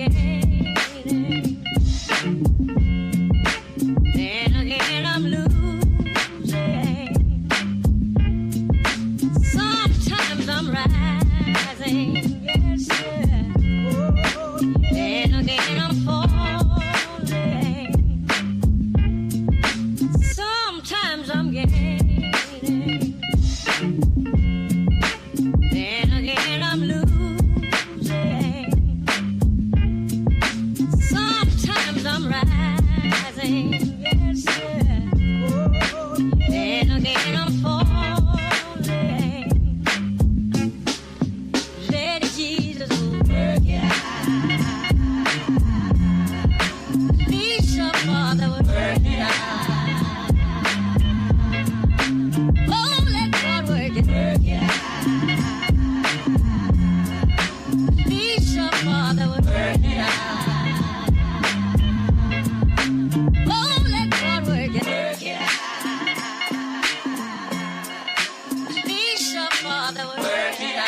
gaining. Then again I'm losing. Sometimes I'm rising, yes, sir. Then again I'm falling. Sometimes I'm gaining. Then again I'm losing. Sometimes I'm rising, yes, sir. Then again I'm falling. Let Jesus work it out. Please, your Father, would work it out. Oh, let God work it out. Please, your Father, would work it out. Oh, let God work it out. Please, your Father, would work it out.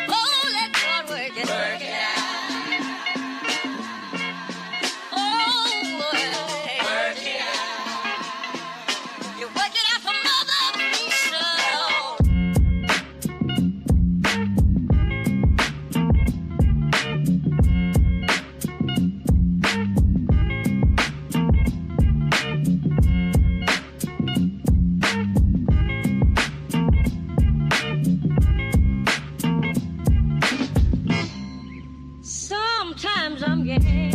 Oh, let God work it out. Oh, work it out. You work it out for Mother Teresa. Sometimes I'm gaining.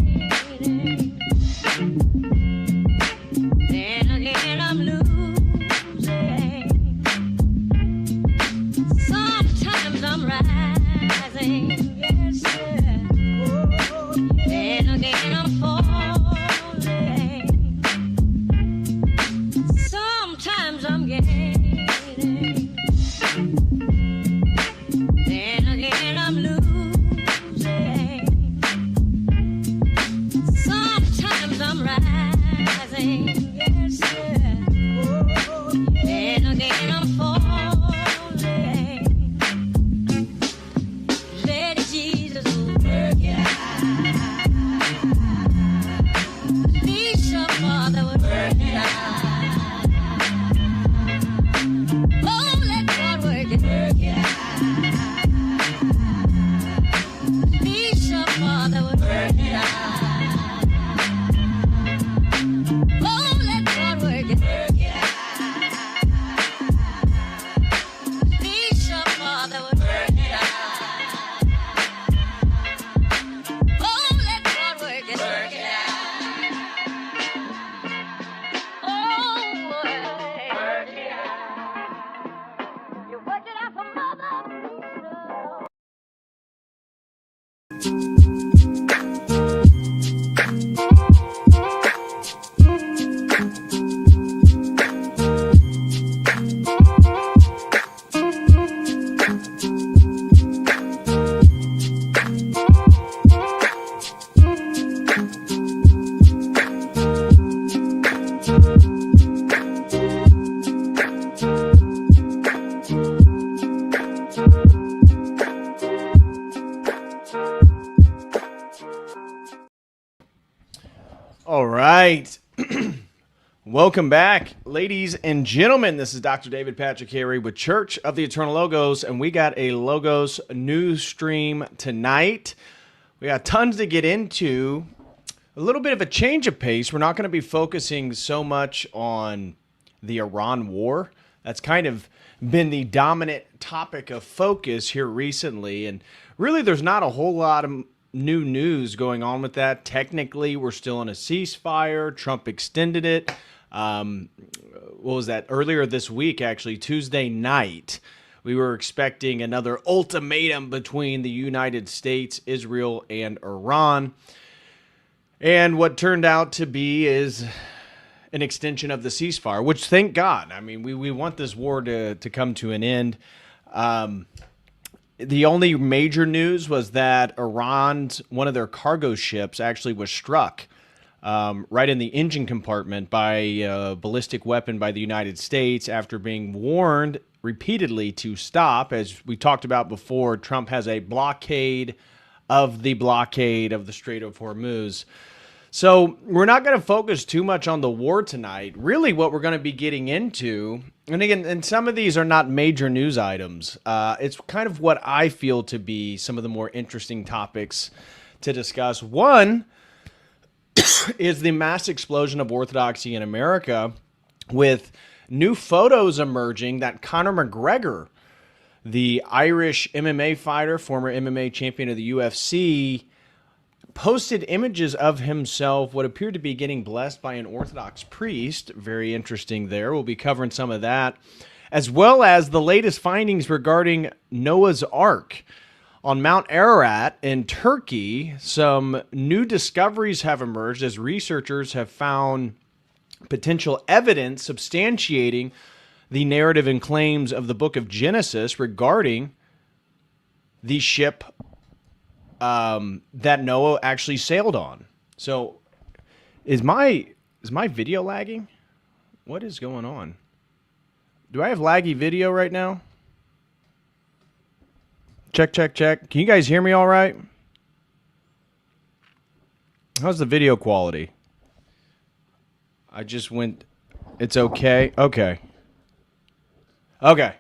Then again I'm losing. Sometimes I'm rising, yes, sir. Then again I'm falling. Sometimes I'm gaining. Then again I'm losing. Sometimes I'm rising, yes, sir. Then again I'm falling. Let Jesus work it out. Please, your Father, would work it out. Oh, let God work it out. Please, your Father, would work it out. Oh, let God work it out. Please, your Father, would work it out. Oh, let God work it out. Oh, work it out. You work it out for Mother Teresa. All right. Welcome back, ladies and gentlemen. This is Dr. David Patrick Carey with Church of the Eternal Logos, and we got a Logos news stream tonight. We got tons to get into. A little bit of a change of pace. We're not going to be focusing so much on the Iran war. That's kind of been the dominant topic of focus here recently, and really there's not a whole lot of new news going on with that. Technically, we're still in a ceasefire. Trump extended it. What was that? Earlier this week, actually, Tuesday night, we were expecting another ultimatum between the United States, Israel, and Iran. And what turned out to be is an extension of the ceasefire, which, thank God. I mean, we want this war to come to an end. The only major news was that Iran's, one of their cargo ships actually was struck right in the engine compartment by a ballistic weapon by the United States after being warned repeatedly to stop. As we talked about before, Trump has a blockade of the Strait of Hormuz. So we're not going to focus too much on the war tonight. Really what we're going to be getting into, and again, and some of these are not major news items. It's kind of what I feel to be some of the more interesting topics to discuss. One is the mass explosion of Orthodoxy in America, with new photos emerging that Conor McGregor, the Irish MMA fighter, former MMA champion of the UFC, posted images of himself, what appeared to be getting blessed by an Orthodox priest. Very interesting there. We'll be covering some of that, as well as the latest findings regarding Noah's Ark. On Mount Ararat in Turkey, some new discoveries have emerged as researchers have found potential evidence substantiating the narrative and claims of the book of Genesis regarding the ship that Noah actually sailed on. So is my video lagging? What is going on? Do I have laggy video right now? Check, check, check. Can you guys hear me all right? How's the video quality? I just went... It's okay? Okay. Okay.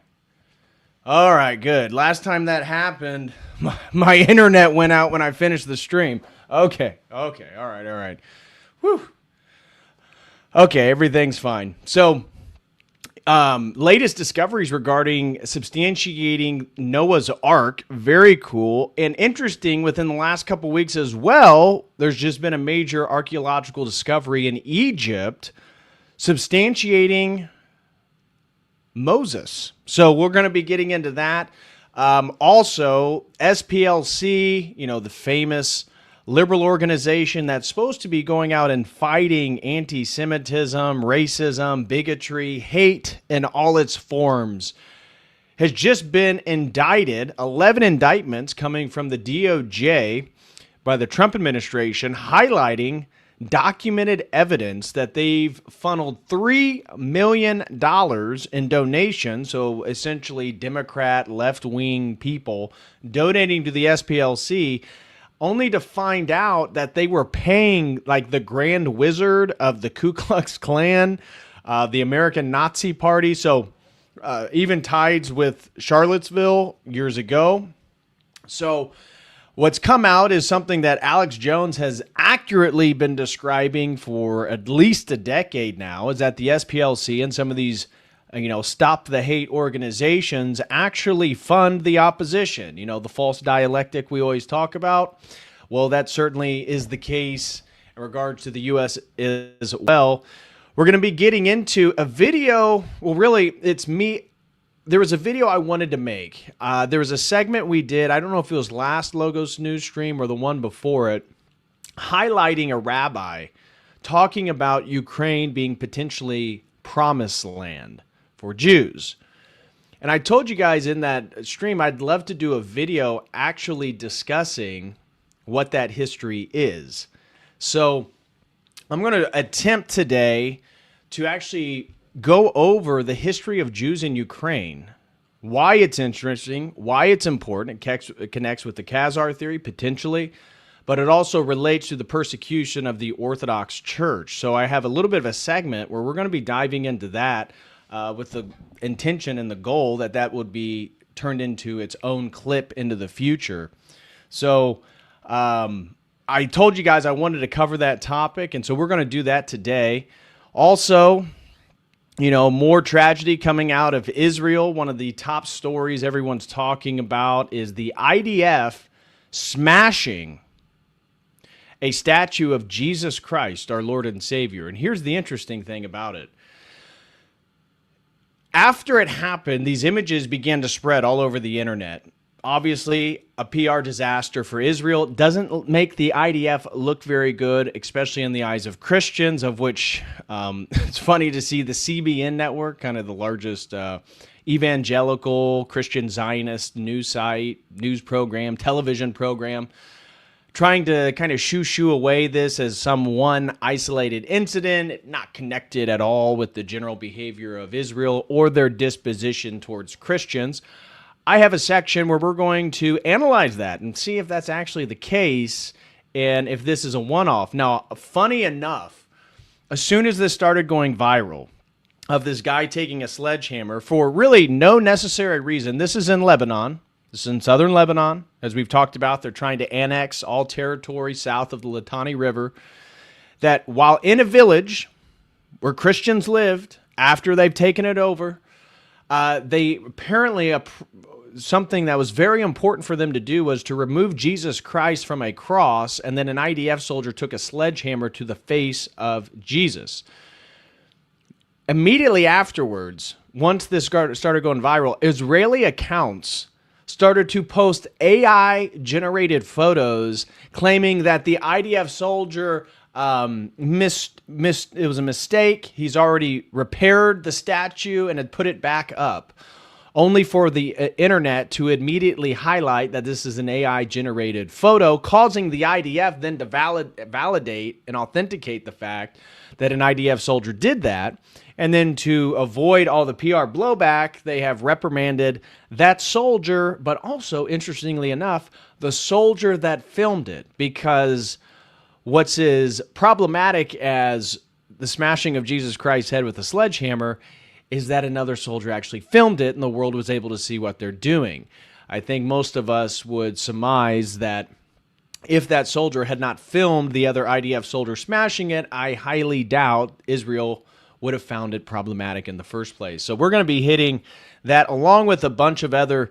All right, good. Last time that happened, my internet went out when I finished the stream. Okay. Okay. All right. Whew. Okay, everything's fine. So... latest discoveries regarding substantiating Noah's Ark, very cool and interesting. Within the last couple weeks as well, there's just been a major archaeological discovery in Egypt substantiating Moses. So we're going to be getting into that. Also, SPLC, the famous liberal organization that's supposed to be going out and fighting anti-Semitism, racism, bigotry, hate in all its forms, has just been indicted. 11 indictments coming from the DOJ by the Trump administration, highlighting documented evidence that they've funneled $3 million in donations. So essentially Democrat, left-wing people donating to the SPLC, only to find out that they were paying like the Grand Wizard of the Ku Klux Klan, the American Nazi Party. So even ties with Charlottesville years ago. So what's come out is something that Alex Jones has accurately been describing for at least a decade now, is that the SPLC and some of these stop the hate organizations actually fund the opposition. The false dialectic we always talk about. Well, that certainly is the case in regards to the U.S. as well. We're going to be getting into a video. Well, really, it's me. There was a video I wanted to make. There was a segment we did. I don't know if it was last Logos News stream or the one before it, highlighting a rabbi talking about Ukraine being potentially promised land for Jews. And I told you guys in that stream I'd love to do a video actually discussing what that history is. So I'm going to attempt today to actually go over the history of Jews in Ukraine, why it's interesting, why it's important. It connects with the Khazar theory potentially, but it also relates to the persecution of the Orthodox Church. So I have a little bit of a segment where we're going to be diving into that, with the intention and the goal that would be turned into its own clip into the future. So I told you guys I wanted to cover that topic, and so we're going to do that today. Also, more tragedy coming out of Israel. One of the top stories everyone's talking about is the IDF smashing a statue of Jesus Christ, our Lord and Savior. And here's the interesting thing about it. After it happened, these images began to spread all over the internet. Obviously, a PR disaster for Israel. Doesn't make the IDF look very good, especially in the eyes of Christians, of which it's funny to see the CBN network, kind of the largest evangelical Christian Zionist news site, news program, television program, trying to kind of shoo away this as some one isolated incident, not connected at all with the general behavior of Israel or their disposition towards Christians. I have a section where we're going to analyze that and see if that's actually the case and if this is a one-off. Now, funny enough, as soon as this started going viral, of this guy taking a sledgehammer for really no necessary reason, this is in Lebanon. This is in southern Lebanon. As we've talked about, they're trying to annex all territory south of the Litani River. That while in a village where Christians lived, after they've taken it over, they apparently, something that was very important for them to do was to remove Jesus Christ from a cross, and then an IDF soldier took a sledgehammer to the face of Jesus. Immediately afterwards, once this started going viral, Israeli accounts started to post AI-generated photos claiming that the IDF soldier it was a mistake. He's already repaired the statue and had put it back up, only for the internet to immediately highlight that this is an AI-generated photo, causing the IDF then to validate and authenticate the fact that an IDF soldier did that. And then to avoid all the PR blowback, they have reprimanded that soldier, but also, interestingly enough, the soldier that filmed it. Because what's as problematic as the smashing of Jesus Christ's head with a sledgehammer is that another soldier actually filmed it and the world was able to see what they're doing. I think most of us would surmise that if that soldier had not filmed the other IDF soldier smashing it, I highly doubt Israel would have found it problematic in the first place. So we're going to be hitting that along with a bunch of other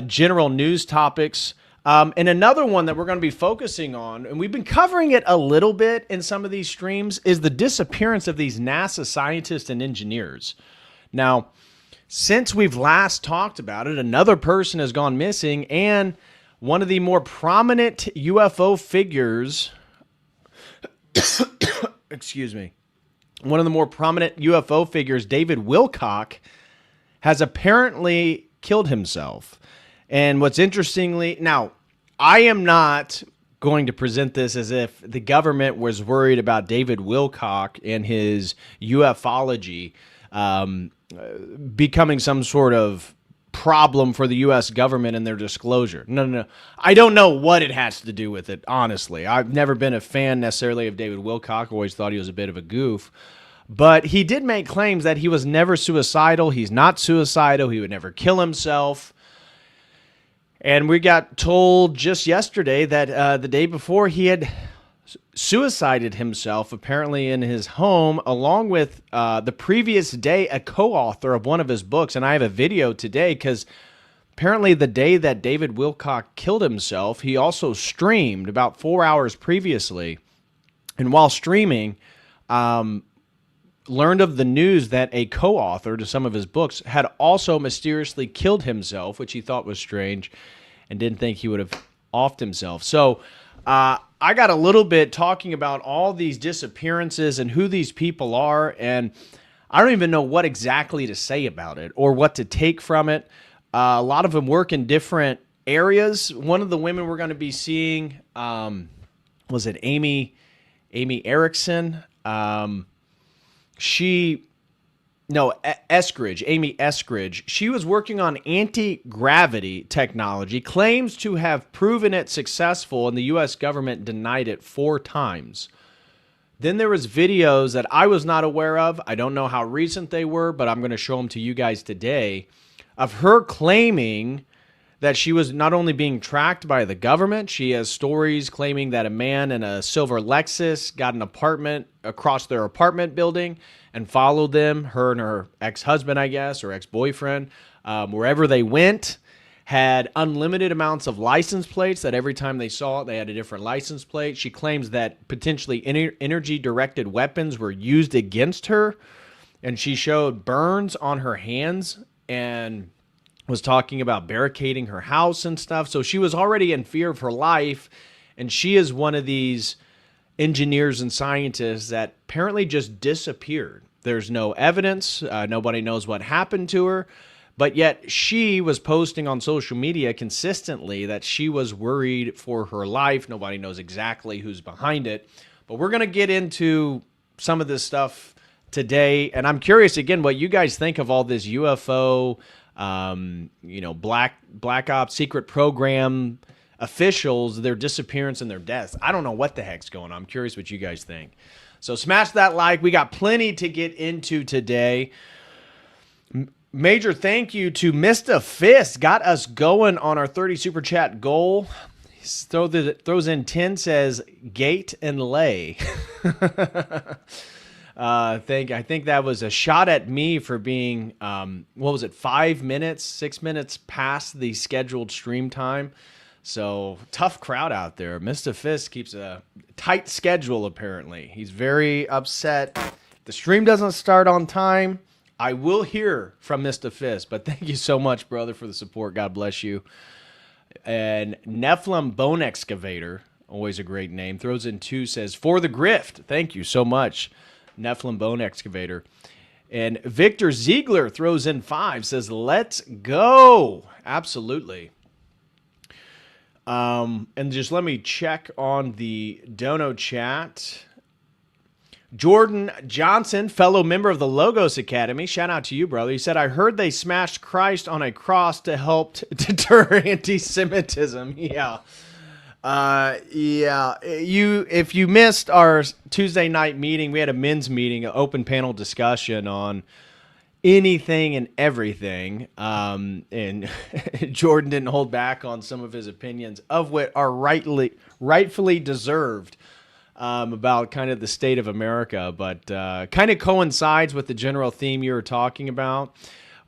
general news topics. And another one that we're going to be focusing on, and we've been covering it a little bit in some of these streams, is the disappearance of these NASA scientists and engineers. Now, since we've last talked about it, another person has gone missing, and one of the more prominent UFO figures, excuse me, one of the more prominent UFO figures, David Wilcock, has apparently killed himself. And what's interestingly, now, I am not going to present this as if the government was worried about David Wilcock and his ufology becoming some sort of problem for the U.S. government and their disclosure. No. I don't know what it has to do with it, honestly. I've never been a fan necessarily of David Wilcock. Always thought he was a bit of a goof. But he did make claims that he was never suicidal. He's not suicidal. He would never kill himself. And we got told just yesterday that the day before he had suicided himself, apparently in his home, along with the previous day a co-author of one of his books. And I have a video today because apparently the day that David Wilcock killed himself, he also streamed about 4 hours previously. And while streaming, learned of the news that a co-author to some of his books had also mysteriously killed himself, which he thought was strange and didn't think he would have offed himself. So I got a little bit talking about all these disappearances and who these people are, and I don't even know what exactly to say about it or what to take from it. A lot of them work in different areas. One of the women we're going to be seeing, was it Amy Erickson? Amy Eskridge. She was working on anti-gravity technology, claims to have proven it successful, and the U.S. government denied it 4 times. Then there was videos that I was not aware of. I don't know how recent they were, but I'm going to show them to you guys today, of her claiming that she was not only being tracked by the government, she has stories claiming that a man in a silver Lexus got an apartment across their apartment building and followed them, her and her ex-husband, I guess, or ex-boyfriend, wherever they went, had unlimited amounts of license plates that every time they saw it, they had a different license plate. She claims that potentially energy-directed weapons were used against her, and she showed burns on her hands and was talking about barricading her house and stuff. So she was already in fear of her life, and she is one of these engineers and scientists that apparently just disappeared. There's no evidence. Nobody knows what happened to her. But yet she was posting on social media consistently that she was worried for her life. Nobody knows exactly who's behind it. But we're going to get into some of this stuff today. And I'm curious, again, what you guys think of all this UFO, Black Ops secret program officials, their disappearance and their deaths. I don't know what the heck's going on. I'm curious what you guys think. So smash that like. We got plenty to get into today. Major thank you to Mr. Fist. Got us going on our 30 super chat goal. He throws in 10, says gate and lay. I think that was a shot at me for being, 6 minutes past the scheduled stream time. So tough crowd out there. Mr. Fist keeps a tight schedule, apparently. He's very upset. If the stream doesn't start on time, I will hear from Mr. Fist. But thank you so much, brother, for the support. God bless you. And Nephilim Bone Excavator, always a great name, throws in 2, says, for the grift. Thank you so much, Nephilim Bone Excavator. And Victor Ziegler throws in 5, says, let's go. Absolutely. And just let me check on the Dono chat. Jordan Johnson, fellow member of the Logos Academy. Shout out to you, brother. He said, I heard they smashed Christ on a cross to help deter anti-Semitism. Yeah. If you missed our Tuesday night meeting, we had a men's meeting, an open panel discussion on anything and everything. And Jordan didn't hold back on some of his opinions of what are rightfully deserved. About kind of the state of America, but kind of coincides with the general theme you were talking about.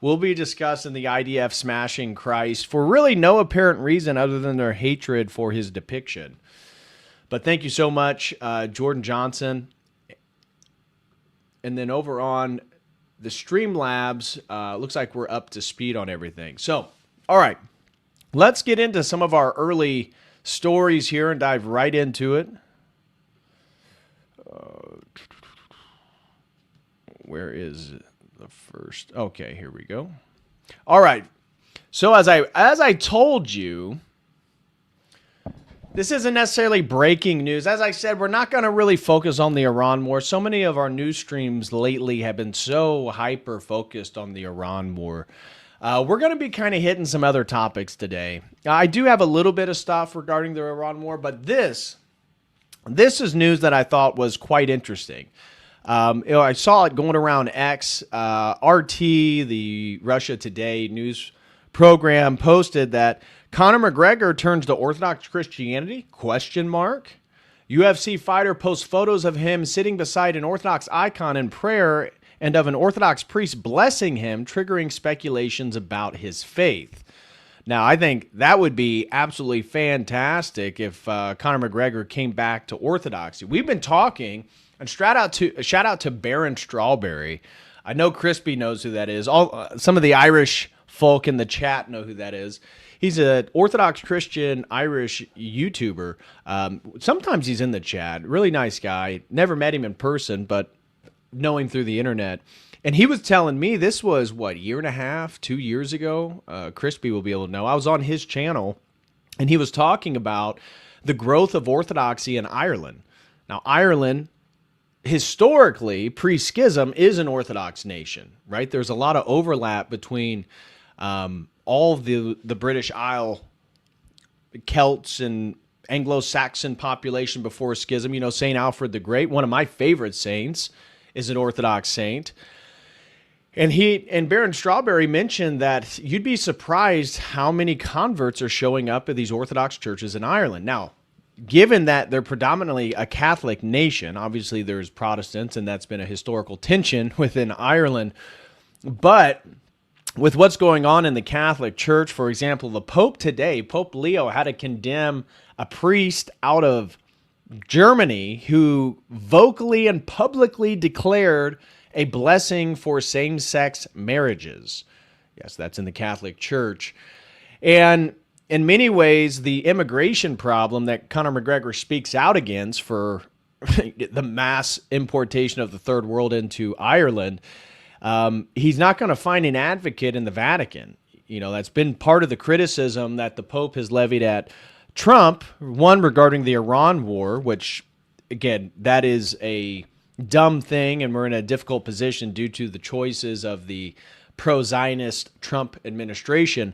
We'll be discussing the IDF smashing Christ for really no apparent reason other than their hatred for his depiction. But thank you so much, Jordan Johnson. And then over on the Streamlabs, looks like we're up to speed on everything. So, all right, let's get into some of our early stories here and dive right into it. Where is the first? Okay, here we go. All right. So as I told you, this isn't necessarily breaking news. As I said, we're not going to really focus on the Iran war. So many of our news streams lately have been so hyper focused on the Iran war. We're going to be kind of hitting some other topics today. I do have a little bit of stuff regarding the Iran war, but this is news that I thought was quite interesting. I saw it going around X. RT, the Russia Today news program, posted that Conor McGregor turns to Orthodox Christianity? ? UFC fighter posts photos of him sitting beside an Orthodox icon in prayer and of an Orthodox priest blessing him, triggering speculations about his faith. Now, I think that would be absolutely fantastic if Conor McGregor came back to Orthodoxy. We've been talking, and shout out to Baron Strawberry. I know Crispy knows who that is. Some of the Irish folk in the chat know who that is. He's an Orthodox Christian Irish YouTuber. Sometimes he's in the chat. Really nice guy. Never met him in person, but know him through the internet. And he was telling me this was, a year and a half, 2 years ago? Crispy will be able to know. I was on his channel, and he was talking about the growth of Orthodoxy in Ireland. Now, Ireland, historically, pre-schism, is an Orthodox nation, right? There's a lot of overlap between all of the British Isle Celts and Anglo-Saxon population before schism. You know, St. Alfred the Great, one of my favorite saints, is an Orthodox saint. And Baron Strawberry mentioned that you'd be surprised how many converts are showing up at these Orthodox churches in Ireland. Now, given that they're predominantly a Catholic nation, obviously there's Protestants, and that's been a historical tension within Ireland. But with what's going on in the Catholic Church, for example, the Pope today, Pope Leo, had to condemn a priest out of Germany who vocally and publicly declared a blessing for same-sex marriages. Yes, that's in the Catholic Church. And in many ways, the immigration problem that Conor McGregor speaks out against for the mass importation of the third world into Ireland, he's not going to find an advocate in the Vatican. You know, that's been part of the criticism that the Pope has levied at Trump, one regarding the Iran war, which, again, that is a dumb thing, and we're in a difficult position due to the choices of the pro-Zionist Trump administration.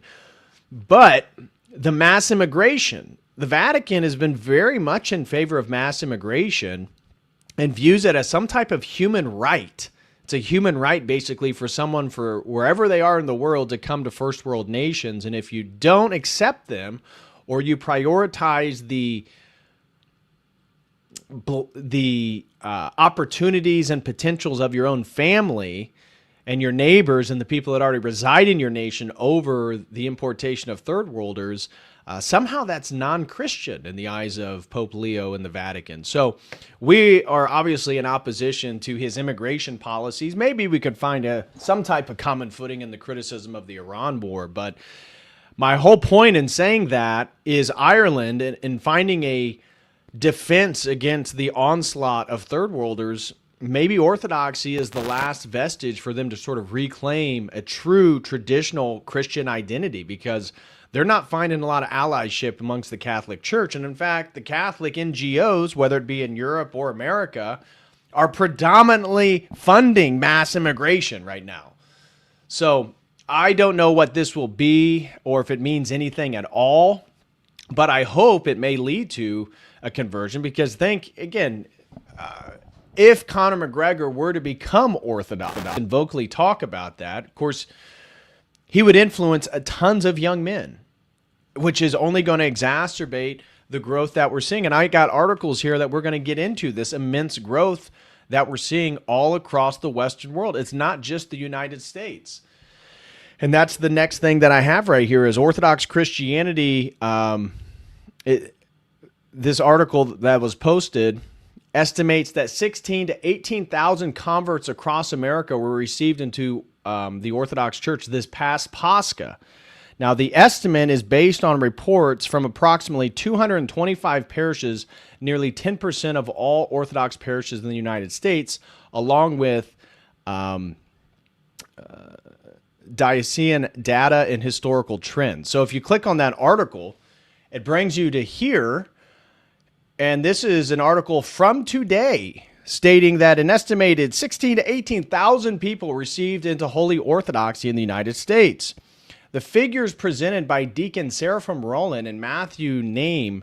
But the mass immigration, the Vatican has been very much in favor of mass immigration and views it as some type of human right. It's a human right, basically, for someone for wherever they are in the world to come to first world nations. And if you don't accept them, or you prioritize the opportunities and potentials of your own family and your neighbors and the people that already reside in your nation over the importation of third worlders, somehow that's non-Christian in the eyes of Pope Leo and the Vatican. So we are obviously in opposition to his immigration policies. Maybe we could find some type of common footing in the criticism of the Iran war, but my whole point in saying that is Ireland in finding a defense against the onslaught of third worlders. Maybe Orthodoxy is the last vestige for them to sort of reclaim a true traditional Christian identity, because they're not finding a lot of allyship amongst the Catholic Church. And in fact, the Catholic NGOs, whether it be in Europe or America, are predominantly funding mass immigration right now. So I don't know what this will be or if it means anything at all, but I hope it may lead to a conversion, because think, again, if Conor McGregor were to become Orthodox and vocally talk about that, of course, he would influence tons of young men, which is only going to exacerbate the growth that we're seeing. And I got articles here that we're going to get into this immense growth that we're seeing all across the Western world. It's not just the United States. And that's the next thing that I have right here is Orthodox Christianity. This article that was posted estimates that 16 to 18,000 converts across America were received into the Orthodox Church this past Pascha. Now, the estimate is based on reports from approximately 225 parishes, nearly 10% of all Orthodox parishes in the United States, along with diocesan data and historical trends. So if you click on that article, it brings you to here, and this is an article from today stating that an estimated 16 to 18,000 people received into Holy Orthodoxy in the United States. The figures presented by Deacon Seraphim Rowland and Matthew Namee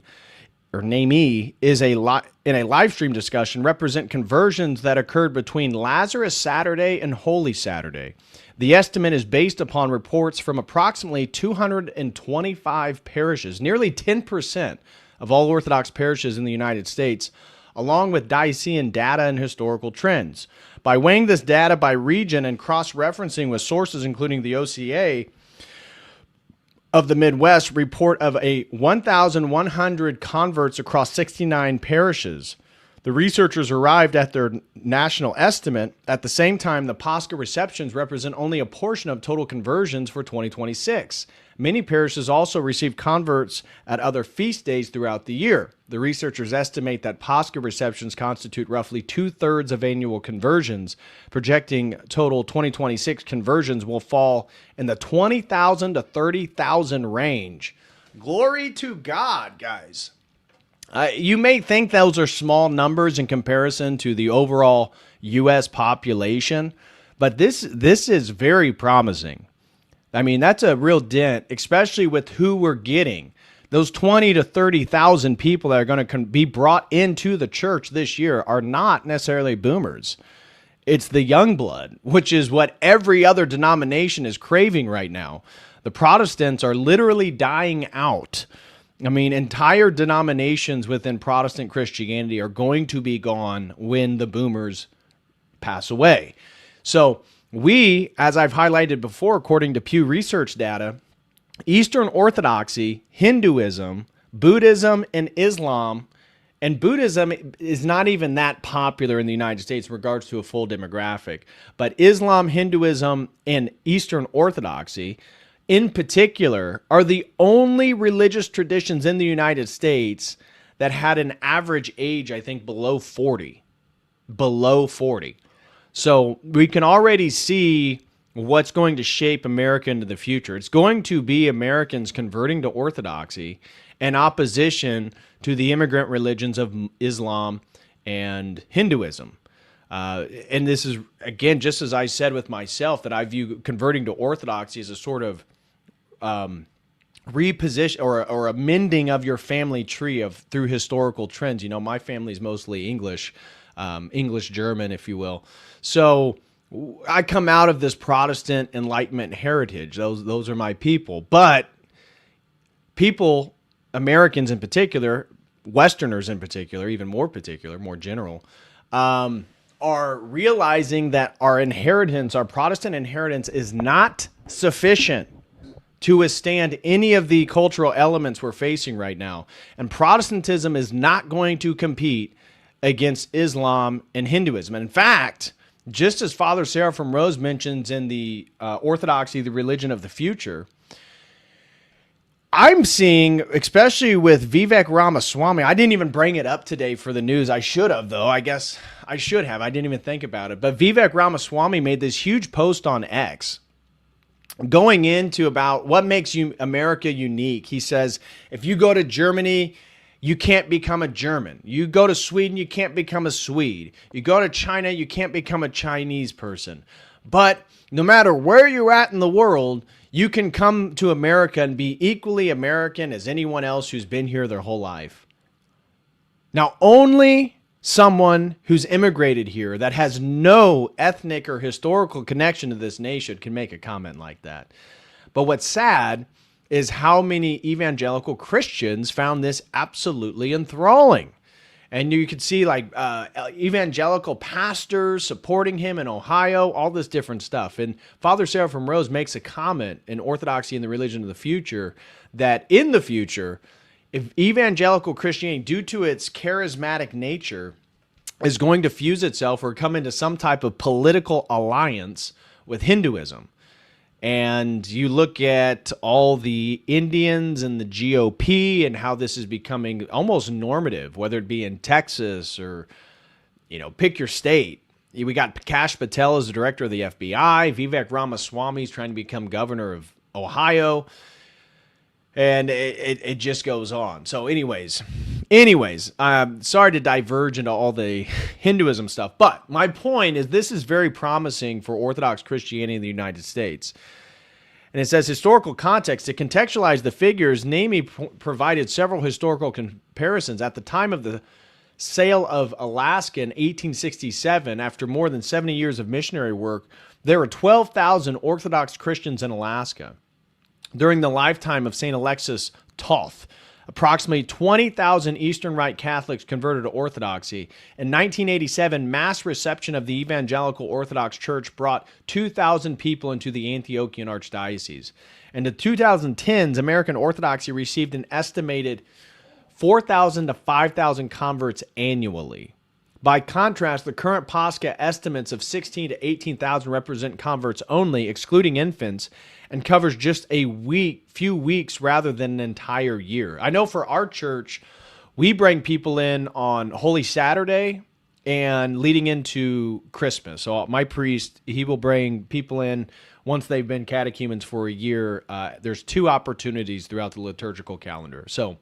in a live stream discussion represent conversions that occurred between Lazarus Saturday and Holy Saturday. The estimate is based upon reports from approximately 225 parishes, nearly 10% of all Orthodox parishes in the United States, along with diocesan data and historical trends. By weighing this data by region and cross-referencing with sources including the OCA of the Midwest report of 1,100 converts across 69 parishes, the researchers arrived at their national estimate. At the same time, the Pascha receptions represent only a portion of total conversions for 2026. Many parishes also receive converts at other feast days throughout the year. The researchers estimate that Pascha receptions constitute roughly 2/3 of annual conversions, projecting total 2026 conversions will fall in the 20,000 to 30,000 range. Glory to God, guys. You may think those are small numbers in comparison to the overall U.S. population, but this is very promising. I mean, that's a real dent, especially with who we're getting. Those 20 to 30,000 people that are going to be brought into the church this year are not necessarily boomers. It's the young blood, which is what every other denomination is craving right now. The Protestants are literally dying out. I mean, entire denominations within Protestant Christianity are going to be gone when the boomers pass away. So we, as I've highlighted before, according to Pew Research data, Eastern Orthodoxy, Hinduism, Buddhism, and Islam, and Buddhism is not even that popular in the United States in regards to a full demographic, but Islam, Hinduism, and Eastern Orthodoxy in particular are the only religious traditions in the United States that had an average age, I think, below 40. Below 40. So we can already see what's going to shape America into the future. It's going to be Americans converting to Orthodoxy in opposition to the immigrant religions of Islam and Hinduism. And this is, again, just as I said with myself, that I view converting to Orthodoxy as a sort of reposition or a mending of your family tree through historical trends. You know, my family's mostly English, English-German, if you will. So I come out of this Protestant Enlightenment heritage. Those are my people. But people, Americans in particular, Westerners in particular, even more particular, more general, are realizing that our inheritance, our Protestant inheritance, is not sufficient to withstand any of the cultural elements we're facing right now. And Protestantism is not going to compete against Islam and Hinduism. And in fact, just as Father Seraphim Rose mentions in the Orthodoxy, the religion of the future, I'm seeing, especially with Vivek Ramaswamy, I didn't even bring it up today for the news. I should have, though. I guess I should have. I didn't even think about it. But Vivek Ramaswamy made this huge post on X going into about what makes America unique. He says, if you go to Germany, you can't become a German. You go to Sweden, you can't become a Swede. You go to China, you can't become a Chinese person. But no matter where you're at in the world, you can come to America and be equally American as anyone else who's been here their whole life. Now, only someone who's immigrated here that has no ethnic or historical connection to this nation can make a comment like that. But what's sad is how many evangelical Christians found this absolutely enthralling. And you could see like evangelical pastors supporting him in Ohio, all this different stuff. And Father Seraphim Rose makes a comment in Orthodoxy and the Religion of the Future that in the future, if evangelical Christianity, due to its charismatic nature, is going to fuse itself or come into some type of political alliance with Hinduism. And you look at all the Indians and the GOP and how this is becoming almost normative, whether it be in Texas or, pick your state. We got Kash Patel as the director of the FBI. Vivek Ramaswamy is trying to become governor of Ohio. And it just goes on. So anyways, sorry to diverge into all the Hinduism stuff. But my point is this is very promising for Orthodox Christianity in the United States. And it says historical context. To contextualize the figures, NAMI provided several historical comparisons. At the time of the sale of Alaska in 1867, after more than 70 years of missionary work, there were 12,000 Orthodox Christians in Alaska. During the lifetime of St. Alexis Toth, approximately 20,000 Eastern Rite Catholics converted to Orthodoxy. In 1987, mass reception of the Evangelical Orthodox Church brought 2,000 people into the Antiochian Archdiocese. In the 2010s, American Orthodoxy received an estimated 4,000 to 5,000 converts annually. By contrast, the current Pascha estimates of 16 to 18,000 represent converts only, excluding infants, and covers just a few weeks rather than an entire year. I know for our church, we bring people in on Holy Saturday and leading into Christmas. So my priest, he will bring people in once they've been catechumens for a year. There's 2 opportunities throughout the liturgical calendar. So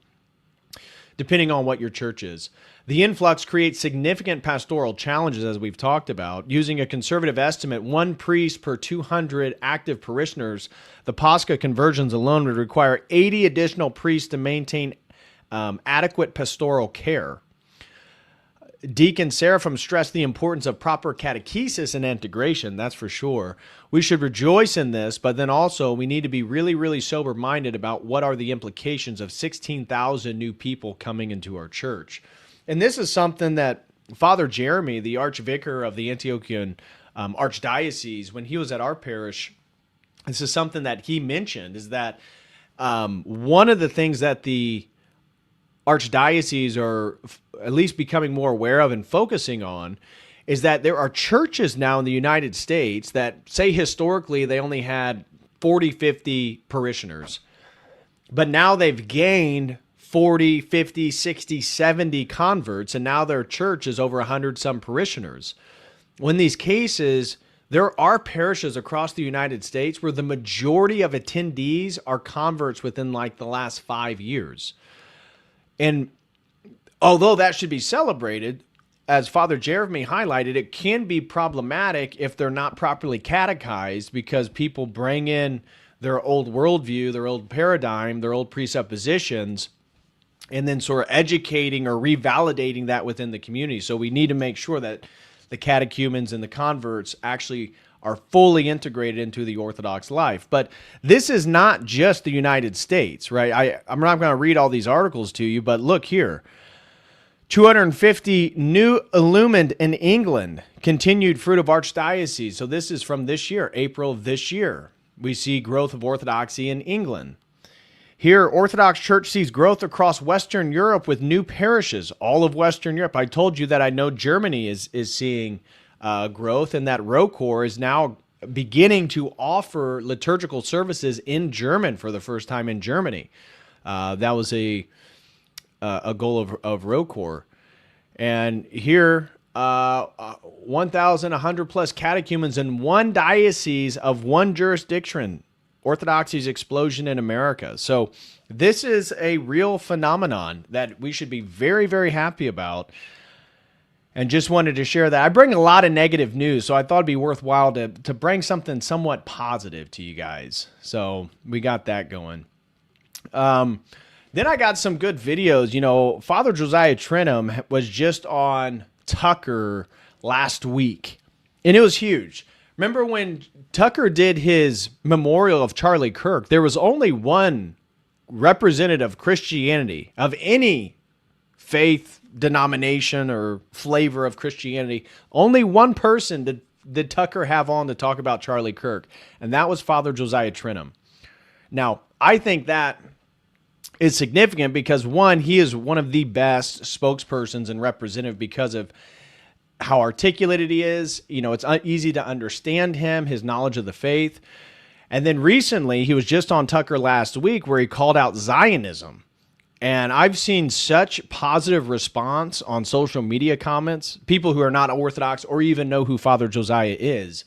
depending on what your church is. The influx creates significant pastoral challenges, as we've talked about. Using a conservative estimate, 1 priest per 200 active parishioners, the Pascha conversions alone would require 80 additional priests to maintain adequate pastoral care. Deacon Seraphim stressed the importance of proper catechesis and integration, that's for sure. We should rejoice in this, but then also we need to be really, really sober-minded about what are the implications of 16,000 new people coming into our church. And this is something that Father Jeremy, the archvicar of the Antiochian Archdiocese, when he was at our parish, this is something that he mentioned, is that one of the things that the archdioceses are at least becoming more aware of and focusing on is that there are churches now in the United States that say historically they only had 40, 50 parishioners. But now they've gained 40, 50, 60, 70 converts, and now their church is over 100 some parishioners. when these cases, there are parishes across the United States where the majority of attendees are converts within like the last 5 years. And although that should be celebrated, as Father Jeremy highlighted, it can be problematic if they're not properly catechized, because people bring in their old worldview, their old paradigm, their old presuppositions, and then sort of educating or revalidating that within the community. So we need to make sure that the catechumens and the converts actually are fully integrated into the Orthodox life. But this is not just the United States, right? I'm not going to read all these articles to you, but look here. 250 new illumined in England, continued fruit of archdiocese. So this is from this year, April of this year. We see growth of Orthodoxy in England. Here, Orthodox Church sees growth across Western Europe with new parishes, all of Western Europe. I told you that I know Germany is seeing growth, and that ROCOR is now beginning to offer liturgical services in German for the first time in Germany. That was a goal of ROCOR. And here, 1,100 plus catechumens in one diocese of one jurisdiction. Orthodoxy's explosion in America. So this is a real phenomenon that we should be very, very happy about. And just wanted to share that. I bring a lot of negative news, so I thought it'd be worthwhile to bring something somewhat positive to you guys. So we got that going. Then I got some good videos. You know, Father Josiah Trenham was just on Tucker last week, and it was huge. Remember when Tucker did his memorial of Charlie Kirk, there was only one representative of Christianity, of any faith, denomination, or flavor of Christianity. Only one person did Tucker have on to talk about Charlie Kirk, and that was Father Josiah Trenham. Now, I think that is significant because, one, he is one of the best spokespersons and representative because of how articulated he is. You know, it's easy to understand him, his knowledge of the faith. And then recently, he was just on Tucker last week where he called out Zionism. And I've seen such positive response on social media comments, people who are not Orthodox or even know who Father Josiah is.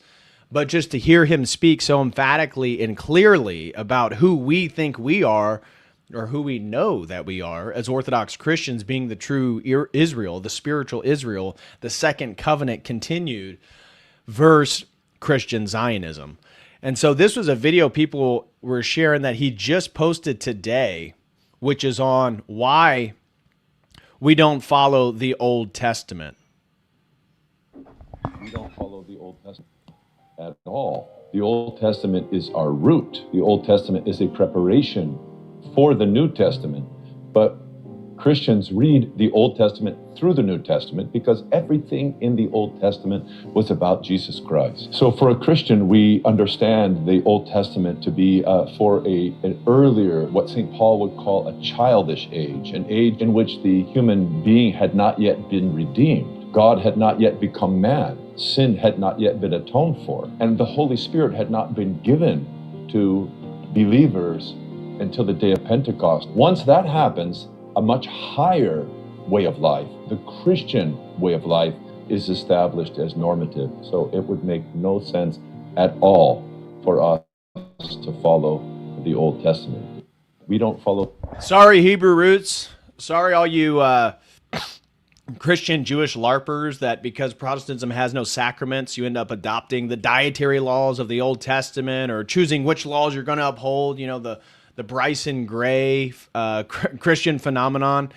But just to hear him speak so emphatically and clearly about who we think we are, or who we know that we are as Orthodox Christians, being the true Israel, the spiritual Israel, the second covenant continued, versus Christian Zionism. And so this was a video people were sharing that he just posted today, which is on why we don't follow the Old Testament. We don't follow the Old Testament at all. The Old Testament is our root. The Old Testament is a preparation for the New Testament, but Christians read the Old Testament through the New Testament because everything in the Old Testament was about Jesus Christ. So for a Christian, we understand the Old Testament to be for an earlier, what St. Paul would call a childish age, an age in which the human being had not yet been redeemed. God had not yet become man. Sin had not yet been atoned for. And the Holy Spirit had not been given to believers until the day of Pentecost. Once that happens, a much higher way of life, the Christian way of life, is established as normative. So it would make no sense at all for us to follow the Old Testament. We don't follow. Sorry, Hebrew roots. Sorry, all you Christian Jewish LARPers, that because Protestantism has no sacraments, you end up adopting the dietary laws of the Old Testament or choosing which laws you're going to uphold. You know, the Bryson Gray Christian phenomenon.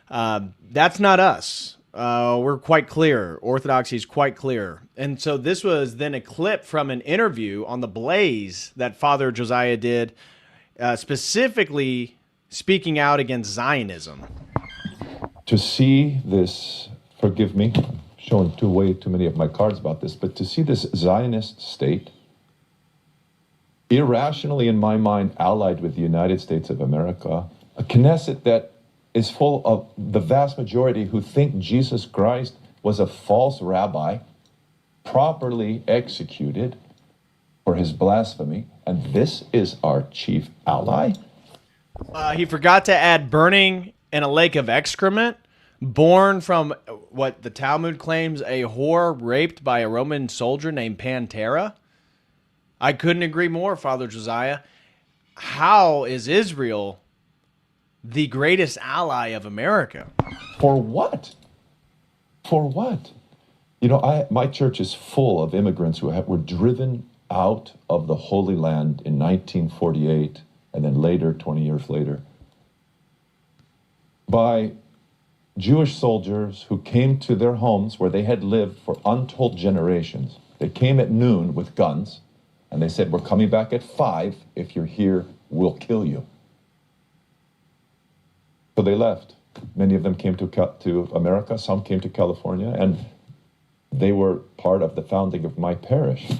That's not us. We're quite clear. Orthodoxy is quite clear. And so this was then a clip from an interview on The Blaze that Father Josiah did, specifically speaking out against Zionism. To see this, forgive me, showing way too many of my cards about this, but to see this Zionist state irrationally, in my mind, allied with the United States of America, a Knesset that is full of the vast majority who think Jesus Christ was a false rabbi, properly executed for his blasphemy, and this is our chief ally? He forgot to add burning in a lake of excrement, born from what the Talmud claims a whore raped by a Roman soldier named Pantera. I couldn't agree more, Father Josiah. How is Israel the greatest ally of America? For what? For what? You know, my church is full of immigrants who were driven out of the Holy Land in 1948, and then later, 20 years later, by Jewish soldiers who came to their homes where they had lived for untold generations. They came at noon with guns, and they said, we're coming back at 5. If you're here, we'll kill you. So they left. Many of them came to America, some came to California, and they were part of the founding of my parish.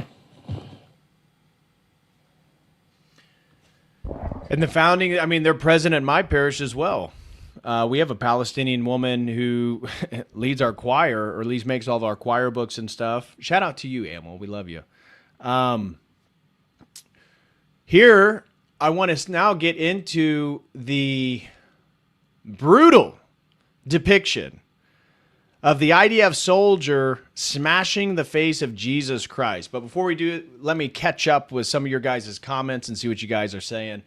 And the founding, I mean, they're present at my parish as well. We have a Palestinian woman who leads our choir, or at least makes all of our choir books and stuff. Shout out to you, Amel. We love you. Here, I want to now get into the brutal depiction of the IDF soldier smashing the face of Jesus Christ. But before we do, let me catch up with some of your guys' comments and see what you guys are saying.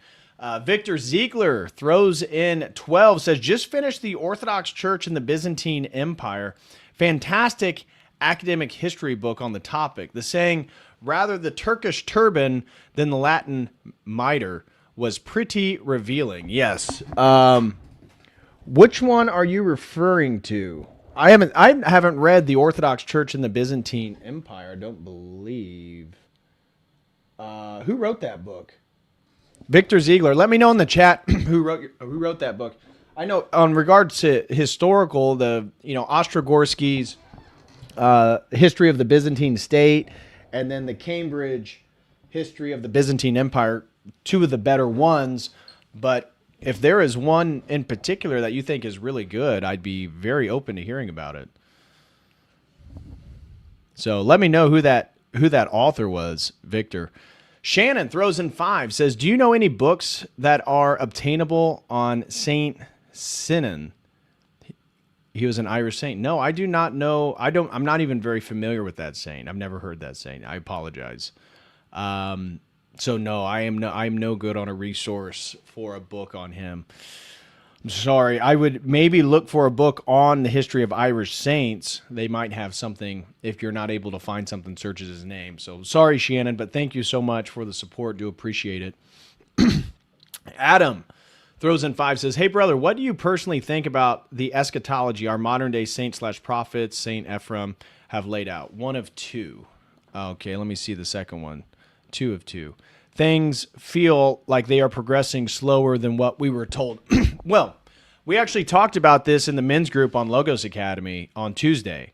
Victor Ziegler throws in 12, says, just finished the Orthodox Church in the Byzantine Empire. Fantastic academic history book on the topic. The saying, rather the Turkish turban than the Latin mitre, was pretty revealing. Yes. Which one are you referring to? I haven't read the Orthodox Church in the Byzantine Empire, I don't believe. Who wrote that book? Victor Ziegler. Let me know in the chat who wrote that book. I know on regards to historical, Ostrogorsky's history of the Byzantine state, and then the Cambridge history of the Byzantine Empire, two of the better ones. But if there is one in particular that you think is really good, I'd be very open to hearing about it. So let me know who that author was, Victor. Shannon throws in 5, says, do you know any books that are obtainable on Saint Sinan? He was an Irish saint. No, I do not know. I'm not even very familiar with that saint. I've never heard that saint. I apologize. So no, I'm no good on a resource for a book on him. I'm sorry. I would maybe look for a book on the history of Irish saints. They might have something. If you're not able to find something, search his name. So sorry, Shannon, but thank you so much for the support. Do appreciate it. Adam throws in 5, says, hey, brother, what do you personally think about the eschatology our modern-day saint/prophets, Saint Ephraim, have laid out? 1 of 2. Okay, let me see the second one. 2 of 2. Things feel like they are progressing slower than what we were told. Well, we actually talked about this in the men's group on Logos Academy on Tuesday.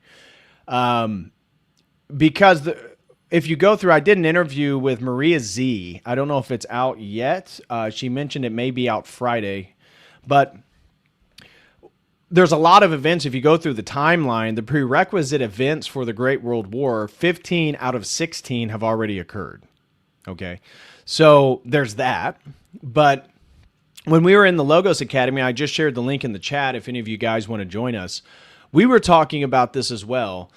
Because if you go through, I did an interview with Maria Z. I don't know if it's out yet. She mentioned it may be out Friday. But there's a lot of events. If you go through the timeline, the prerequisite events for the Great World War, 15 out of 16 have already occurred. Okay, so there's that. But when we were in the Logos Academy, I just shared the link in the chat if any of you guys want to join us. We were talking about this as well,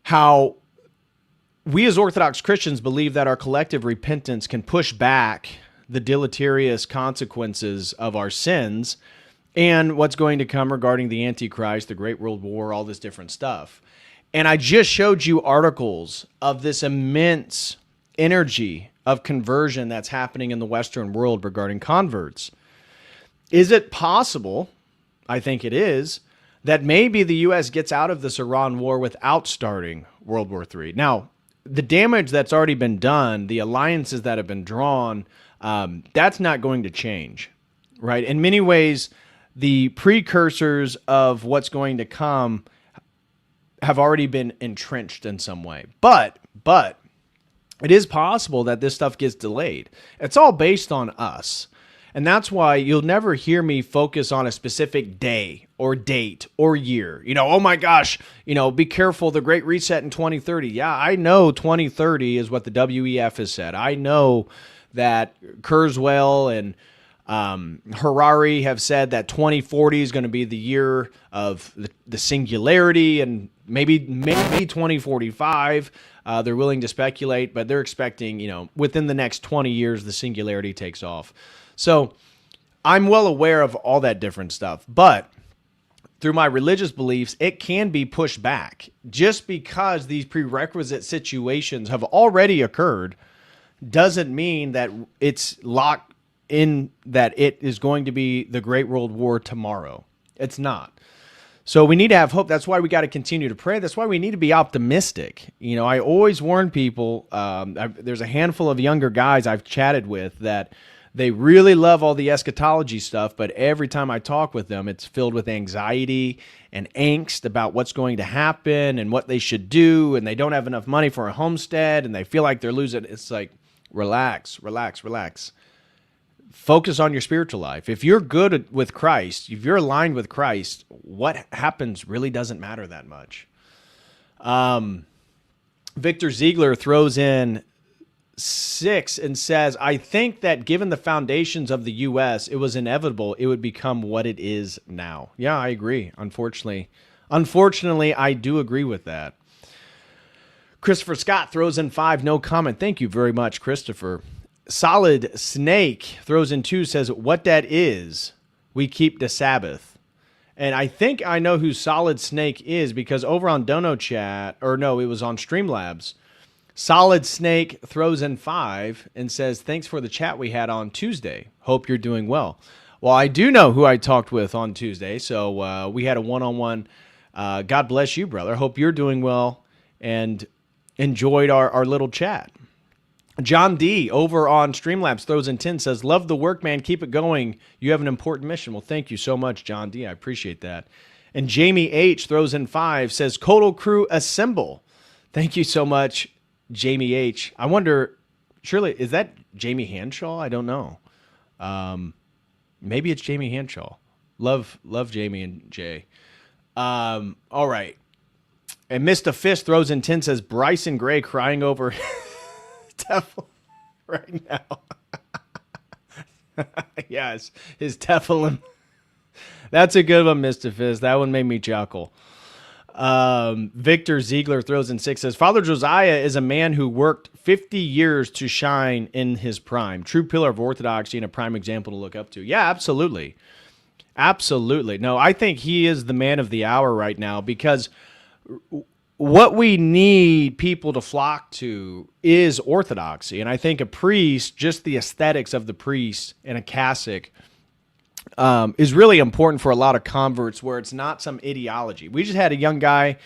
how we as Orthodox Christians believe that our collective repentance can push back the deleterious consequences of our sins and what's going to come regarding the Antichrist, the Great World War, all this different stuff. And I just showed you articles of this immense energy of conversion that's happening in the Western world regarding converts. Is it possible, I think it is, that maybe the U.S. gets out of this Iran war without starting World War III? Now, the damage that's already been done, the alliances that have been drawn, that's not going to change, right? In many ways, the precursors of what's going to come have already been entrenched in some way. But it is possible that this stuff gets delayed. It's all based on us. And that's why you'll never hear me focus on a specific day or date or year. Oh my gosh, be careful, the Great Reset in 2030. Yeah, I know 2030 is what the WEF has said. I know that Kurzweil and Harari have said that 2040 is going to be the year of the singularity, and maybe 2045. They're willing to speculate, but they're expecting, within the next 20 years, the singularity takes off. So I'm well aware of all that different stuff, but through my religious beliefs, it can be pushed back. Just because these prerequisite situations have already occurred doesn't mean that it's locked in that it is going to be the Great World War tomorrow. It's not. So we need to have hope. That's why we got to continue to pray. That's why we need to be optimistic. I always warn people, there's a handful of younger guys I've chatted with that they really love all the eschatology stuff, but every time I talk with them, it's filled with anxiety and angst about what's going to happen and what they should do, and they don't have enough money for a homestead, and they feel like they're losing. It's like, relax. Focus on your spiritual life. If you're good with Christ, if you're aligned with Christ, what happens really doesn't matter that much. Victor Ziegler throws in 6 and says, I think that given the foundations of the U.S., it was inevitable it would become what it is now. Yeah, I agree. Unfortunately, I do agree with that. Christopher Scott throws in 5, no comment. Thank you very much, Christopher. Solid Snake throws in 2, says, what that is, we keep the Sabbath. And I think I know who Solid Snake is, because over on Dono Chat, or no, it was on Streamlabs, Solid Snake throws in 5 and says, thanks for the chat we had on Tuesday. Hope you're doing well. Well, I do know who I talked with on Tuesday, so we had a one-on-one. God bless you, brother. Hope you're doing well and enjoyed our little chat. John D. over on Streamlabs throws in 10, says, love the work, man. Keep it going. You have an important mission. Well, thank you so much, John D. I appreciate that. And Jamie H. throws in 5, says, Kotal Crew assemble. Thank you so much, Jamie H. I wonder, surely, is that Jamie Hanshaw? I don't know. Maybe it's Jamie Hanshaw. Love Jamie and Jay. All right. And Mr. Fish throws in 10, says, Bryson Gray crying over Teflon right now. Yes, his Teflon. That's a good one, Mr. Fish. That one made me chuckle. Victor Ziegler throws in 6, says, Father Josiah is a man who worked 50 years to shine in his prime. True pillar of orthodoxy and a prime example to look up to. Yeah, absolutely. Absolutely. No, I think he is the man of the hour right now, because what we need people to flock to is orthodoxy. And I think a priest, just the aesthetics of the priest and a cassock, is really important for a lot of converts, where it's not some ideology. We just had a young guy,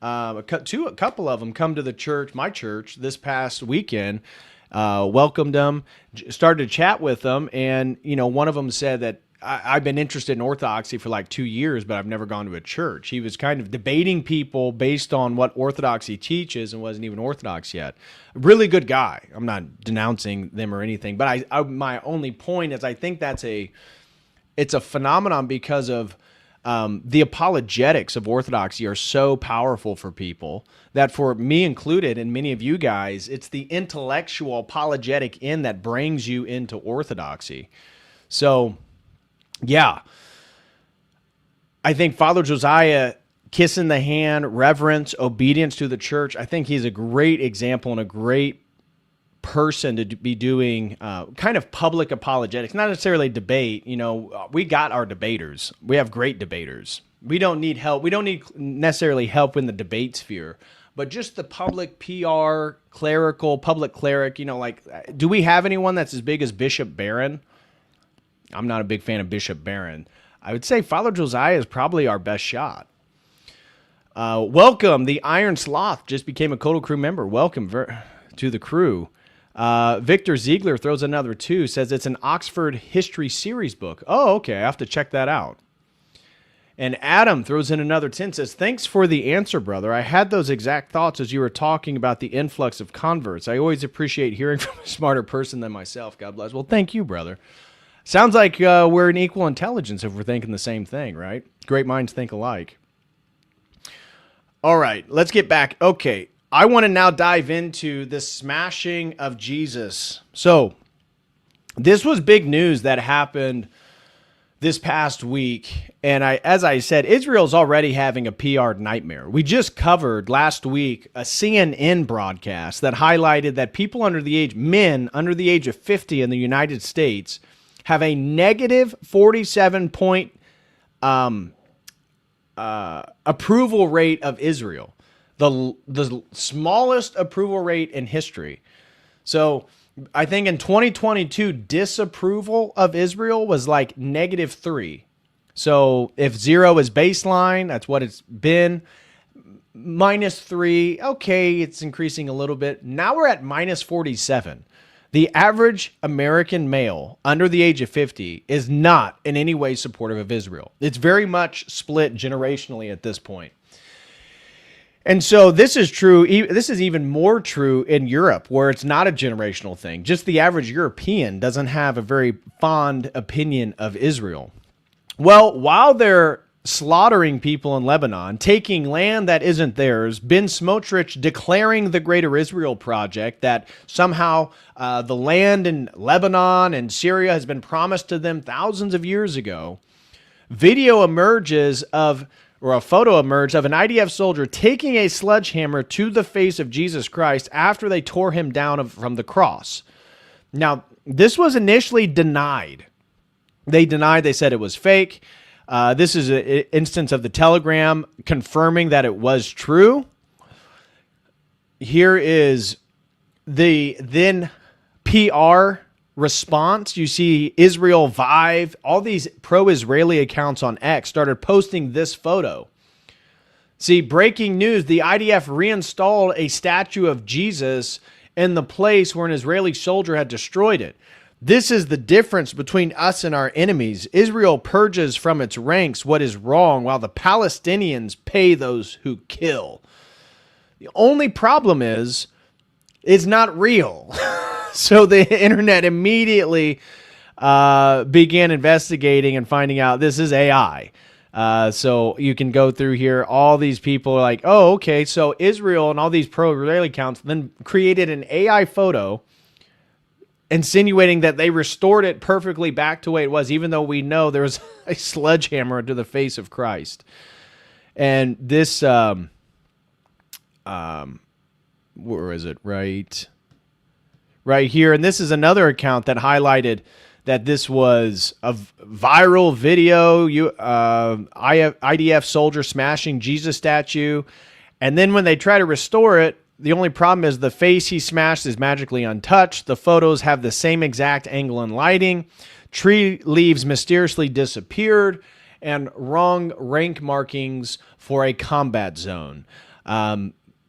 a couple of them come to the church, my church, this past weekend, welcomed them, started to chat with them. And, one of them said that I've been interested in orthodoxy for like 2 years, but I've never gone to a church. He was kind of debating people based on what orthodoxy teaches and wasn't even orthodox yet. Really good guy. I'm not denouncing them or anything, but my only point is I think it's a phenomenon because of the apologetics of orthodoxy are so powerful for people that, for me included and many of you guys, it's the intellectual apologetic end that brings you into orthodoxy. So, yeah, I think Father Josiah, kissing the hand, reverence, obedience to the church, I think he's a great example and a great person to be doing kind of public apologetics, not necessarily debate. We got our debaters. We have great debaters. We don't need help. We don't need necessarily help in the debate sphere, but just the public PR, public cleric, do we have anyone that's as big as Bishop Barron? I'm not a big fan of Bishop Barron. I would say Father Josiah is probably our best shot. Welcome. The Iron Sloth just became a Kotal Crew member. Welcome to the crew. Victor Ziegler throws another 2, says it's an Oxford History Series book. Oh, okay. I have to check that out. And Adam throws in another 10, says, thanks for the answer, brother. I had those exact thoughts as you were talking about the influx of converts. I always appreciate hearing from a smarter person than myself. God bless. Well, thank you, brother. Sounds like we're an equal intelligence if we're thinking the same thing, right? Great minds think alike. All right, let's get back. Okay, I want to now dive into the smashing of Jesus. So This was big news that happened this past week. And as I said, Israel's already having a PR nightmare. We just covered last week a CNN broadcast that highlighted that men under the age of 50 in the United States have a negative 47-point approval rate of Israel, the smallest approval rate in history. So I think in 2022, disapproval of Israel was like -3. So if 0 is baseline, that's what it's been. -3, okay, it's increasing a little bit. Now we're at -47. The average American male under the age of 50 is not in any way supportive of Israel. It's very much split generationally at this point. And so this is true. This is even more true in Europe, where it's not a generational thing. Just the average European doesn't have a very fond opinion of Israel. Well, while they're slaughtering people in Lebanon, taking land that isn't theirs, Ben Smotrich declaring the Greater Israel Project, that somehow the land in Lebanon and Syria has been promised to them thousands of years ago, a photo emerged of an IDF soldier taking a sledgehammer to the face of Jesus Christ after they tore him down from the cross. Now, this was initially denied. They said it was fake. This is an instance of the Telegram confirming that it was true. Here is the then PR response. You see Israel Vive, all these pro-Israeli accounts on X started posting this photo. See, breaking news, the IDF reinstalled a statue of Jesus in the place where an Israeli soldier had destroyed it. This is the difference between us and our enemies. Israel purges from its ranks what is wrong, while the Palestinians pay those who kill. The only problem is, it's not real. So the internet immediately began investigating and finding out this is AI. So you can go through here. All these people are like, oh, okay. So Israel and all these pro-Israeli accounts then created an AI photo insinuating that they restored it perfectly back to the way it was, even though we know there was a sledgehammer to the face of Christ. And this, where is it? Right here. And this is another account that highlighted that this was a viral video, IDF soldier smashing Jesus statue. And then when they try to restore it, the only problem is the face he smashed is magically untouched. The photos have the same exact angle and lighting. Tree leaves mysteriously disappeared, and wrong rank markings for a combat zone.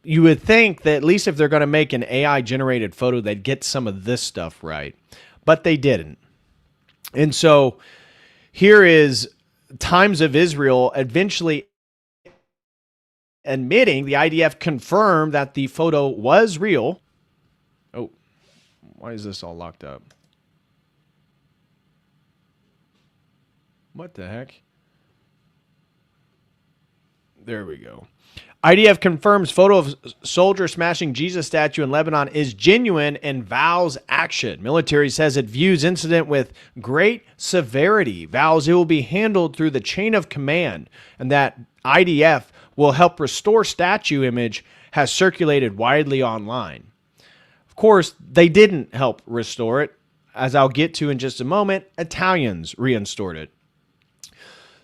You would think that at least if they're going to make an AI-generated photo, they'd get some of this stuff right. But they didn't. And so here is Times of Israel eventually admitting the IDF confirmed that the photo was real. Oh, why is this all locked up? What the heck? There we go. IDF confirms photo of soldier smashing Jesus statue in Lebanon is genuine and vows action. Military says it views incident with great severity, vows it will be handled through the chain of command, and that IDF will help restore statue image has circulated widely online. Of course, they didn't help restore it. As I'll get to in just a moment, Italians reinstored it.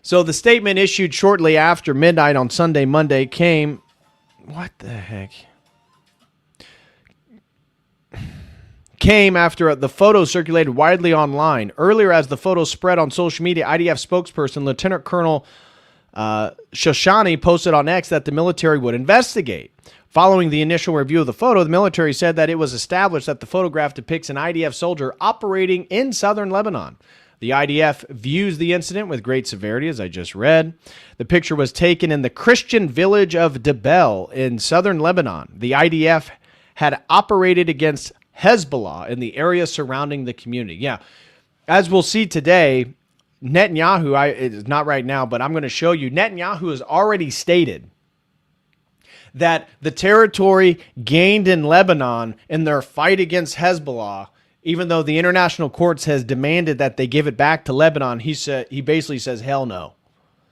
So the statement issued shortly after midnight on Sunday, Monday came... What the heck? Came after the photo circulated widely online. Earlier, as the photo spread on social media, IDF spokesperson Lieutenant Colonel Shoshani posted on X that the military would investigate. Following the initial review of the photo, the military said that it was established that the photograph depicts an IDF soldier operating in southern Lebanon. The IDF views the incident with great severity, as I just read. The picture was taken in the Christian village of Debel in southern Lebanon. The IDF had operated against Hezbollah in the area surrounding the community. Yeah, as we'll see today, Netanyahu, it's not right now, but I'm going to show you, Netanyahu has already stated that the territory gained in Lebanon in their fight against Hezbollah even though the international courts has demanded that they give it back to Lebanon, he basically says, hell no.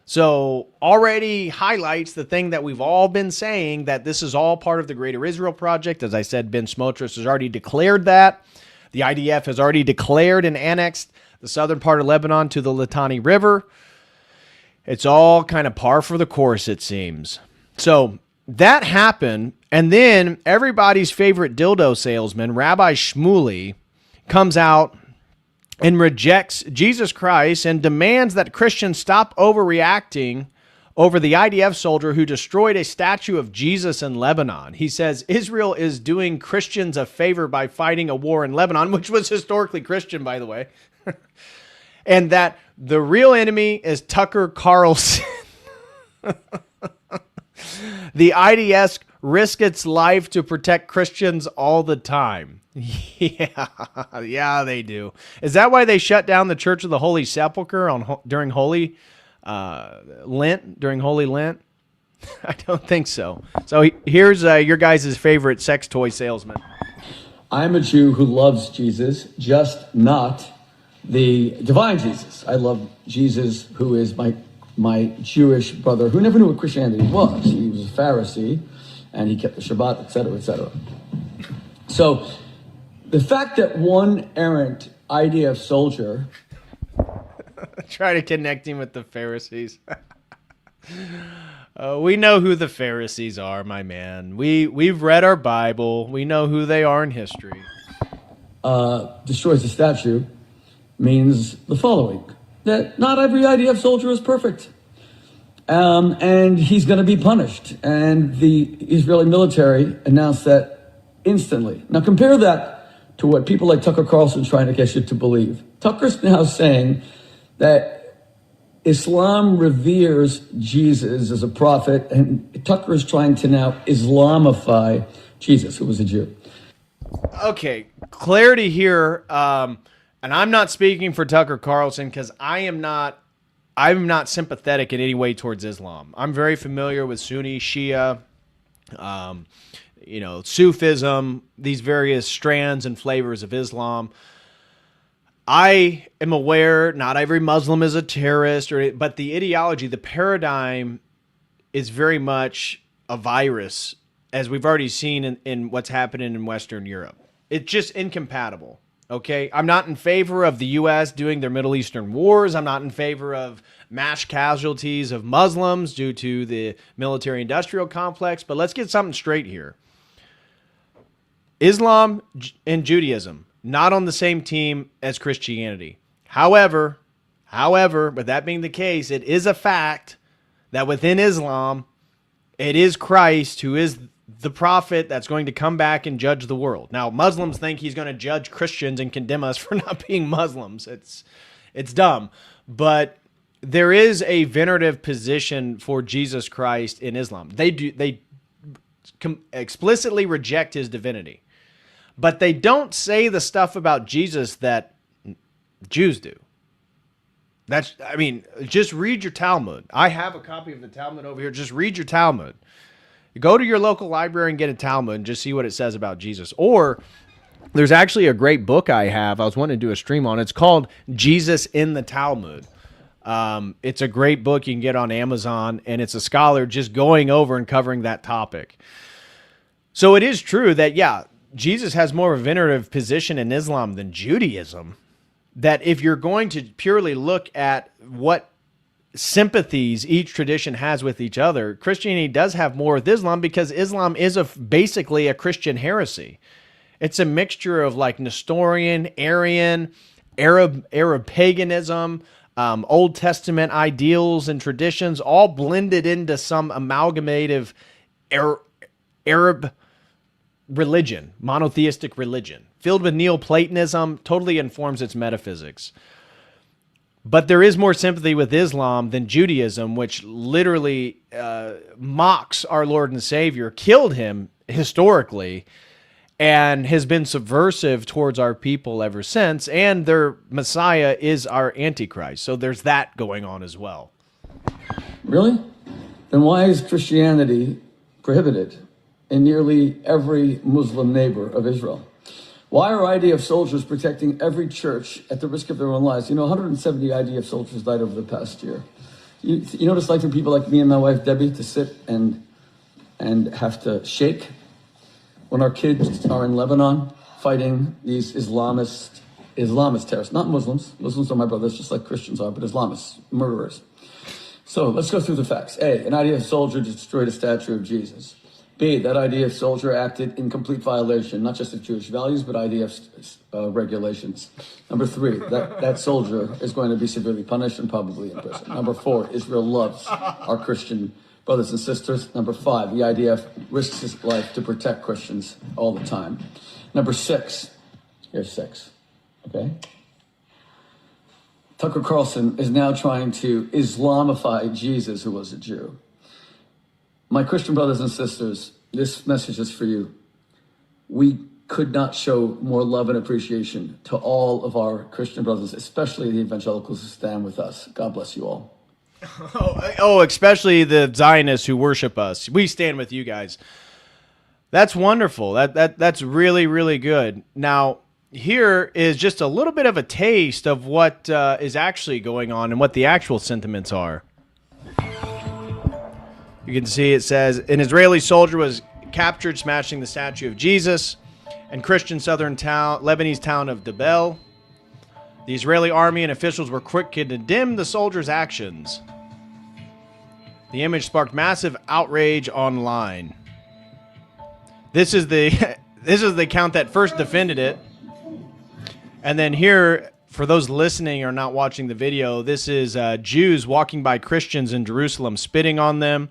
So already highlights the thing that we've all been saying, that this is all part of the Greater Israel Project. As I said, Ben Smotrich has already declared that. The IDF has already declared and annexed the southern part of Lebanon to the Litani River. It's all kind of par for the course, it seems. So that happened, and then everybody's favorite dildo salesman, Rabbi Shmuley, comes out and rejects Jesus Christ and demands that Christians stop overreacting over the IDF soldier who destroyed a statue of Jesus in Lebanon. He says Israel is doing Christians a favor by fighting a war in Lebanon, which was historically Christian, by the way, and that the real enemy is Tucker Carlson. The IDF risk its life to protect Christians all the time. Yeah, they do. Is that why they shut down the Church of the Holy Sepulchre during Holy Lent? During Holy Lent? I don't think so. So here's your guys' favorite sex toy salesman. I'm a Jew who loves Jesus, just not the divine Jesus. I love Jesus, who is my Jewish brother, who never knew what Christianity was. He was a Pharisee, and he kept the Shabbat, etc., etc. So the fact that one errant IDF soldier... Try to connect him with the Pharisees. We know who the Pharisees are, my man. We've read our Bible. We know who they are in history. Destroys the statue means the following: that not every IDF soldier is perfect. And he's going to be punished. And the Israeli military announced that instantly. Now compare that to what people like Tucker Carlson trying to get you to believe. Tucker's now saying that Islam reveres Jesus as a prophet, and Tucker is trying to now Islamify Jesus, who was a Jew. Okay, clarity here. And I'm not speaking for Tucker Carlson because I'm not sympathetic in any way towards Islam. I'm very familiar with Sunni, Shia, Sufism, these various strands and flavors of Islam. I am aware not every Muslim is a terrorist, but the ideology, the paradigm is very much a virus, as we've already seen in what's happening in Western Europe. It's just incompatible. Okay, I'm not in favor of the U.S. doing their Middle Eastern wars. I'm not in favor of mass casualties of Muslims due to the military-industrial complex. But let's get something straight here. Islam and Judaism, not on the same team as Christianity. However, with that being the case, it is a fact that within Islam, it is Christ who is the prophet that's going to come back and judge the world. Now, Muslims think he's going to judge Christians and condemn us for not being Muslims. It's dumb. But there is a venerative position for Jesus Christ in Islam. They explicitly reject his divinity. But they don't say the stuff about Jesus that Jews do. Just read your Talmud. I have a copy of the Talmud over here. Just read your Talmud. Go to your local library and get a Talmud and just see what it says about Jesus. Or there's actually a great book I have. I was wanting to do a stream on. It's called Jesus in the Talmud. It's a great book you can get on Amazon, and it's a scholar just going over and covering that topic. So it is true that, yeah, Jesus has more of a venerative position in Islam than Judaism. That if you're going to purely look at what sympathies each tradition has with each other, Christianity does have more with Islam, because Islam is basically a Christian heresy. It's a mixture of like Nestorian, Arian, Arab paganism, Old Testament ideals and traditions, all blended into some amalgamative Arab religion, monotheistic religion, filled with Neoplatonism, totally informs its metaphysics. But there is more sympathy with Islam than Judaism, which literally mocks our Lord and Savior, killed him historically, and has been subversive towards our people ever since. And their Messiah is our Antichrist. So there's that going on as well. Really? Then why is Christianity prohibited in nearly every Muslim neighbor of Israel? Why are IDF soldiers protecting every church at the risk of their own lives? 170 IDF soldiers died over the past year. You know what it's like for people like me and my wife, Debbie, to sit and have to shake when our kids are in Lebanon fighting these Islamist terrorists, not Muslims. Muslims are my brothers, just like Christians are, but Islamists, murderers. So let's go through the facts. A, an IDF soldier destroyed a statue of Jesus. B, that IDF soldier acted in complete violation, not just of Jewish values, but IDF's regulations. Number 3, that soldier is going to be severely punished and probably in prison. Number 4, Israel loves our Christian brothers and sisters. Number 5, the IDF risks his life to protect Christians all the time. Number 6, here's 6, okay? Tucker Carlson is now trying to Islamify Jesus, who was a Jew. My Christian brothers and sisters, this message is for you. We could not show more love and appreciation to all of our Christian brothers, especially the evangelicals who stand with us. God bless you all. Oh, especially the Zionists who worship us. We stand with you guys. That's wonderful. That's really, really good. Now, here is just a little bit of a taste of what is actually going on and what the actual sentiments are. You can see it says, an Israeli soldier was captured smashing the statue of Jesus in Christian southern town, Lebanese town of Debel. The Israeli army and officials were quick to condemn the soldier's actions. The image sparked massive outrage online. This is the account that first defended it. And then here, for those listening or not watching the video, this is Jews walking by Christians in Jerusalem, spitting on them.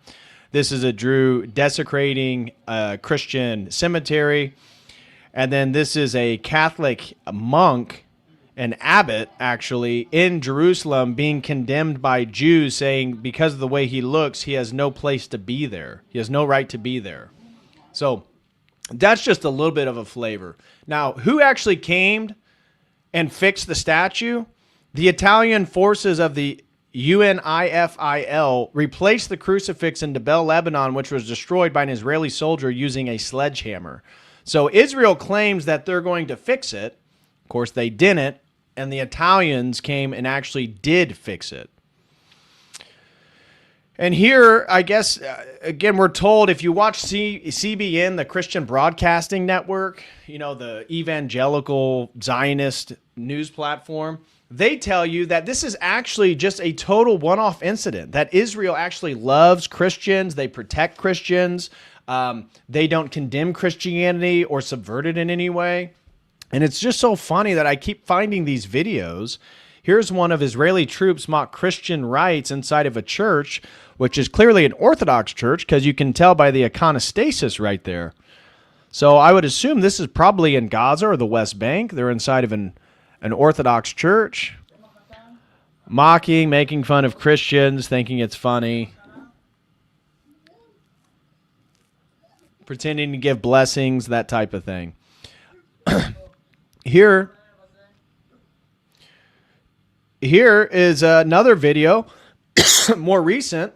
This is a Jew desecrating a Christian cemetery. And then this is a Catholic monk, an abbot, actually, in Jerusalem being condemned by Jews, saying because of the way he looks, he has no place to be there. He has no right to be there. So that's just a little bit of a flavor. Now, who actually came and fixed the statue? The Italian forces of the UNIFIL replaced the crucifix in Debel, Lebanon, which was destroyed by an Israeli soldier using a sledgehammer. So Israel claims that they're going to fix it. Of course, they didn't, and the Italians came and actually did fix it. And here, I guess, again, we're told if you watch CBN, the Christian Broadcasting Network, the evangelical Zionist news platform, they tell you that this is actually just a total one-off incident, that Israel actually loves Christians, they protect Christians, they don't condemn Christianity or subvert it in any way. And it's just so funny that I keep finding these videos. Here's one of Israeli troops mock Christian rights inside of a church, which is clearly an Orthodox church because you can tell by the iconostasis right there. So I would assume this is probably in Gaza or the West Bank. They're inside of an Orthodox church, mocking, making fun of Christians, thinking it's funny, pretending to give blessings, that type of thing. Here is another video, more recent.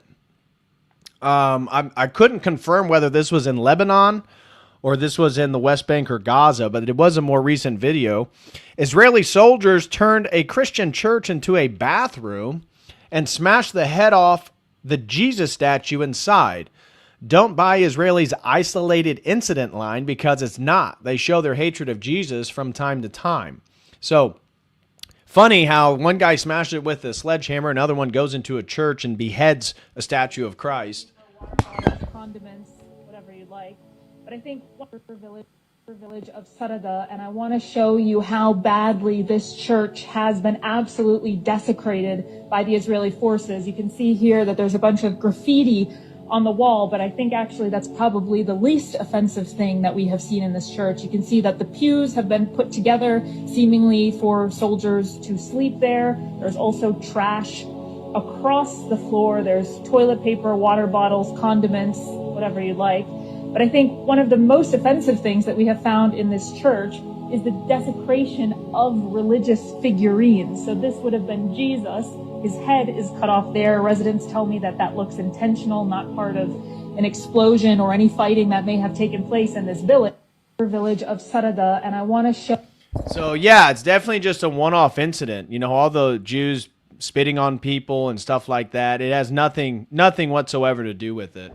I couldn't confirm whether this was in Lebanon or this was in the West Bank or Gaza, but it was a more recent video. Israeli soldiers turned a Christian church into a bathroom and smashed the head off the Jesus statue inside. Don't buy Israelis' isolated incident line because it's not. They show their hatred of Jesus from time to time. So, funny how one guy smashed it with a sledgehammer, another one goes into a church and beheads a statue of Christ. Condiments, whatever you like. But I think village of Sarada, and I want to show you how badly this church has been absolutely desecrated by the Israeli forces. You can see here that there's a bunch of graffiti on the wall, but I think actually that's probably the least offensive thing that we have seen in this church. You can see that the pews have been put together seemingly for soldiers to sleep there. There's also trash across the floor. There's toilet paper, water bottles, condiments, whatever you like. But I think one of the most offensive things that we have found in this church is the desecration of religious figurines. So this would have been Jesus. His head is cut off there. Residents tell me that that looks intentional, not part of an explosion or any fighting that may have taken place in this village. village of Sarada, and I want to show. So yeah, it's definitely just a one-off incident. You know, all the Jews spitting on people and stuff like that. It has nothing whatsoever to do with it.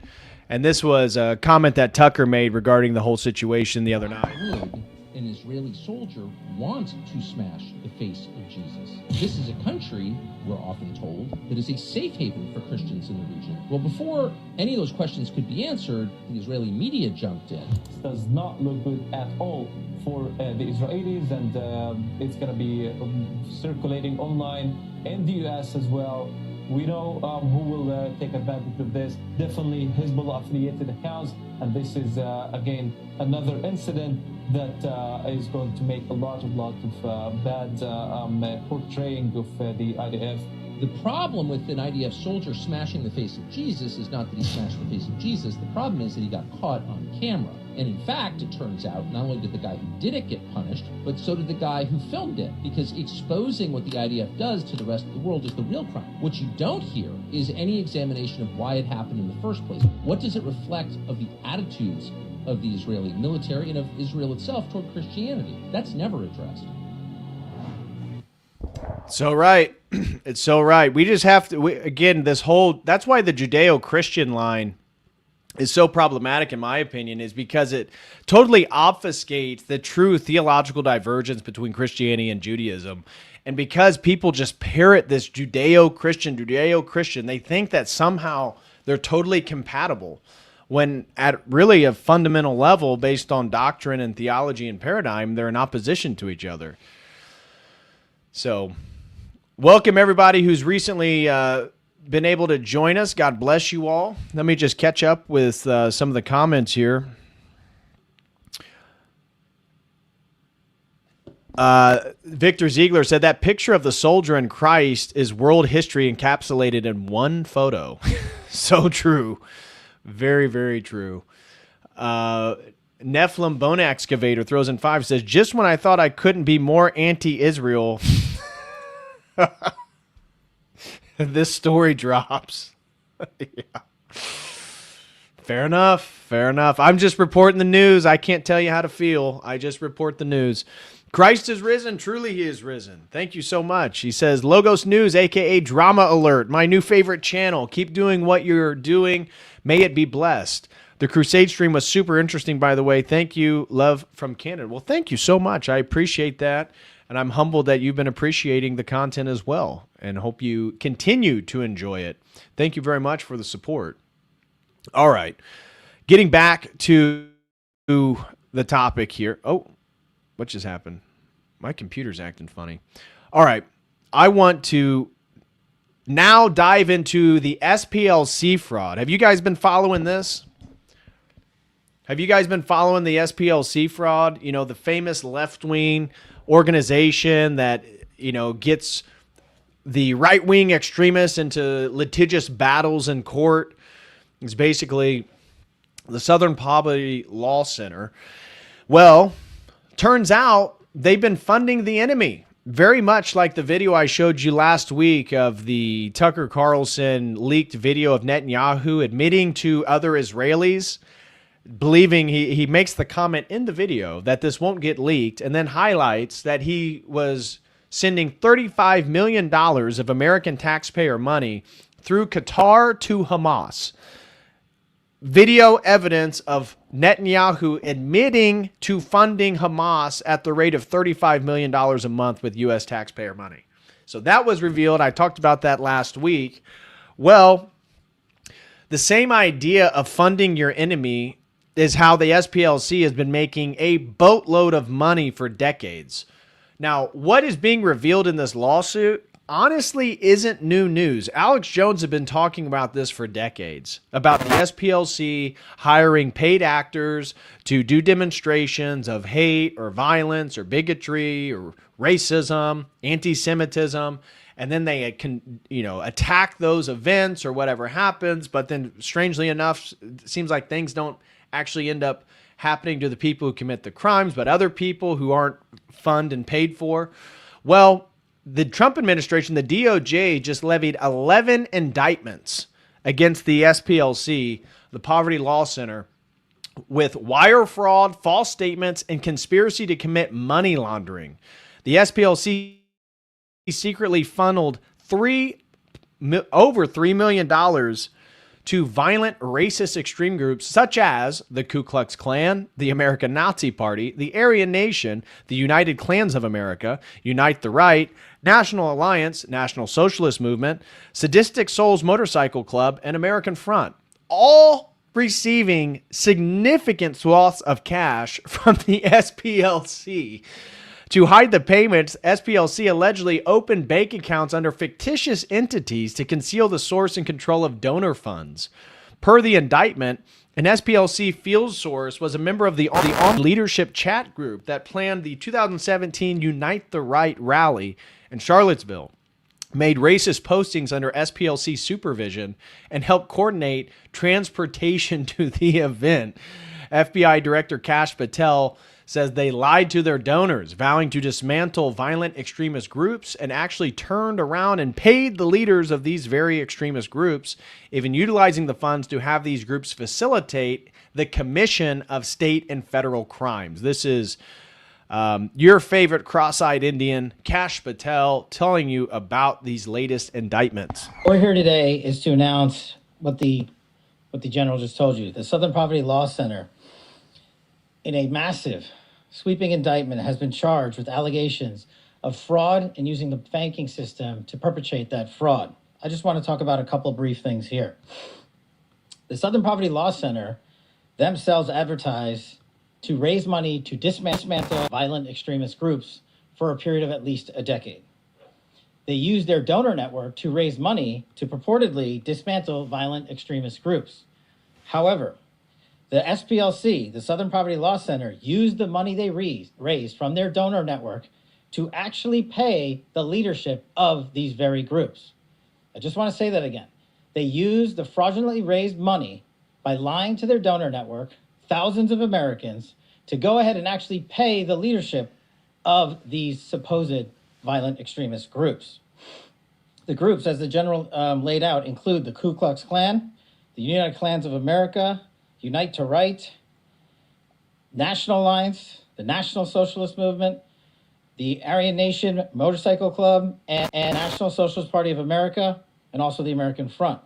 And this was a comment that Tucker made regarding the whole situation the other night. Would an Israeli soldier want to smash the face of Jesus? This is a country, we're often told, that is a safe haven for Christians in the region. Well, before any of those questions could be answered, the Israeli media jumped in. This does not look good at all for the Israelis, and it's going to be circulating online in the U.S. as well. We know who will take advantage of this. Definitely Hezbollah-affiliated accounts, and this is, again, another incident that is going to make a lot of bad portraying of the IDF. The problem with an IDF soldier smashing the face of Jesus is not that he smashed the face of Jesus. The problem is that he got caught on camera. And in fact, it turns out, not only did the guy who did it get punished, but so did the guy who filmed it, because exposing what the IDF does to the rest of the world is the real crime. What you don't hear is any examination of why it happened in the first place. What does it reflect of the attitudes of the Israeli military and of Israel itself toward Christianity? That's never addressed. So right. It's so right. We just have to, again, that's why the Judeo-Christian line is so problematic, in my opinion, is because it totally obfuscates the true theological divergence between Christianity and Judaism. And because people just parrot this Judeo-Christian, they think that somehow they're totally compatible, when at really a fundamental level, based on doctrine and theology and paradigm, they're in opposition to each other. So welcome everybody who's recently been able to join us. God bless you all. Let me just catch up with some of the comments here. Victor Ziegler said that picture of the soldier and Christ is world history encapsulated in one photo. So true. Very, very true. Nephilim Bone Excavator throws in 5, says, just when I thought I couldn't be more anti-Israel, this story drops. Yeah. Fair enough. Fair enough. I'm just reporting the news. I can't tell you how to feel. I just report the news. Christ is risen. Truly he is risen. Thank you so much. He says, Logos News, a.k.a. Drama Alert, my new favorite channel. Keep doing what you're doing. May it be blessed. The Crusade stream was super interesting, by the way. Thank you. Love from Canada. Well, thank you so much. I appreciate that. And I'm humbled that you've been appreciating the content as well, and hope you continue to enjoy it. Thank you very much for the support. All right. Getting back to the topic here. Oh, what just happened? My computer's acting funny. All right. I want to now dive into the SPLC fraud. Have you guys been following this? Have you guys been following the SPLC fraud? You know, the famous left-wing organization that, you know, gets the right-wing extremists into litigious battles in court. It's basically the Southern Poverty Law Center. Well, turns out they've been funding the enemy, very much like the video I showed you last week of the Tucker Carlson leaked video of Netanyahu admitting to other Israelis, believing he makes the comment in the video that this won't get leaked, and then highlights that he was sending $35 million of American taxpayer money through Qatar to Hamas. Video evidence of Netanyahu admitting to funding Hamas at the rate of $35 million a month with U.S. taxpayer money. So that was revealed. I talked about that last week. Well, the same idea of funding your enemy is how the SPLC has been making a boatload of money for decades. Now, what is being revealed in this lawsuit honestly isn't new news. Alex Jones had been talking about this for decades, about the SPLC hiring paid actors to do demonstrations of hate or violence or bigotry or racism, anti-Semitism, and then they can, you know, attack those events or whatever happens. But then, strangely enough, it seems like things don't actually end up happening to the people who commit the crimes, but other people who aren't funded and paid for. Well, the Trump administration, the DOJ, just levied 11 indictments against the SPLC, the Poverty Law Center, with wire fraud, false statements, and conspiracy to commit money laundering. The SPLC secretly funneled over $3 million to violent racist extreme groups such as the Ku Klux Klan, the American Nazi Party, the Aryan Nation, the United Klans of America, Unite the Right, National Alliance, National Socialist Movement, Sadistic Souls Motorcycle Club, and American Front, all receiving significant swaths of cash from the SPLC. To hide the payments, SPLC allegedly opened bank accounts under fictitious entities to conceal the source and control of donor funds. Per the indictment, an SPLC field source was a member of the leadership chat group that planned the 2017 Unite the Right rally in Charlottesville, made racist postings under SPLC supervision, and helped coordinate transportation to the event. FBI Director Kash Patel says they lied to their donors, vowing to dismantle violent extremist groups, and actually turned around and paid the leaders of these very extremist groups, even utilizing the funds to have these groups facilitate the commission of state and federal crimes. This is your favorite cross-eyed Indian, Kash Patel, telling you about these latest indictments. We're here today is to announce what the general just told you. The Southern Poverty Law Center, in a massive, sweeping indictment, has been charged with allegations of fraud and using the banking system to perpetrate that fraud. I just want to talk about a couple brief things here. The Southern Poverty Law Center themselves advertise to raise money to dismantle violent extremist groups for a period of at least a decade. They use their donor network to raise money to purportedly dismantle violent extremist groups. However, the SPLC, the Southern Poverty Law Center, used the money they raised from their donor network to actually pay the leadership of these very groups. I just want to say that again. They used the fraudulently raised money by lying to their donor network, thousands of Americans, to go ahead and actually pay the leadership of these supposed violent extremist groups. The groups, as the general laid out, include the Ku Klux Klan, the United Klans of America, Unite to Right, National Alliance, the National Socialist Movement, the Aryan Nation Motorcycle Club, and National Socialist Party of America, and also the American Front.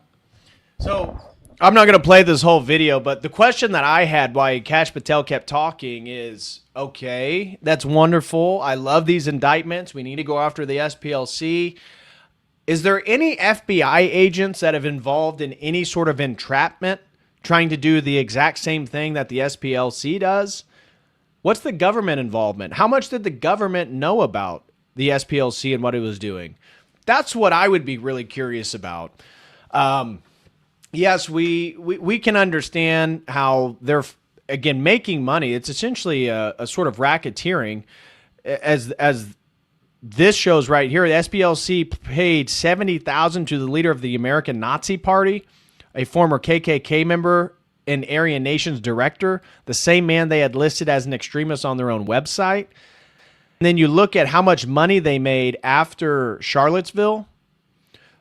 So I'm not going to play this whole video, but the question that I had why Kash Patel kept talking is, okay, that's wonderful. I love these indictments. We need to go after the SPLC. Is there any FBI agents that have involved in any sort of entrapment, trying to do the exact same thing that the SPLC does? What's the government involvement? How much did the government know about the SPLC and what it was doing? That's what I would be really curious about. Yes, we can understand how they're, again, making money. It's essentially a sort of racketeering. As this shows right here, the SPLC paid $70,000 to the leader of the American Nazi Party, a former KKK member and Aryan Nation's director, the same man they had listed as an extremist on their own website. And then you look at how much money they made after Charlottesville.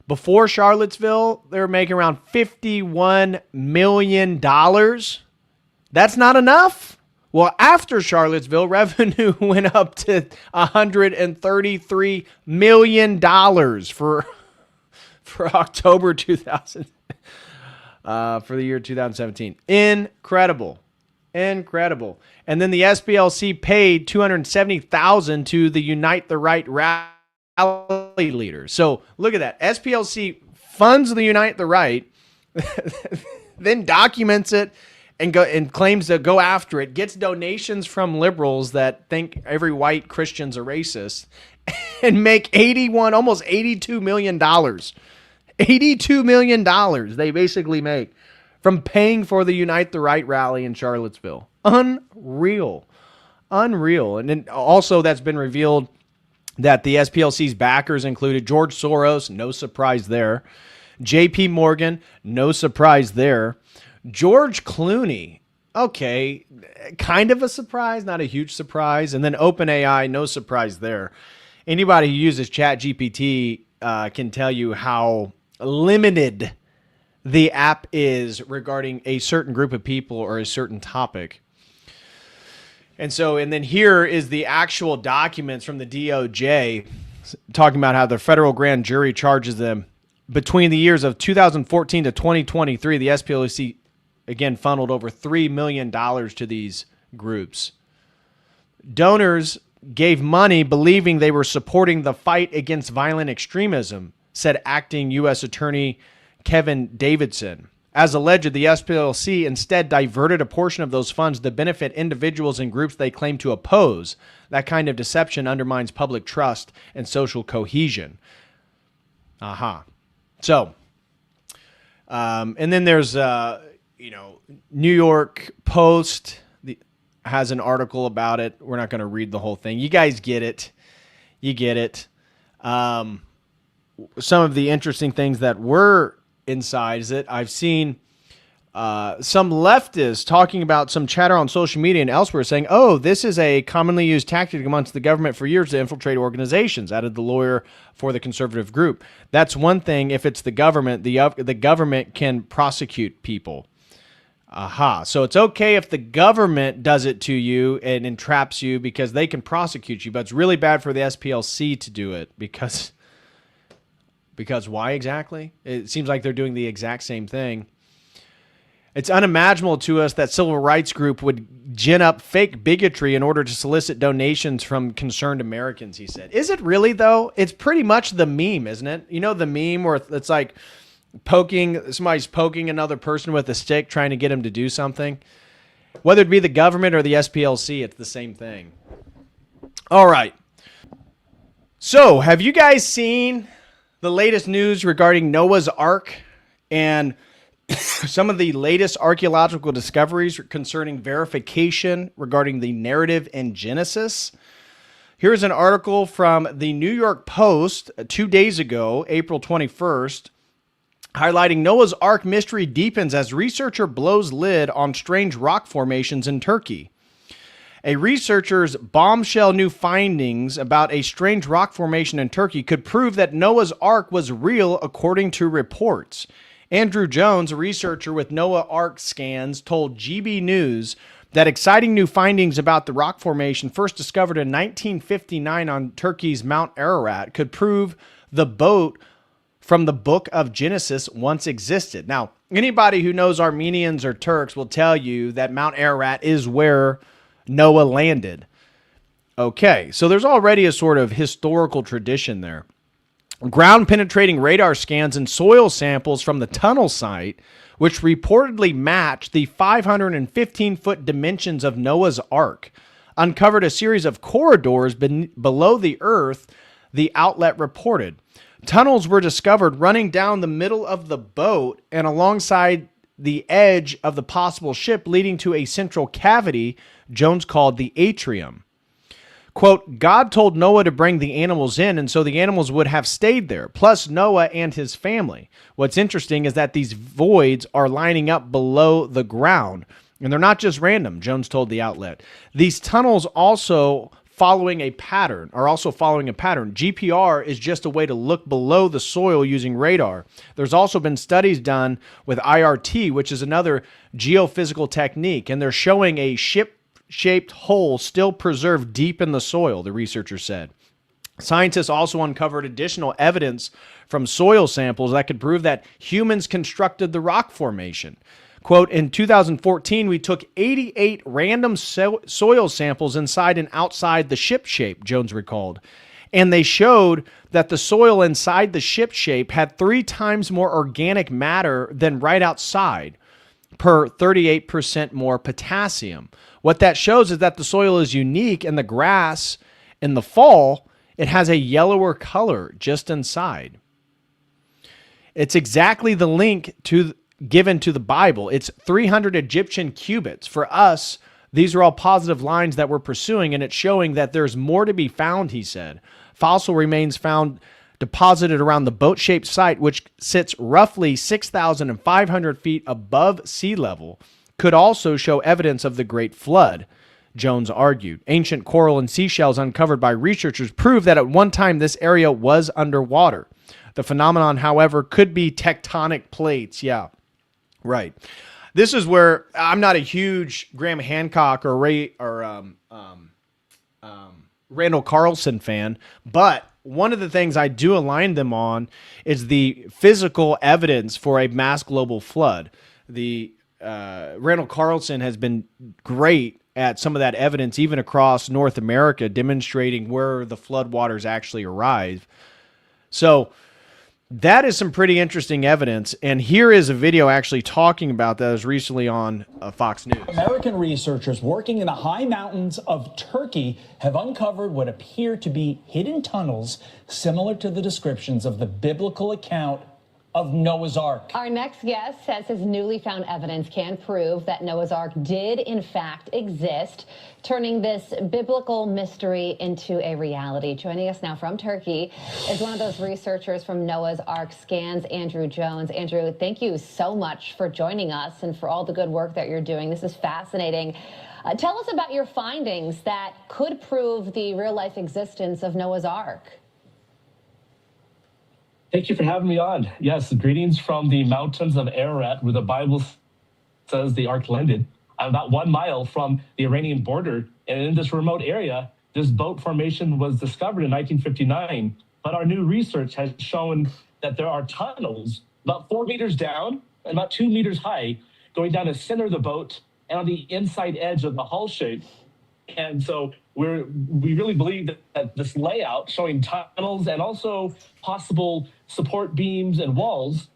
Before Charlottesville, they were making around $51 million. That's not enough? Well, after Charlottesville, revenue went up to $133 million for October 2000. For the year 2017. Incredible. And then the SPLC paid $270,000 to the Unite the Right rally leaders. So look at that. SPLC funds the Unite the Right, then documents it and claims to go after it, gets donations from liberals that think every white Christian's a racist, and make almost $82 million. $82 million they basically make from paying for the Unite the Right rally in Charlottesville. Unreal. And then also that's been revealed that the SPLC's backers included George Soros, no surprise there. JP Morgan, no surprise there. George Clooney, okay, kind of a surprise, not a huge surprise. And then OpenAI, no surprise there. Anybody who uses ChatGPT can tell you how limited the app is regarding a certain group of people or a certain topic. And then here is the actual documents from the DOJ talking about how the federal grand jury charges them. Between the years of 2014 to 2023, the SPLC, again, funneled over $3 million to these groups. Donors gave money believing they were supporting the fight against violent extremism, said acting U.S. Attorney Kevin Davidson. As alleged, the SPLC instead diverted a portion of those funds to benefit individuals and groups they claim to oppose. That kind of deception undermines public trust and social cohesion. So, and then there's, New York Post has an article about it. We're not going to read the whole thing. You guys get it. You get it. Some of the interesting things that were inside is that I've seen some leftists talking about some chatter on social media and elsewhere saying, oh, this is a commonly used tactic amongst the government for years to infiltrate organizations, added the lawyer for the conservative group. That's one thing. If it's the government, the government can prosecute people. So it's okay if the government does it to you and entraps you because they can prosecute you, but it's really bad for the SPLC to do it because why exactly? It seems like they're doing the exact same thing. It's unimaginable to us that civil rights group would gin up fake bigotry in order to solicit donations from concerned Americans, he said. Is it really, though? It's pretty much the meme, isn't it? You know the meme where it's like somebody's poking another person with a stick trying to get him to do something? Whether it be the government or the SPLC, it's the same thing. All right. So, have you guys seen the latest news regarding Noah's Ark and some of the latest archaeological discoveries concerning verification regarding the narrative in Genesis? Here's an article from the New York Post 2 days ago, April 21st, highlighting Noah's Ark mystery deepens as researcher blows lid on strange rock formations in Turkey. A researcher's bombshell new findings about a strange rock formation in Turkey could prove that Noah's Ark was real, according to reports. Andrew Jones, a researcher with Noah Ark Scans, told GB News that exciting new findings about the rock formation first discovered in 1959 on Turkey's Mount Ararat could prove the boat from the book of Genesis once existed. Now, anybody who knows Armenians or Turks will tell you that Mount Ararat is where Noah landed. Okay, so there's already a sort of historical tradition there. Ground-penetrating radar scans and soil samples from the tunnel site, which reportedly matched the 515-foot dimensions of Noah's Ark, uncovered a series of corridors below the earth, the outlet reported. Tunnels were discovered running down the middle of the boat and alongside the edge of the possible ship, leading to a central cavity Jones called the atrium. Quote, God told Noah to bring the animals in, and so the animals would have stayed there, plus Noah and his family. What's interesting is that these voids are lining up below the ground, and they're not just random, Jones told the outlet. These tunnels are also following a pattern. GPR is just a way to look below the soil using radar. There's also been studies done with IRT, which is another geophysical technique, and they're showing a ship-shaped hole still preserved deep in the soil, the researcher said. Scientists also uncovered additional evidence from soil samples that could prove that humans constructed the rock formation. Quote, in 2014, we took 88 random soil samples inside and outside the ship shape, Jones recalled. And they showed that the soil inside the ship shape had 3 times more organic matter than right outside, per 38% more potassium. What that shows is that the soil is unique, and the grass in the fall, it has a yellower color just inside. It's exactly the link given to the Bible. It's 300 Egyptian cubits. For us, these are all positive lines that we're pursuing, and it's showing that there's more to be found, he said. Fossil remains found deposited around the boat-shaped site, which sits roughly 6,500 feet above sea level, could also show evidence of the Great Flood, Jones argued. Ancient coral and seashells uncovered by researchers prove that at one time this area was underwater. The phenomenon, however, could be tectonic plates. Yeah. Right. This is where I'm not a huge Graham Hancock or Randall Carlson fan, but one of the things I do align them on is the physical evidence for a mass global flood. The Randall Carlson has been great at some of that evidence, even across North America, demonstrating where the flood waters actually arrive. So that is some pretty interesting evidence. And here is a video actually talking about that. It was recently on Fox News. American researchers working in the high mountains of Turkey have uncovered what appear to be hidden tunnels similar to the descriptions of the biblical account of Noah's Ark. Our next guest says his newly found evidence can prove that Noah's Ark did in fact exist, turning this biblical mystery into a reality. Joining us now from Turkey is one of those researchers from Noah's Ark Scans, Andrew Jones. Andrew, thank you so much for joining us and for all the good work that you're doing. This is fascinating. Tell us about your findings that could prove the real-life existence of Noah's Ark. Thank you for having me on. Yes, greetings from the mountains of Ararat, where the Bible says the ark landed. I'm about 1 mile from the Iranian border, and in this remote area, this boat formation was discovered in 1959. But our new research has shown that there are tunnels about 4 meters down and about 2 meters high, going down the center of the boat and on the inside edge of the hull shape. And so we really believe that this layout showing tunnels and also possible support beams and walls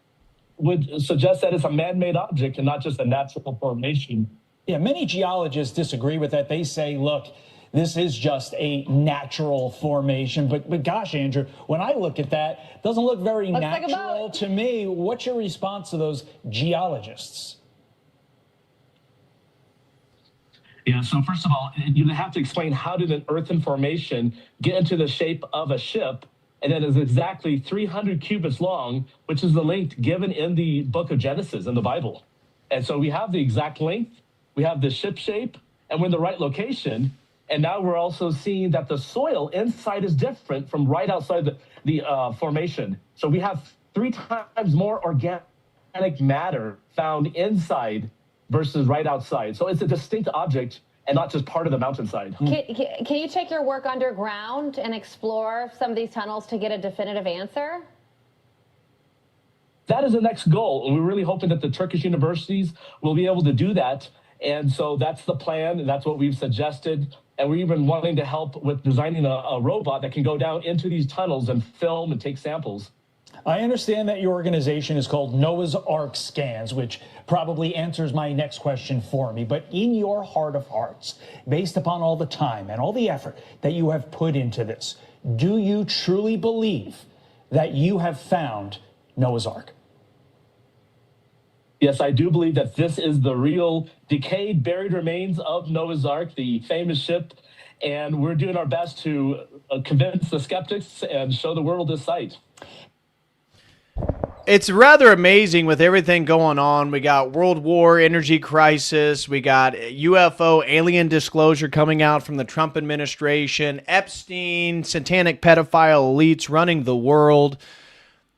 would suggest that it's a man-made object and not just a natural formation. Yeah, many geologists disagree with that. They say, look, this is just a natural formation. But gosh, Andrew, when I look at that, it doesn't look very natural to me. What's your response to those geologists? Yeah, so first of all, you have to explain how did an earthen formation get into the shape of a ship, and it is exactly 300 cubits long, which is the length given in the book of Genesis in the Bible. And so we have the exact length, we have the ship shape, and we're in the right location. And now we're also seeing that the soil inside is different from right outside the formation. So we have 3 times more organic matter found inside versus right outside. So it's a distinct object and not just part of the mountainside. Can you take your work underground and explore some of these tunnels to get a definitive answer? That is the next goal. And we're really hoping that the Turkish universities will be able to do that. And so that's the plan, and that's what we've suggested. And we're even wanting to help with designing a robot that can go down into these tunnels and film and take samples. I understand that your organization is called Noah's Ark Scans, which probably answers my next question for me. But in your heart of hearts, based upon all the time and all the effort that you have put into this, do you truly believe that you have found Noah's Ark? Yes, I do believe that this is the real decayed, buried remains of Noah's Ark, the famous ship. And we're doing our best to convince the skeptics and show the world this site. It's rather amazing with everything going on. We got World War, energy crisis. We got UFO alien disclosure coming out from the Trump administration. Epstein, satanic pedophile elites running the world.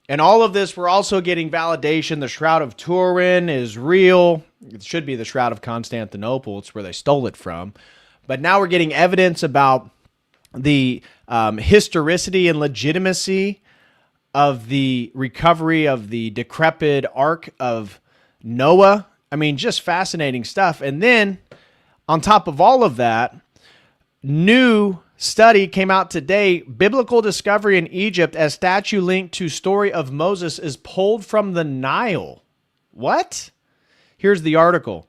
And all of this, we're also getting validation. The Shroud of Turin is real. It should be the Shroud of Constantinople. It's where they stole it from. But now we're getting evidence about the historicity and legitimacy of the recovery of the decrepit Ark of Noah. I mean, just fascinating stuff. And then, on top of all of that, new study came out today. Biblical discovery in Egypt as statue linked to story of Moses is pulled from the Nile. What? Here's the article.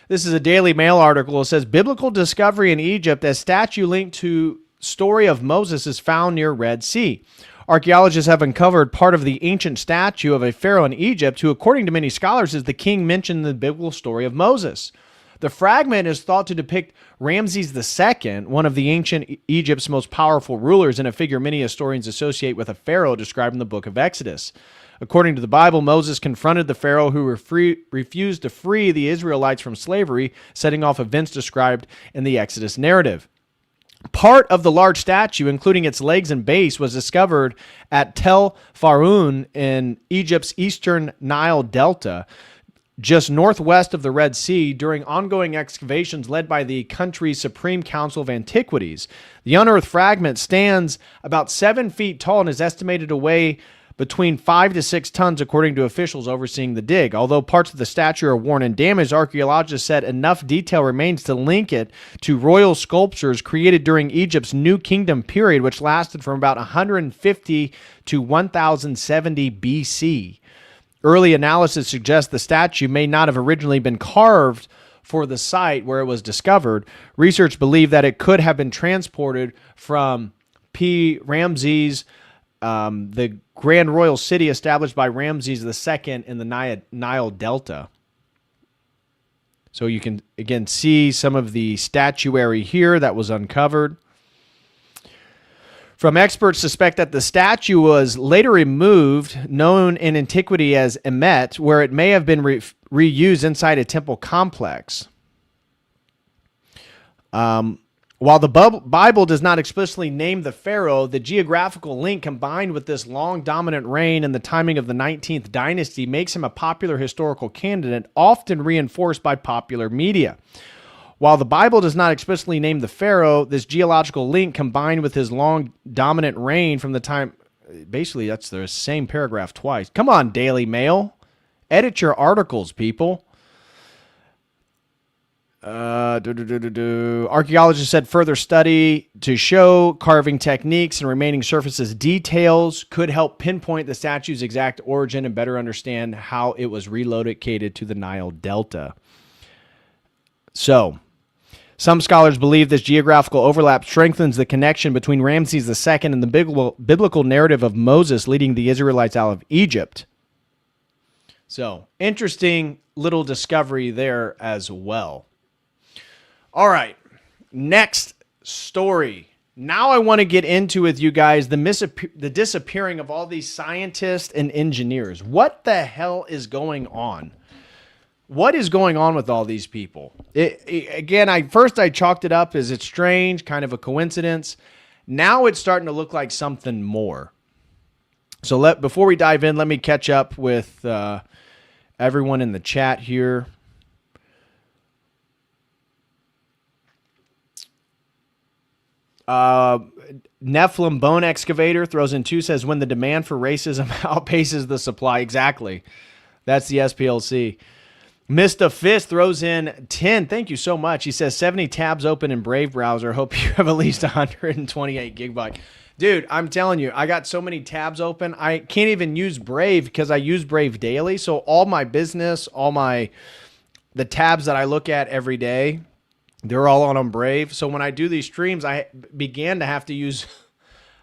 This is a Daily Mail article. It says, biblical discovery in Egypt as statue linked to story of Moses is found near Red Sea. Archaeologists have uncovered part of the ancient statue of a pharaoh in Egypt who, according to many scholars, is the king mentioned in the biblical story of Moses. The fragment is thought to depict Ramses II, one of the ancient Egypt's most powerful rulers, and a figure many historians associate with a pharaoh described in the book of Exodus. According to the Bible, Moses confronted the pharaoh who refused to free the Israelites from slavery, setting off events described in the Exodus narrative. Part of the large statue, including its legs and base, was discovered at Tel Faroun in Egypt's eastern Nile Delta. just northwest of the Red Sea during ongoing excavations led by the country's Supreme Council of Antiquities. The unearthed fragment stands about 7 feet tall and is estimated to weigh between 5 to 6 tons, according to officials overseeing the dig. Although parts of the statue are worn and damaged, archaeologists said enough detail remains to link it to royal sculptures created during Egypt's New Kingdom period, which lasted from about 150 to 1070 BC. Early analysis suggests the statue may not have originally been carved for the site where it was discovered. Research believe that it could have been transported from P. Ramses, the Grand Royal City established by Ramses II in the Nile Delta. So you can, again, see some of the statuary here that was uncovered. From experts suspect that the statue was later removed, known in antiquity as Emet, where it may have been reused inside a temple complex. While the Bible does not explicitly name the pharaoh, the geographical link combined with this long dominant reign and the timing of the 19th dynasty makes him a popular historical candidate, often reinforced by popular media. While the Bible does not explicitly name the pharaoh, this geological link combined with his long dominant reign from the time... Basically, that's the same paragraph twice. Come on, Daily Mail. Edit your articles, people. Archaeologists said further study to show carving techniques and remaining surfaces details could help pinpoint the statue's exact origin and better understand how it was relocated to the Nile Delta. So, some scholars believe this geographical overlap strengthens the connection between Ramses II and the biblical narrative of Moses leading the Israelites out of Egypt. So, interesting little discovery there as well. All right, next story. Now I want to get into with you guys the disappearing of all these scientists and engineers. What the hell is going on? What is going on with all these people? Again, I chalked it up as it's strange, kind of a coincidence. Now it's starting to look like something more. So before we dive in, let me catch up with everyone in the chat here. Nephilim Bone Excavator throws in 2, says when the demand for racism outpaces the supply. Exactly. That's the SPLC. Mr. Fist throws in 10. Thank you so much. He says 70 tabs open in Brave browser. Hope you have at least 128 gigabyte. Dude, I'm telling you, I got so many tabs open. I can't even use Brave because I use Brave daily. So all my business, the tabs that I look at every day, they're all on Brave. So when I do these streams, I began to have to use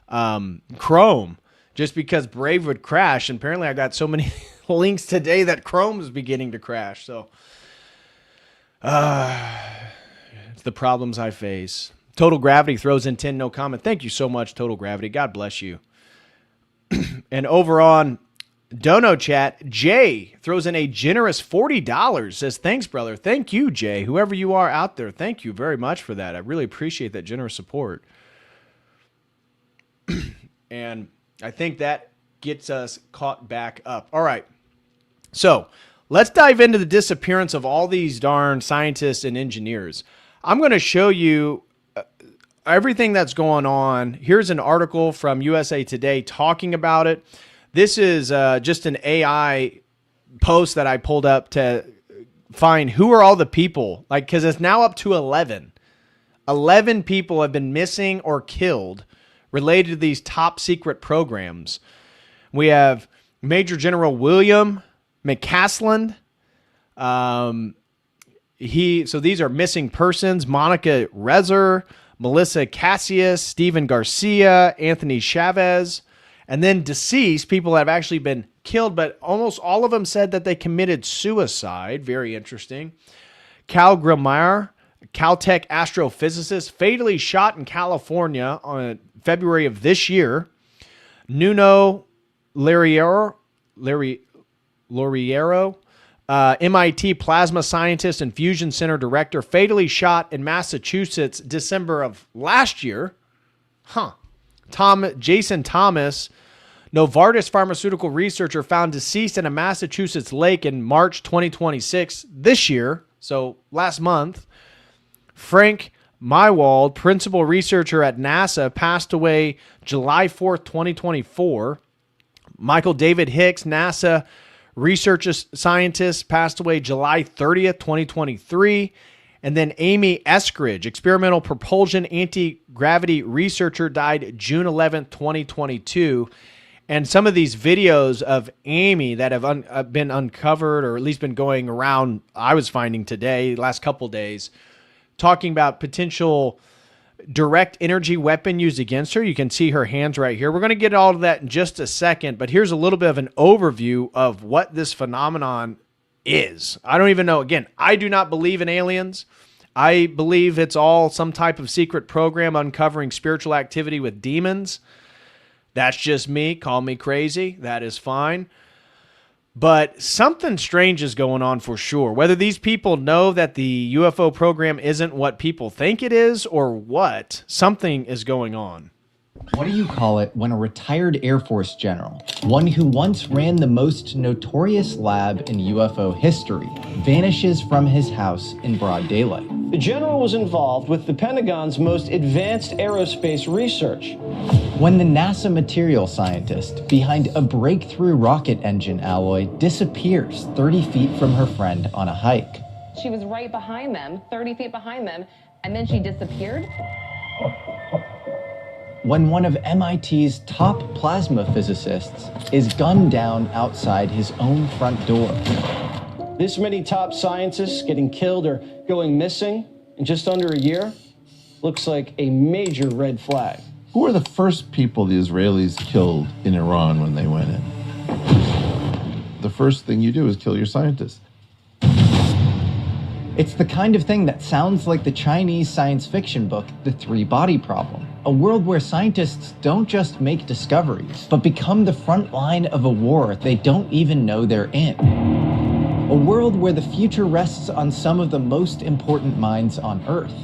Chrome just because Brave would crash. And apparently I got so many links today that Chrome is beginning to crash. So it's the problems I face. Total Gravity throws in 10, no comment. Thank you so much, Total Gravity. God bless you. And over on Dono Chat, Jay throws in a generous $40. Says, thanks, brother. Thank you, Jay. Whoever you are out there, thank you very much for that. I really appreciate that generous support. And I think that gets us caught back up. All right. So let's dive into the disappearance of all these darn scientists and engineers. I'm going to show you everything that's going on. Here's an article from USA Today talking about it. This is just an AI post that I pulled up to find who are all the people, because it's now up to 11. 11 people have been missing or killed related to these top secret programs. We have Major General William McCasland. So these are missing persons: Monica Rezer, Melissa Cassius, Stephen Garcia, Anthony Chavez. And then deceased, people have actually been killed, but almost all of them said that they committed suicide. Very interesting. Cal Grammar, Caltech astrophysicist, fatally shot in California on February of this year. Nuno Lariero, MIT plasma scientist and fusion center director, fatally shot in Massachusetts December of last year. Jason Thomas, Novartis pharmaceutical researcher found deceased in a Massachusetts lake in March 2026, this year, so last month. Frank Mywald, principal researcher at NASA, passed away July 4th, 2024. Michael David Hicks, NASA research scientist, passed away July 30th, 2023. And then Amy Eskridge, experimental propulsion anti-gravity researcher, died June 11th, 2022. And some of these videos of Amy that have been uncovered, or at least been going around, I was finding today, last couple days, talking about potential direct energy weapon used against her. You can see her hands right here. We're going to get all of that in just a second, but here's a little bit of an overview of what this phenomenon is. I don't even know. Again, I do not believe in aliens. I believe it's all some type of secret program uncovering spiritual activity with demons. That's just me. Call me crazy. That is fine. But something strange is going on for sure. Whether these people know that the UFO program isn't what people think it is or what, something is going on. What do you call it when a retired Air Force general, one who once ran the most notorious lab in UFO history, vanishes from his house in broad daylight? The general was involved with the Pentagon's most advanced aerospace research. When the NASA material scientist behind a breakthrough rocket engine alloy disappears 30 feet from her friend on a hike. She was right behind them, 30 feet behind them, and then she disappeared. When one of MIT's top plasma physicists is gunned down outside his own front door. This many top scientists getting killed or going missing in just under a year looks like a major red flag. Who were the first people the Israelis killed in Iran when they went in? The first thing you do is kill your scientists. It's the kind of thing that sounds like the Chinese science fiction book, The Three-Body Problem. A world where scientists don't just make discoveries, but become the front line of a war they don't even know they're in. A world where the future rests on some of the most important minds on Earth,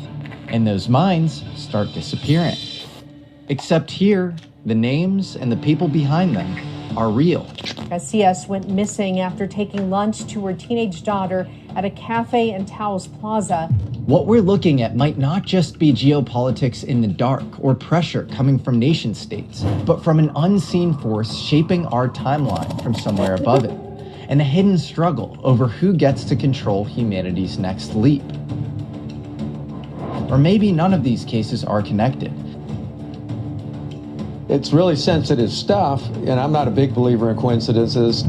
and those minds start disappearing. Except here, the names and the people behind them are real. SCS went missing after taking lunch to her teenage daughter at a cafe in Taos Plaza. What we're looking at might not just be geopolitics in the dark or pressure coming from nation states, but from an unseen force shaping our timeline from somewhere above it, and a hidden struggle over who gets to control humanity's next leap. Or maybe none of these cases are connected. It's really sensitive stuff, and I'm not a big believer in coincidences.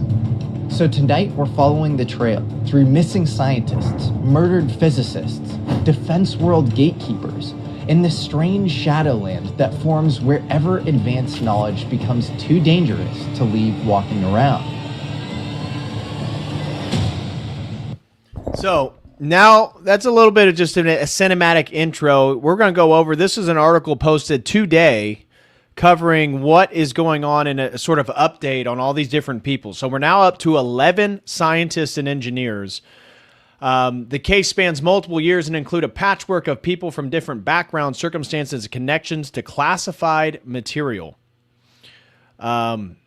So tonight we're following the trail through missing scientists, murdered physicists, defense world gatekeepers, in this strange shadowland that forms wherever advanced knowledge becomes too dangerous to leave walking around. So now that's a little bit of just a cinematic intro. We're going to go over, this is an article posted today covering what is going on in a sort of update on all these different people. So we're now up to 11 scientists and engineers. The case spans multiple years and include a patchwork of people from different backgrounds, circumstances, and connections to classified material. Gosh,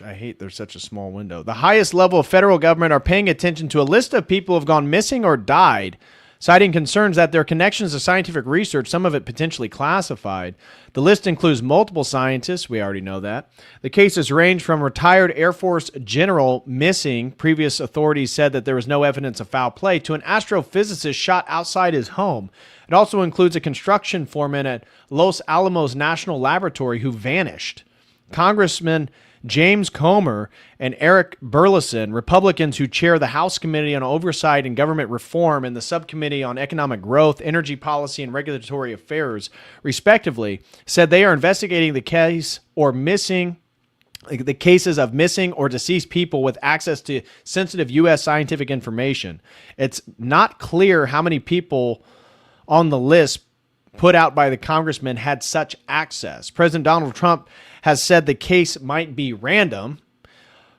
I hate there's such a small window. The highest level of federal government are paying attention to a list of people who have gone missing or died, citing concerns that their connections to scientific research, some of it potentially classified. The list includes multiple scientists. We already know that. The cases range from retired Air Force general missing. Previous authorities said that there was no evidence of foul play, to an astrophysicist shot outside his home. It also includes a construction foreman at Los Alamos National Laboratory who vanished. Congressman James Comer and Eric Burleson, Republicans who chair the House Committee on Oversight and Government Reform and the Subcommittee on Economic Growth, Energy Policy, and Regulatory Affairs, respectively, said they are investigating the cases of missing or deceased people with access to sensitive U.S. scientific information. It's not clear how many people on the list put out by the congressman had such access. President Donald Trump has said the case might be random.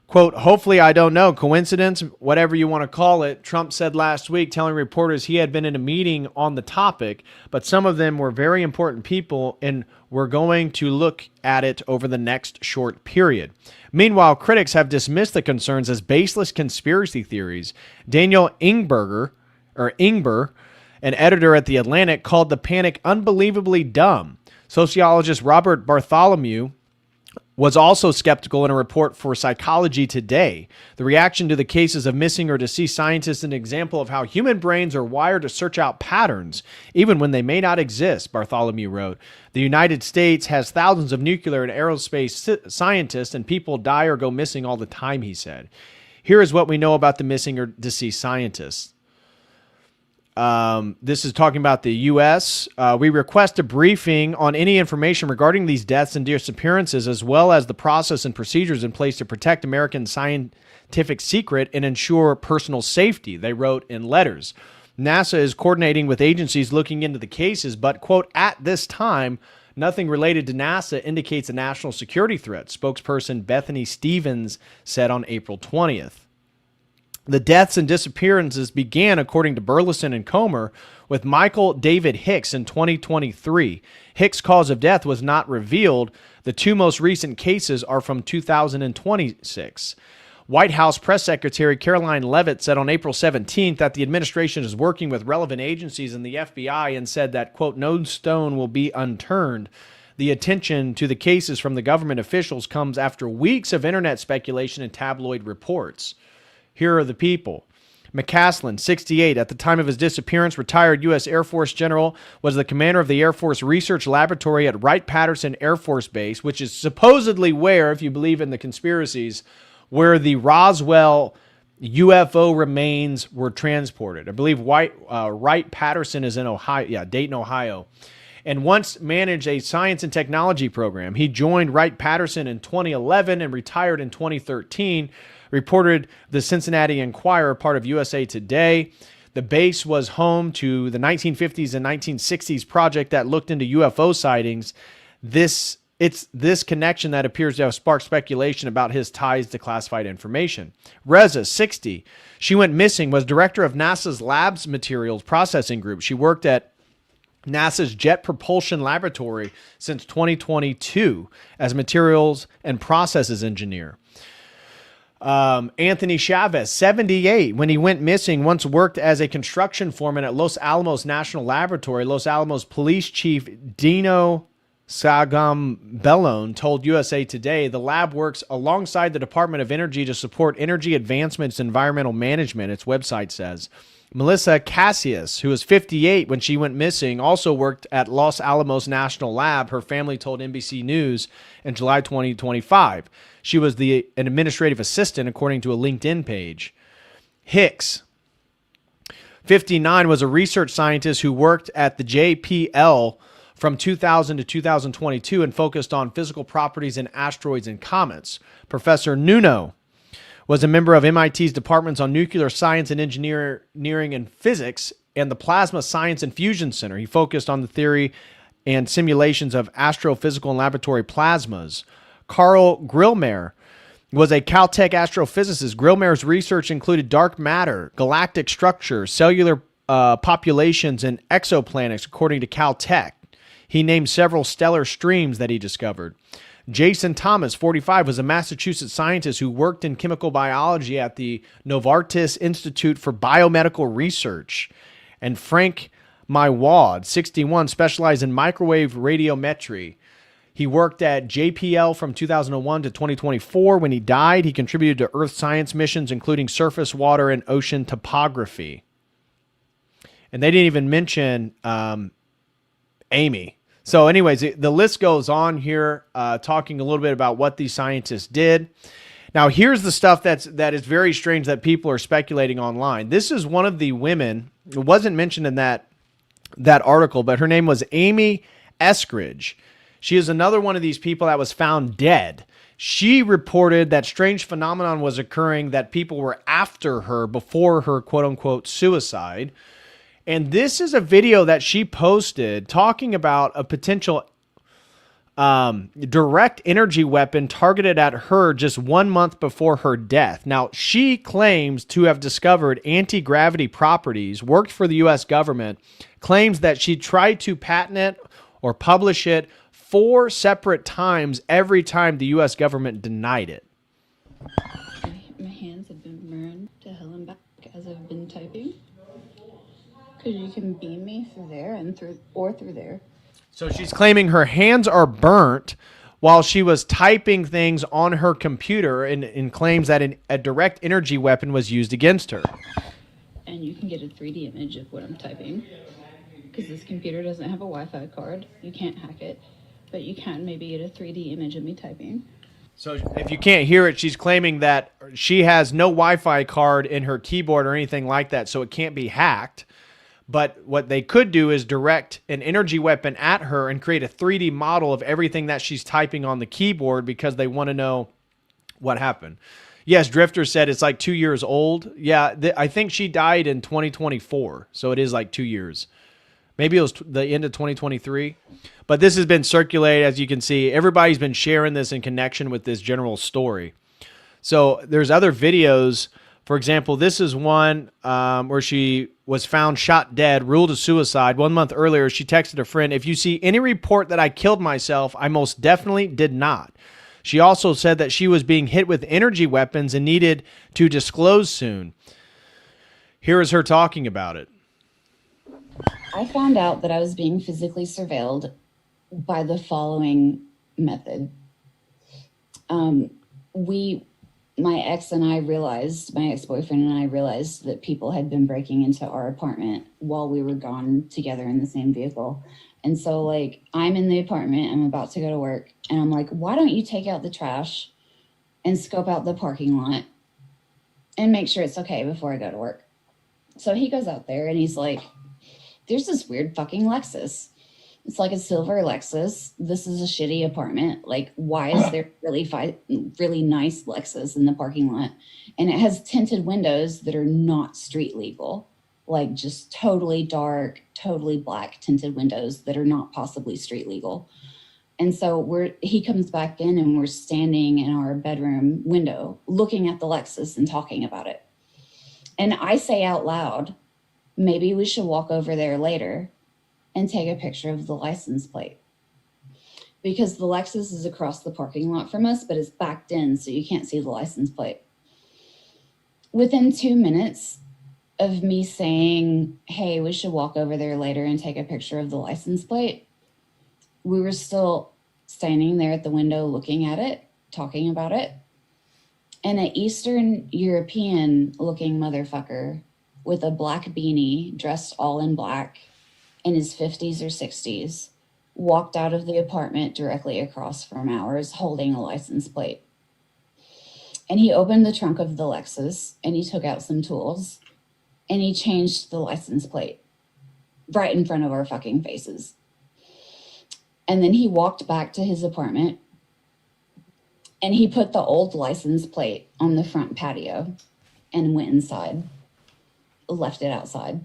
Quote, hopefully, I don't know, coincidence, whatever you want to call it, Trump said last week, telling reporters he had been in a meeting on the topic, but some of them were very important people and we're going to look at it over the next short period. Meanwhile, critics have dismissed the concerns as baseless conspiracy theories. Daniel Ingber, an editor at The Atlantic, called the panic unbelievably dumb. Sociologist Robert Bartholomew was also skeptical in a report for Psychology Today. The reaction to the cases of missing or deceased scientists is an example of how human brains are wired to search out patterns, even when they may not exist, Bartholomew wrote. The United States has thousands of nuclear and aerospace scientists, and people die or go missing all the time, he said. Here is what we know about the missing or deceased scientists. This is talking about the U.S. We request a briefing on any information regarding these deaths and disappearances, as well as the process and procedures in place to protect American scientific secret and ensure personal safety, they wrote in letters. NASA is coordinating with agencies looking into the cases, but, quote, at this time, nothing related to NASA indicates a national security threat, spokesperson Bethany Stevens said on April 20th. The deaths and disappearances began, according to Burleson and Comer, with Michael David Hicks in 2023. Hicks' cause of death was not revealed. The two most recent cases are from 2026. White House Press Secretary Caroline Leavitt said on April 17th that the administration is working with relevant agencies and the FBI and said that, quote, no stone will be unturned. The attention to the cases from the government officials comes after weeks of internet speculation and tabloid reports. Here are the people. McCaslin, 68, at the time of his disappearance, retired U.S. Air Force general, was the commander of the Air Force Research Laboratory at Wright-Patterson Air Force Base, which is supposedly where, if you believe in the conspiracies, where the Roswell UFO remains were transported. I believe Wright-Patterson is in Ohio, Dayton, Ohio, and once managed a science and technology program. He joined Wright-Patterson in 2011 and retired in 2013, reported the Cincinnati Enquirer, part of USA Today. The base was home to the 1950s and 1960s project that looked into UFO sightings. It's this connection that appears to have sparked speculation about his ties to classified information. Reza, 60, she went missing, was director of NASA's Labs Materials Processing Group. She worked at NASA's Jet Propulsion Laboratory since 2022 as materials and processes engineer. Anthony Chavez, 78, when he went missing, once worked as a construction foreman at Los Alamos National Laboratory. Los Alamos Police Chief Dino Sagambellone told USA Today the lab works alongside the Department of Energy to support energy advancements and environmental management, its website says. Melissa Cassius, who was 58 when she went missing, also worked at Los Alamos National Lab, her family told NBC News in July 2025. She was an administrative assistant, according to a LinkedIn page. Hicks, 59, was a research scientist who worked at the JPL from 2000 to 2022 and focused on physical properties in asteroids and comets. Professor Nuno was a member of MIT's departments on nuclear science and engineering and physics and the Plasma Science and Fusion Center. He focused on the theory and simulations of astrophysical and laboratory plasmas. Carl Grillmeier was a Caltech astrophysicist. Grillmeier's research included dark matter, galactic structure, cellular populations, and exoplanets, according to Caltech. He named several stellar streams that he discovered. Jason Thomas, 45, was a Massachusetts scientist who worked in chemical biology at the Novartis Institute for Biomedical Research. And Frank Mywad, 61, specialized in microwave radiometry. He worked at JPL from 2001 to 2024. When he died, he contributed to Earth science missions, including surface water and ocean topography. And they didn't even mention Amy. So anyways, the list goes on here, talking a little bit about what these scientists did. Now, here's the stuff that is very strange that people are speculating online. This is one of the women. It wasn't mentioned in that article, but her name was Amy Eskridge. She is another one of these people that was found dead. She reported that strange phenomenon was occurring, that people were after her before her quote-unquote suicide. And this is a video that she posted talking about a potential direct energy weapon targeted at her just 1 month before her death. Now, she claims to have discovered anti-gravity properties, worked for the U.S. government, claims that she tried to patent it or publish it 4 separate times every time the U.S. government denied it. My hands have been burned to hell and back as I've been typing. Because you can beam me through there and through there. So she's claiming her hands are burnt while she was typing things on her computer and claims that a direct energy weapon was used against her. And you can get a 3D image of what I'm typing. Because this computer doesn't have a Wi-Fi card. You can't hack it. But you can maybe get a 3D image of me typing. So if you can't hear it, she's claiming that she has no Wi-Fi card in her keyboard or anything like that, so it can't be hacked. But what they could do is direct an energy weapon at her and create a 3D model of everything that she's typing on the keyboard because they want to know what happened. Yes, Drifter said it's like 2 years old. Yeah, I think she died in 2024, so it is like 2 years. Maybe it was the end of 2023. But this has been circulated, as you can see. Everybody's been sharing this in connection with this general story. So there's other videos. For example, this is one where she was found shot dead, ruled a suicide. 1 month earlier, she texted a friend, "If you see any report that I killed myself, I most definitely did not." She also said that she was being hit with energy weapons and needed to disclose soon. Here is her talking about it. I found out that I was being physically surveilled by the following method. My ex-boyfriend and I realized that people had been breaking into our apartment while we were gone together in the same vehicle. And so, like, I'm in the apartment, I'm about to go to work, and I'm like, why don't you take out the trash and scope out the parking lot and make sure it's okay before I go to work? So he goes out there and he's like, there's this weird fucking Lexus. It's like a silver Lexus. This is a shitty apartment. Like, why is there really nice Lexus in the parking lot? And it has tinted windows that are not street legal. Like, just totally dark, totally black tinted windows that are not possibly street legal. And so he comes back in and we're standing in our bedroom window looking at the Lexus and talking about it. And I say out loud, maybe we should walk over there later and take a picture of the license plate. Because the Lexus is across the parking lot from us, but it's backed in, so you can't see the license plate. Within 2 minutes of me saying, hey, we should walk over there later and take a picture of the license plate, we were still standing there at the window looking at it, talking about it. And an Eastern European looking motherfucker with a black beanie, dressed all in black, in his 50s or 60s, walked out of the apartment directly across from ours holding a license plate. And he opened the trunk of the Lexus and he took out some tools and he changed the license plate right in front of our fucking faces. And then he walked back to his apartment and he put the old license plate on the front patio and went inside, left it outside.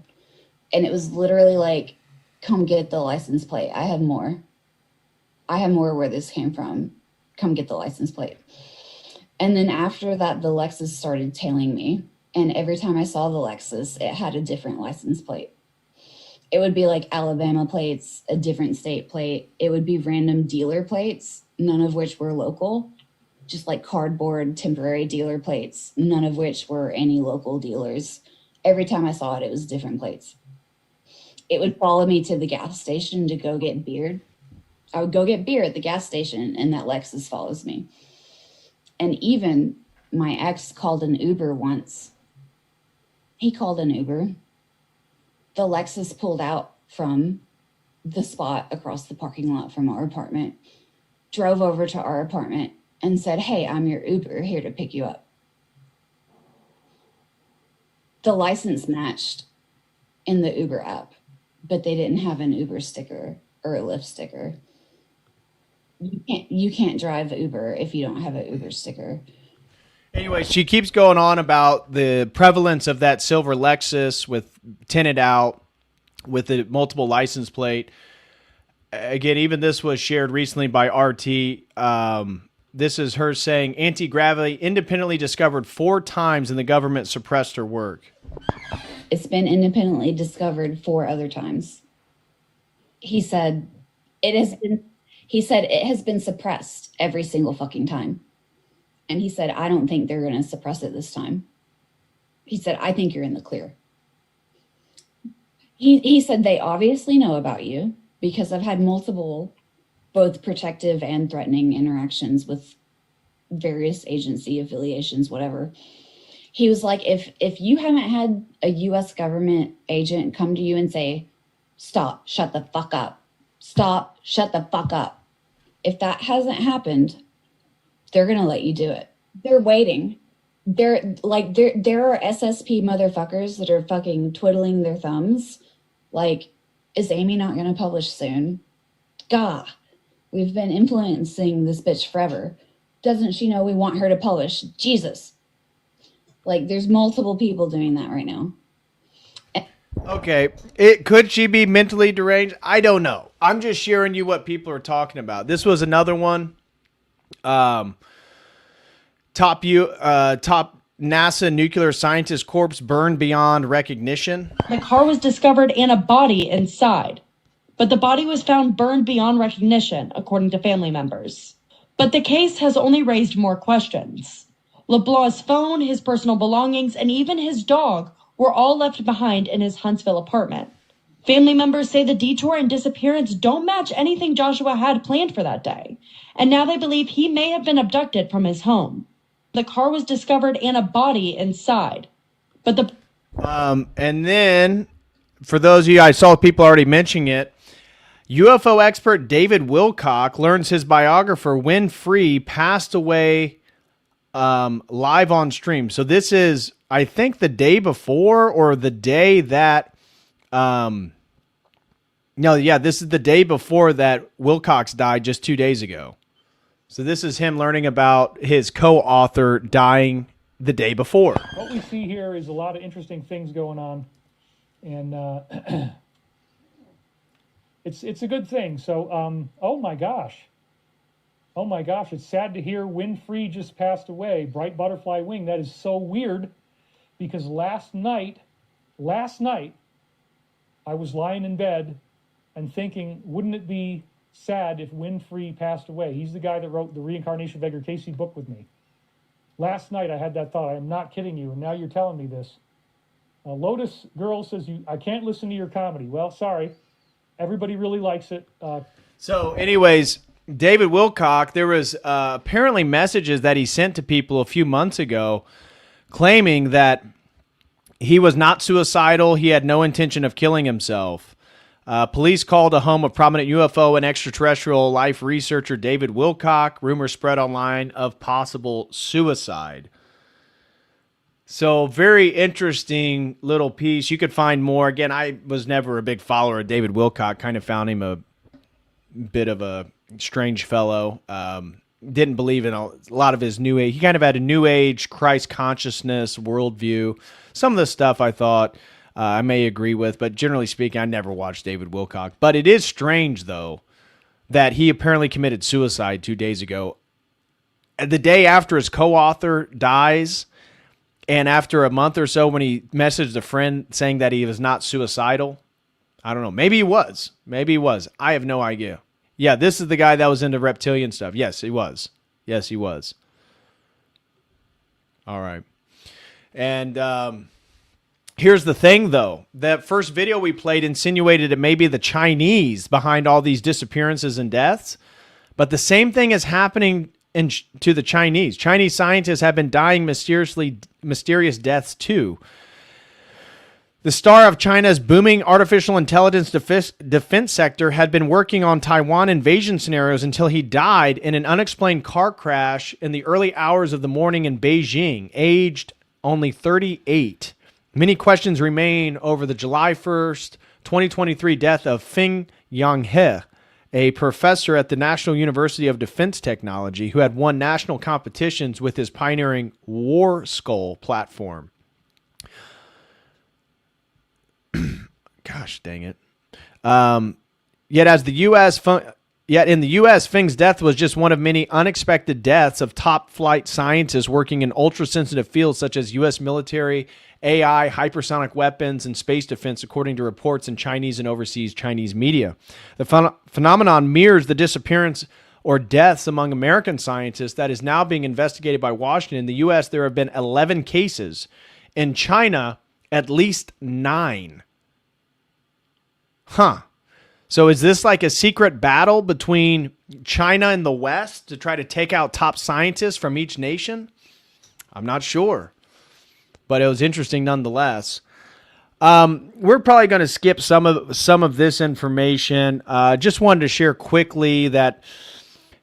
And it was literally like, come get the license plate. I have more. I have more where this came from. Come get the license plate. And then after that, the Lexus started tailing me. And every time I saw the Lexus, it had a different license plate. It would be like Alabama plates, a different state plate. It would be random dealer plates, none of which were local. Just like cardboard temporary dealer plates, none of which were any local dealers. Every time I saw it, it was different plates. It would follow me to the gas station to go get beer. I would go get beer at the gas station and that Lexus follows me. And even my ex called an Uber once. He called an Uber. The Lexus pulled out from the spot across the parking lot from our apartment, drove over to our apartment and said, hey, I'm your Uber here to pick you up. The license matched in the Uber app, but they didn't have an Uber sticker or a Lyft sticker. You can't drive Uber if you don't have an Uber sticker. Anyway, she keeps going on about the prevalence of that silver Lexus with tinted out with the multiple license plate. again, even this was shared recently by RT. This is her saying anti-gravity independently discovered 4 times and the government suppressed her work. It's been independently discovered 4 other times. He said it has been suppressed every single fucking time. And he said, I don't think they're going to suppress it this time. He said, I think you're in the clear. He said, they obviously know about you because I've had multiple, both protective and threatening interactions with various agency affiliations, whatever. He was like, if you haven't had a U.S. government agent come to you and say, stop, shut the fuck up, stop, shut the fuck up. If that hasn't happened, they're going to let you do it. They're waiting. There are SSP motherfuckers that are fucking twiddling their thumbs. Like, is Amy not going to publish soon? Gah, we've been influencing this bitch forever. Doesn't she know we want her to publish? Jesus. Like, there's multiple people doing that right now. Okay. Could she be mentally deranged? I don't know. I'm just sharing you what people are talking about. This was another one. Top NASA nuclear scientist corpse burned beyond recognition. The car was discovered and a body inside, but the body was found burned beyond recognition, according to family members. But the case has only raised more questions. LeBlanc's phone, his personal belongings, and even his dog were all left behind in his Huntsville apartment. Family members say the detour and disappearance don't match anything Joshua had planned for that day, and now they believe he may have been abducted from his home. The car was discovered and a body inside, but the... And then, for those of you, I saw people already mentioning it, UFO expert David Wilcock learns his biographer, Win Free, passed away live on stream. So this is, I think, the day before or the day that... this is the day before that Wilcox died just 2 days ago. So this is him learning about his co-author dying the day before. What we see here is a lot of interesting things going on, and it's a good thing. So, oh my gosh, it's sad to hear Winfrey just passed away. Bright butterfly wing. That is so weird, because last night, I was lying in bed and thinking, wouldn't it be sad if Winfrey passed away? He's the guy that wrote the Reincarnation of Edgar Casey book with me. Last night I had that thought. I am not kidding you, and now you're telling me this. Lotus Girl says, I can't listen to your comedy. Well, sorry. Everybody really likes it. So anyways, David Wilcock, there was apparently messages that he sent to people a few months ago claiming that he was not suicidal. He had no intention of killing himself. Police called a home of prominent UFO and extraterrestrial life researcher David Wilcock. Rumors spread online of possible suicide. So very interesting little piece. You could find more. Again, I was never a big follower of David Wilcock. Kind of found him a bit of a strange fellow. Didn't believe in a lot of his new age. He kind of had a new age Christ consciousness worldview. Some of the stuff I thought I may agree with, but generally speaking, I never watched David Wilcock. But it is strange, though, that he apparently committed suicide 2 days ago. The day after his co-author dies, and after a month or so when he messaged a friend saying that he was not suicidal. I don't know. Maybe he was. I have no idea. Yeah, this is the guy that was into reptilian stuff. Yes, he was. All right. And here's the thing, though. That first video we played insinuated it may be the Chinese behind all these disappearances and deaths. But the same thing is happening to the Chinese. Chinese scientists have been dying mysterious deaths, too. The star of China's booming artificial intelligence defense sector had been working on Taiwan invasion scenarios until he died in an unexplained car crash in the early hours of the morning in Beijing, aged only 38. Many questions remain over the July 1st, 2023 death of Feng Yanghe, a professor at the National University of Defense Technology who had won national competitions with his pioneering War Skull platform. Gosh dang it. Yet in the U.S., Feng's death was just one of many unexpected deaths of top-flight scientists working in ultra-sensitive fields such as U.S. military, AI, hypersonic weapons, and space defense, according to reports in Chinese and overseas Chinese media. The phenomenon mirrors the disappearance or deaths among American scientists that is now being investigated by Washington. In the U.S., there have been 11 cases. In China, at least 9. Huh. So is this like a secret battle between China and the West to try to take out top scientists from each nation? I'm not sure, but it was interesting nonetheless. We're probably going to skip some of this information. Just wanted to share quickly that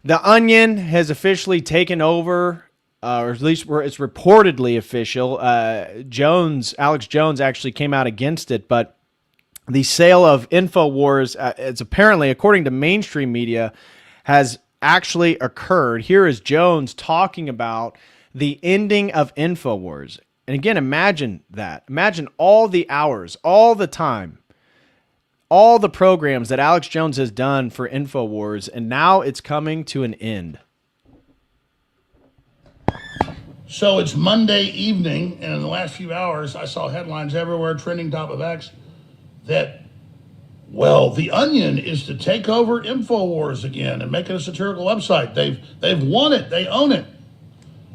The Onion has officially taken over, or at least it's reportedly official. Alex Jones actually came out against it, but the sale of Infowars, it's apparently, according to mainstream media, has actually occurred. Here is Jones talking about the ending of Infowars. And again, imagine that. Imagine all the hours, all the time, all the programs that Alex Jones has done for Infowars, and now it's coming to an end. So it's Monday evening, and in the last few hours, I saw headlines everywhere, trending top of X, that, well, The Onion is to take over Infowars again and make it a satirical website. They've won it. They own it.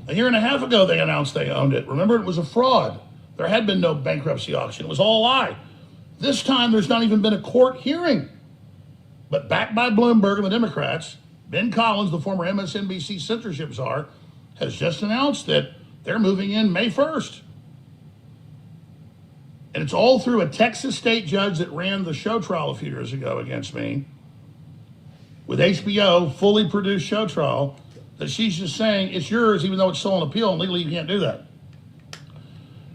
A year and a half ago, they announced they owned it. Remember, it was a fraud. There had been no bankruptcy auction. It was all a lie. This time, there's not even been a court hearing. But backed by Bloomberg and the Democrats, Ben Collins, the former MSNBC censorship czar, has just announced that they're moving in May 1st. And it's all through a Texas state judge that ran the show trial a few years ago against me, with HBO, fully produced show trial, that she's just saying it's yours even though it's still on appeal, and legally you can't do that.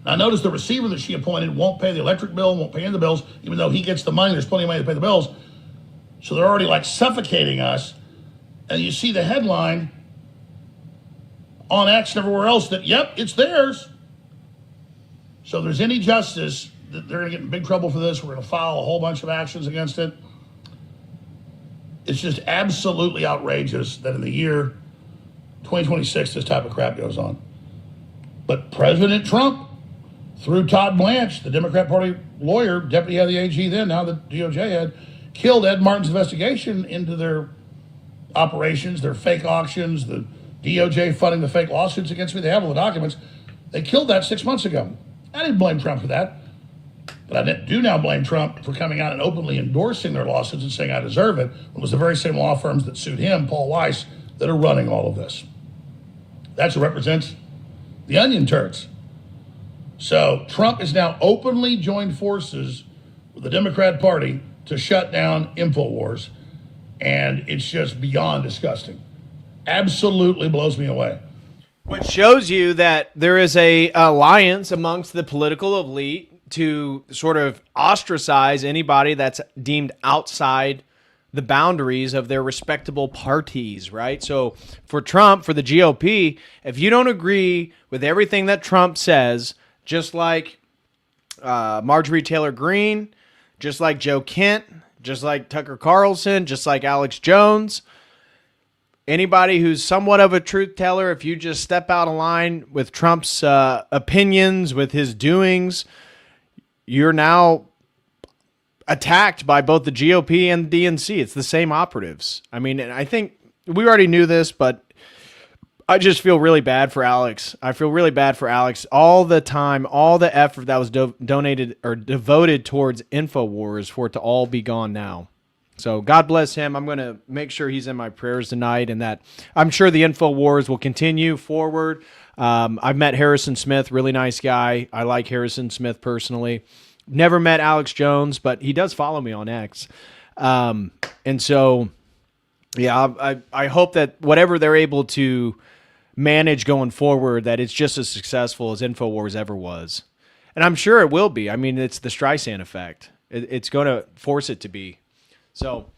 Now notice the receiver that she appointed won't pay the electric bill, won't pay any of the bills, even though he gets the money, there's plenty of money to pay the bills. So they're already like suffocating us. And you see the headline on X and everywhere else that, yep, it's theirs. So if there's any justice, they're going to get in big trouble for this. We're going to file a whole bunch of actions against it. It's just absolutely outrageous that in the year 2026, this type of crap goes on. But President Trump, through Todd Blanche, the Democrat Party lawyer, deputy head of the AG then, now the DOJ head, killed Ed Martin's investigation into their operations, their fake auctions, the DOJ funding the fake lawsuits against me. They have all the documents. They killed that 6 months ago. I didn't blame Trump for that. But I do now blame Trump for coming out and openly endorsing their lawsuits and saying I deserve it. It was the very same law firms that sued him, Paul Weiss, that are running all of this. That's what represents the Onion turds. So Trump has now openly joined forces with the Democrat Party to shut down Infowars. And it's just beyond disgusting. Absolutely blows me away. Which shows you that there is a alliance amongst the political elite to sort of ostracize anybody that's deemed outside the boundaries of their respectable parties, right? So for Trump, for the GOP, if you don't agree with everything that Trump says, just like Marjorie Taylor Greene, just like Joe Kent, just like Tucker Carlson, just like Alex Jones, anybody who's somewhat of a truth teller, if you just step out of line with Trump's opinions, with his doings, you're now attacked by both the GOP and the DNC. It's the same operatives. I mean, and I think we already knew this, but I just feel really bad for Alex. I feel really bad for Alex. All the time, all the effort that was donated or devoted towards Infowars, for it to all be gone now. So God bless him. I'm going to make sure he's in my prayers tonight, and that I'm sure the Infowars will continue forward. I've met Harrison Smith, really nice guy. I like Harrison Smith personally. Never met Alex Jones, but he does follow me on X. And so, yeah, I hope that whatever they're able to manage going forward, that it's just as successful as Infowars ever was. And I'm sure it will be. I mean, it's the Streisand effect. It's going to force it to be. So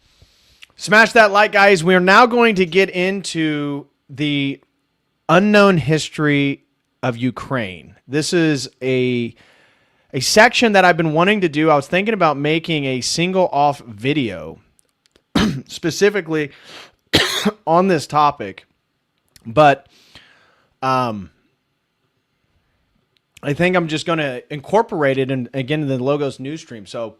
smash that like, guys. We are now going to get into the unknown history of Ukraine. This is a section that I've been wanting to do. I was thinking about making a single off video specifically on this topic, but I think I'm just going to incorporate it in the Logos news stream. So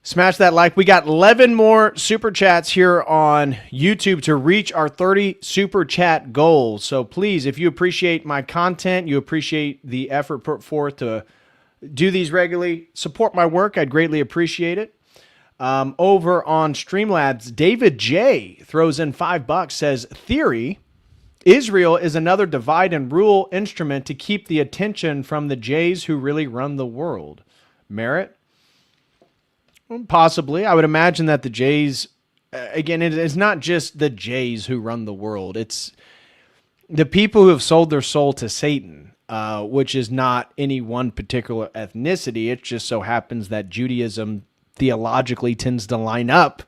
smash that like. We got 11 more super chats here on YouTube to reach our 30 super chat goal. So please, if you appreciate my content, you appreciate the effort put forth to do these regularly, support my work, I'd greatly appreciate it. Over on Streamlabs, David J throws in $5, says, theory, Israel is another divide and rule instrument to keep the attention from the Jays who really run the world. Merit? Possibly. I would imagine that the Jays, again, it's not just the Jays who run the world. It's the people who have sold their soul to Satan, which is not any one particular ethnicity. It just so happens that Judaism theologically tends to line up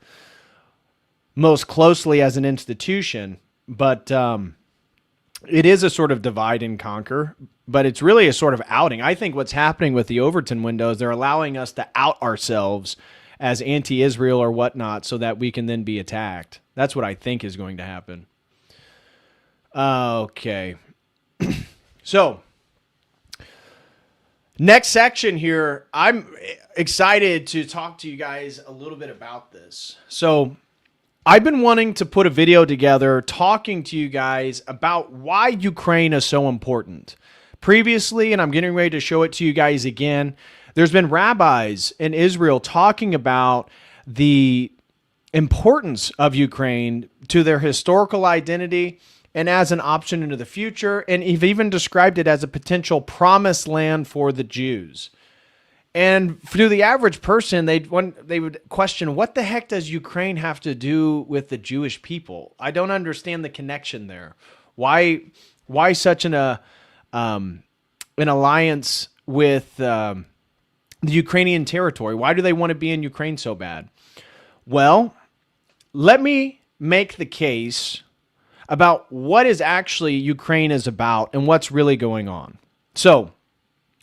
most closely as an institution. But it is a sort of divide and conquer, but it's really a sort of outing. I think what's happening with the Overton window is they're allowing us to out ourselves as anti-Israel or whatnot so that we can then be attacked. That's what I think is going to happen. Okay. So, next section here, I'm excited to talk to you guys a little bit about this. So, I've been wanting to put a video together talking to you guys about why Ukraine is so important. Previously, and I'm getting ready to show it to you guys again, there's been rabbis in Israel talking about the importance of Ukraine to their historical identity and as an option into the future, and he've even described it as a potential promised land for the Jews. And to the average person, they would question, what the heck does Ukraine have to do with the Jewish people? I don't understand the connection there. Why such an alliance with the Ukrainian territory? Why do they want to be in Ukraine so bad? Well, let me make the case about what is actually Ukraine is about and what's really going on. So,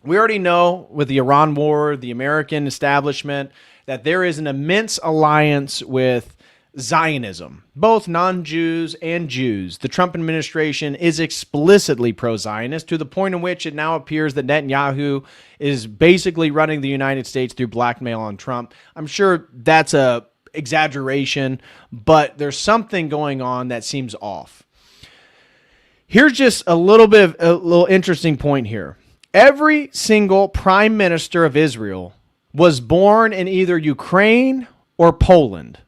we already know with the Iran war, the American establishment, that there is an immense alliance with Zionism, both non-Jews and Jews. The Trump administration is explicitly pro-Zionist to the point in which it now appears that Netanyahu is basically running the United States through blackmail on Trump. I'm sure that's a exaggeration, but there's something going on that seems off. Here's just a little interesting point here. Every single prime minister of Israel was born in either Ukraine or Poland,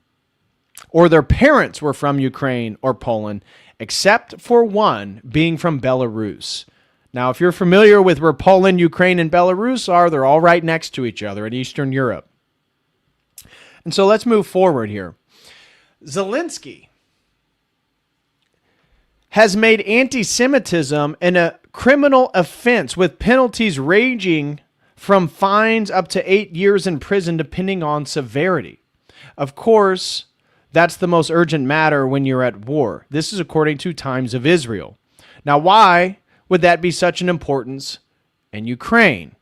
or their parents were from Ukraine or Poland, except for one being from Belarus. Now, if you're familiar with where Poland, Ukraine, and Belarus are, they're all right next to each other in Eastern Europe. And so let's move forward here. Zelensky has made anti-Semitism a criminal offense with penalties ranging from fines up to 8 years in prison, depending on severity. Of course, that's the most urgent matter when you're at war. This is according to Times of Israel. Now, why would that be such an importance in Ukraine?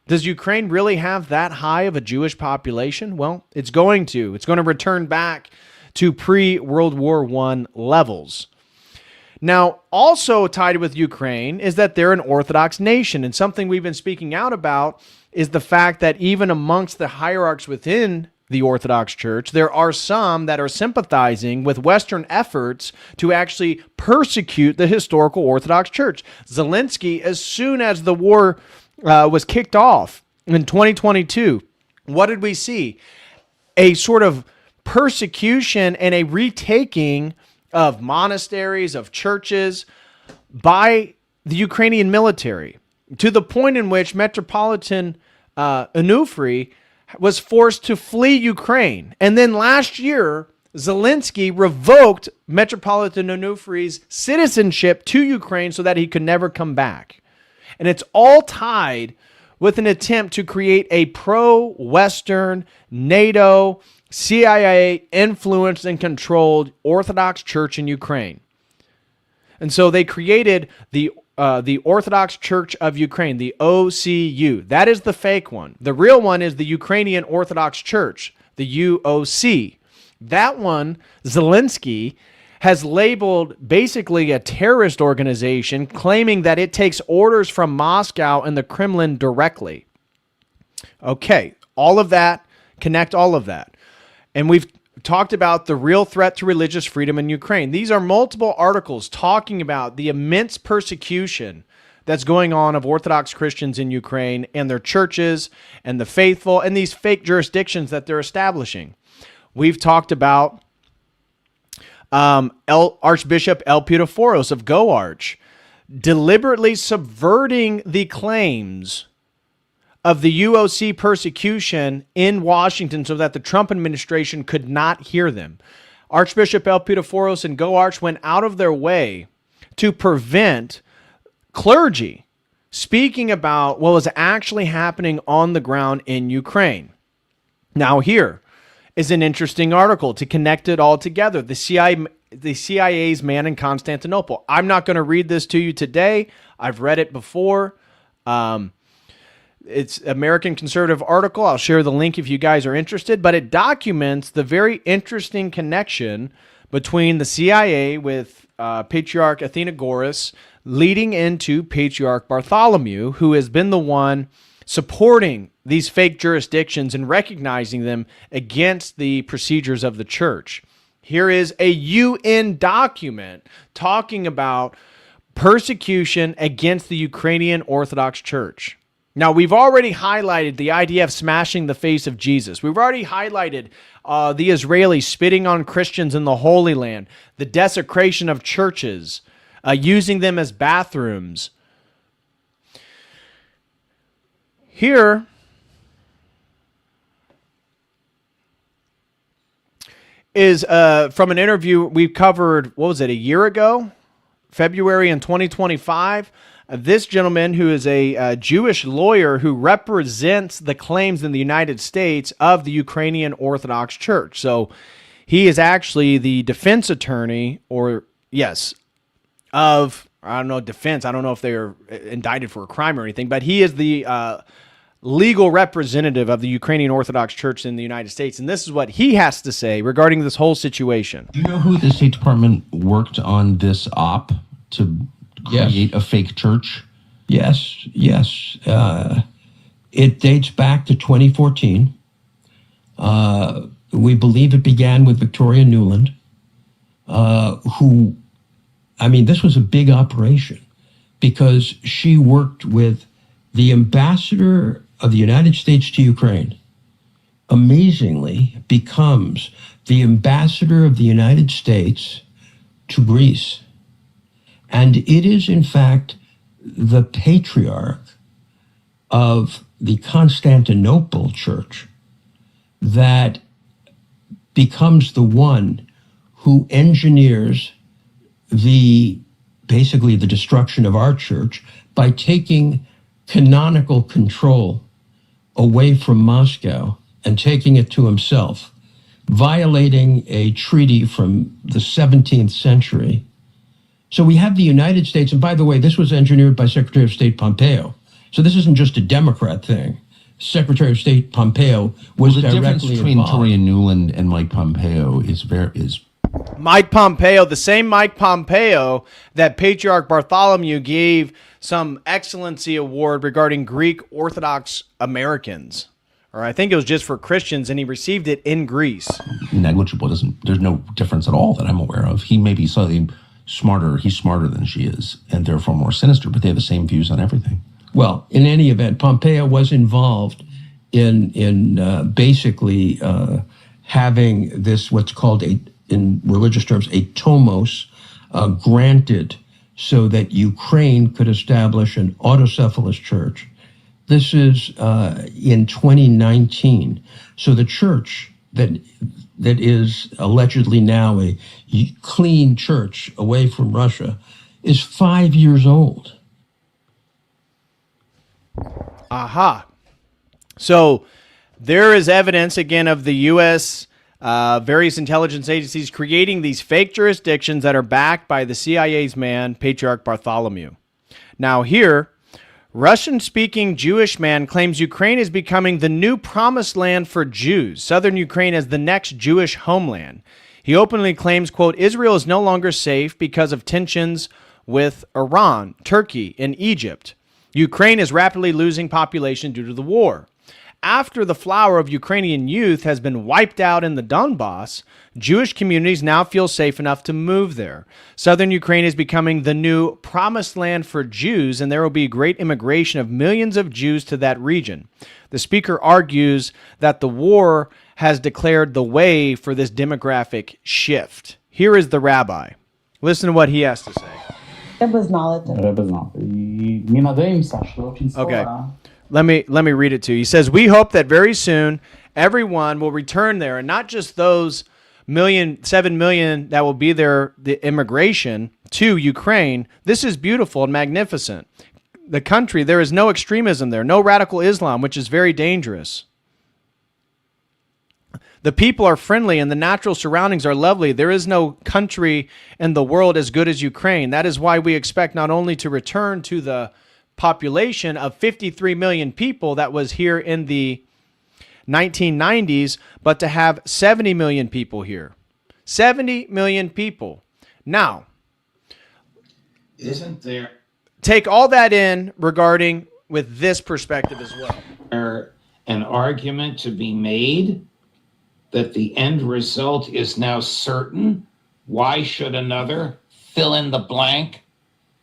Does Ukraine really have that high of a Jewish population? Well, it's going to. It's going to return back to pre-World War I levels. Now, also tied with Ukraine is that they're an Orthodox nation, and something we've been speaking out about is the fact that even amongst the hierarchs within the Orthodox Church, there are some that are sympathizing with Western efforts to actually persecute the historical Orthodox Church. Zelensky, as soon as the war was kicked off in 2022, what did we see? A sort of persecution and a retaking of monasteries, of churches by the Ukrainian military, to the point in which Metropolitan Onufry was forced to flee Ukraine. And then last year, Zelensky revoked Metropolitan Onufry's citizenship to Ukraine so that he could never come back. And it's all tied with an attempt to create a pro-Western, NATO, CIA influenced and controlled Orthodox Church in Ukraine. And so they created the Orthodox Church of Ukraine, the OCU. That is the fake one. The real one is the Ukrainian Orthodox Church. the UOC. That one, Zelensky, has labeled basically a terrorist organization, claiming that it takes orders from Moscow and the Kremlin directly. Okay, all of that, connect all of that. And we've talked about the real threat to religious freedom in Ukraine. These are multiple articles talking about the immense persecution that's going on of Orthodox Christians in Ukraine and their churches and the faithful and these fake jurisdictions that they're establishing. We've talked about Archbishop Elpidophoros of GoArch deliberately subverting the claims of the UOC persecution in Washington so that the Trump administration could not hear them. Archbishop Elpidophoros and GoArch went out of their way to prevent clergy speaking about what was actually happening on the ground in Ukraine. Now here is an interesting article to connect it all together. The CIA's man in Constantinople. I'm not going to read this to you today. I've read it before. It's American Conservative article. I'll share the link if you guys are interested, but it documents the very interesting connection between the CIA with Patriarch Athenagoras leading into Patriarch Bartholomew, who has been the one supporting these fake jurisdictions and recognizing them against the procedures of the church. Here is a UN document talking about persecution against the Ukrainian Orthodox Church. Now, we've already highlighted the IDF smashing the face of Jesus. We've already highlighted the Israelis spitting on Christians in the Holy Land, the desecration of churches, using them as bathrooms. Here is from an interview we covered, what was it, a year ago? February in 2025. This gentleman, who is a Jewish lawyer who represents the claims in the United States of the Ukrainian Orthodox Church. So he is actually the defense attorney, of, I don't know, defense. I don't know if they are indicted for a crime or anything, but he is the legal representative of the Ukrainian Orthodox Church in the United States. And this is what he has to say regarding this whole situation. Do you know who the State Department worked on this op to create a fake church? Yes. It dates back to 2014. We believe it began with Victoria Nuland, this was a big operation because she worked with the ambassador of the United States to Ukraine, amazingly becomes the ambassador of the United States to Greece. And it is, in fact, the patriarch of the Constantinople church that becomes the one who engineers basically the destruction of our church by taking canonical control away from Moscow and taking it to himself, violating a treaty from the 17th century. So we have the United States, and by the way, this was engineered by Secretary of State Pompeo. So this isn't just a Democrat thing. Secretary of State Pompeo was the directly difference between involved. Victoria Nuland and Mike Pompeo is Mike Pompeo, the same Mike Pompeo that Patriarch Bartholomew gave some excellency award regarding Greek Orthodox Americans. Or I think it was just for Christians, and he received it in Greece. Negligible. There's no difference at all that I'm aware of. He may be slightly smarter. He's smarter than she is, and therefore more sinister, but they have the same views on everything. Well, in any event, Pompeo was involved in basically having this, what's called in religious terms, a tomos granted so that Ukraine could establish an autocephalous church. This is in 2019. So the church that is allegedly now a clean church away from Russia is 5 years old. Aha. So there is evidence, again, of the U.S. Various intelligence agencies creating these fake jurisdictions that are backed by the CIA's man, Patriarch Bartholomew. Now here, Russian-speaking Jewish man claims Ukraine is becoming the new promised land for Jews, southern Ukraine as the next Jewish homeland. He openly claims, quote, Israel is no longer safe because of tensions with Iran, Turkey, and Egypt. Ukraine is rapidly losing population due to the war. After the flower of Ukrainian youth has been wiped out in the Donbass, Jewish communities now feel safe enough to move there. Southern Ukraine is becoming the new promised land for Jews, and there will be great immigration of millions of Jews to that region. The speaker argues that the war has declared the way for this demographic shift. Here is the rabbi. Listen to what he has to say. Okay. Let me read it to you. He says, we hope that very soon everyone will return there, and not just those 7 million that will be there, the immigration to Ukraine. This is beautiful and magnificent. The country, there is no extremism there, no radical Islam, which is very dangerous. The people are friendly and the natural surroundings are lovely. There is no country in the world as good as Ukraine. That is why we expect not only to return to the population of 53 million people that was here in the 1990s, but to have 70 million people here. 70 million people. Now, isn't there take all that in regarding with this perspective as well. An argument to be made that the end result is now certain? Why should another fill in the blank?